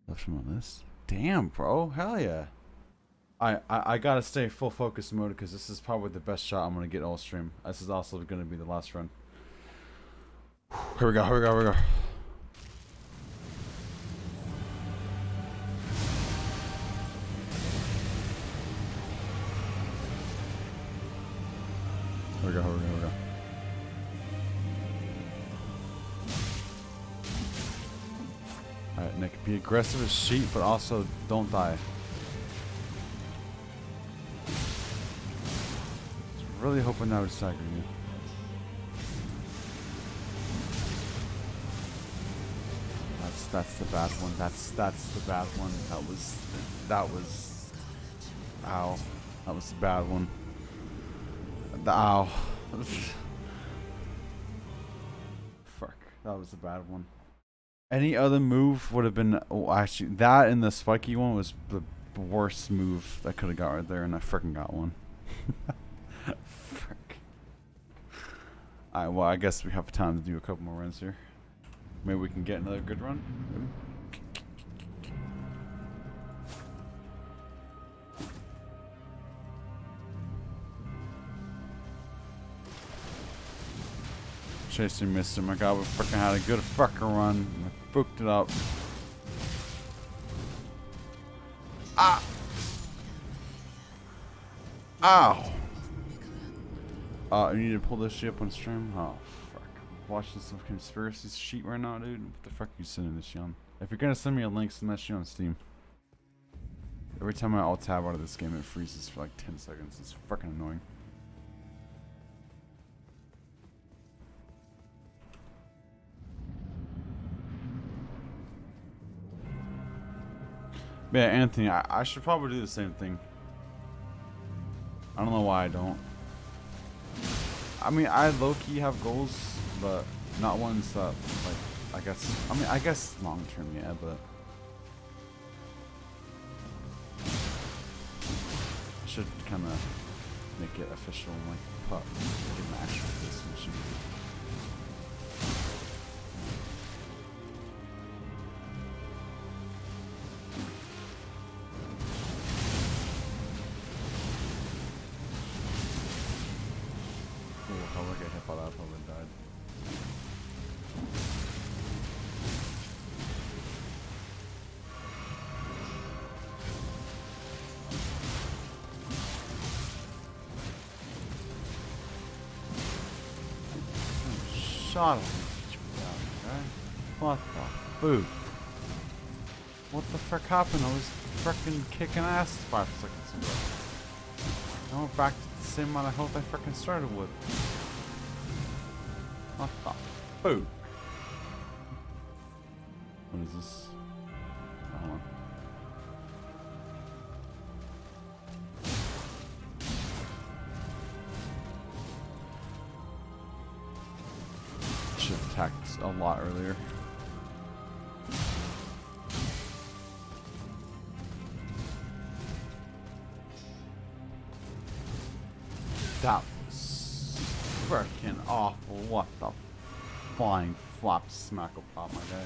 left on my list. Damn, bro. Hell yeah. I gotta stay full focus mode, because this is probably the best shot I'm gonna get all stream. This is also gonna be the last run. Here we go. Here we go. Here we go. Here we go. Here we go. Here we go. Alright, Nick, be aggressive as sheep, but also don't die. Just really hoping I would stagger you. That's the bad one. That's the bad one. That was ow. That was the bad one. The ow. Fuck. That was the bad one. Any other move would have been... Oh, actually, that and the spiky one was the worst move I could have got right there, and I freaking got one. Frick. Alright, well, I guess we have time to do a couple more runs here. Maybe we can get another good run. Maybe. Chasing missed him. My God, we freaking had a good fucking run. I booked it up. Ah! Ow! You need to pull this shit up on stream? Oh, fuck. Watching some conspiracy sheet right now, dude. What the fuck are you sending this shit on? If you're gonna send me a link, send that shit on Steam. Every time I alt tab out of this game, it freezes for like 10 seconds. It's fucking annoying. But yeah, Anthony, I should probably do the same thing. I don't know why I don't. I mean, I low-key have goals, but not ones that, like, I guess long-term, yeah, but I should kind of make it official, like, get an actual this and shit. If I would get hit by that, I probably died. Shot him. Okay? What the food? What the frick happened? I was frickin' kicking ass 5 seconds ago. Now we're back to the same amount of health I frickin' started with. What the fuck? What is this? Hold on. Should have attacked a lot earlier. That was freaking awful. What the flying flop smackle pop, my guy.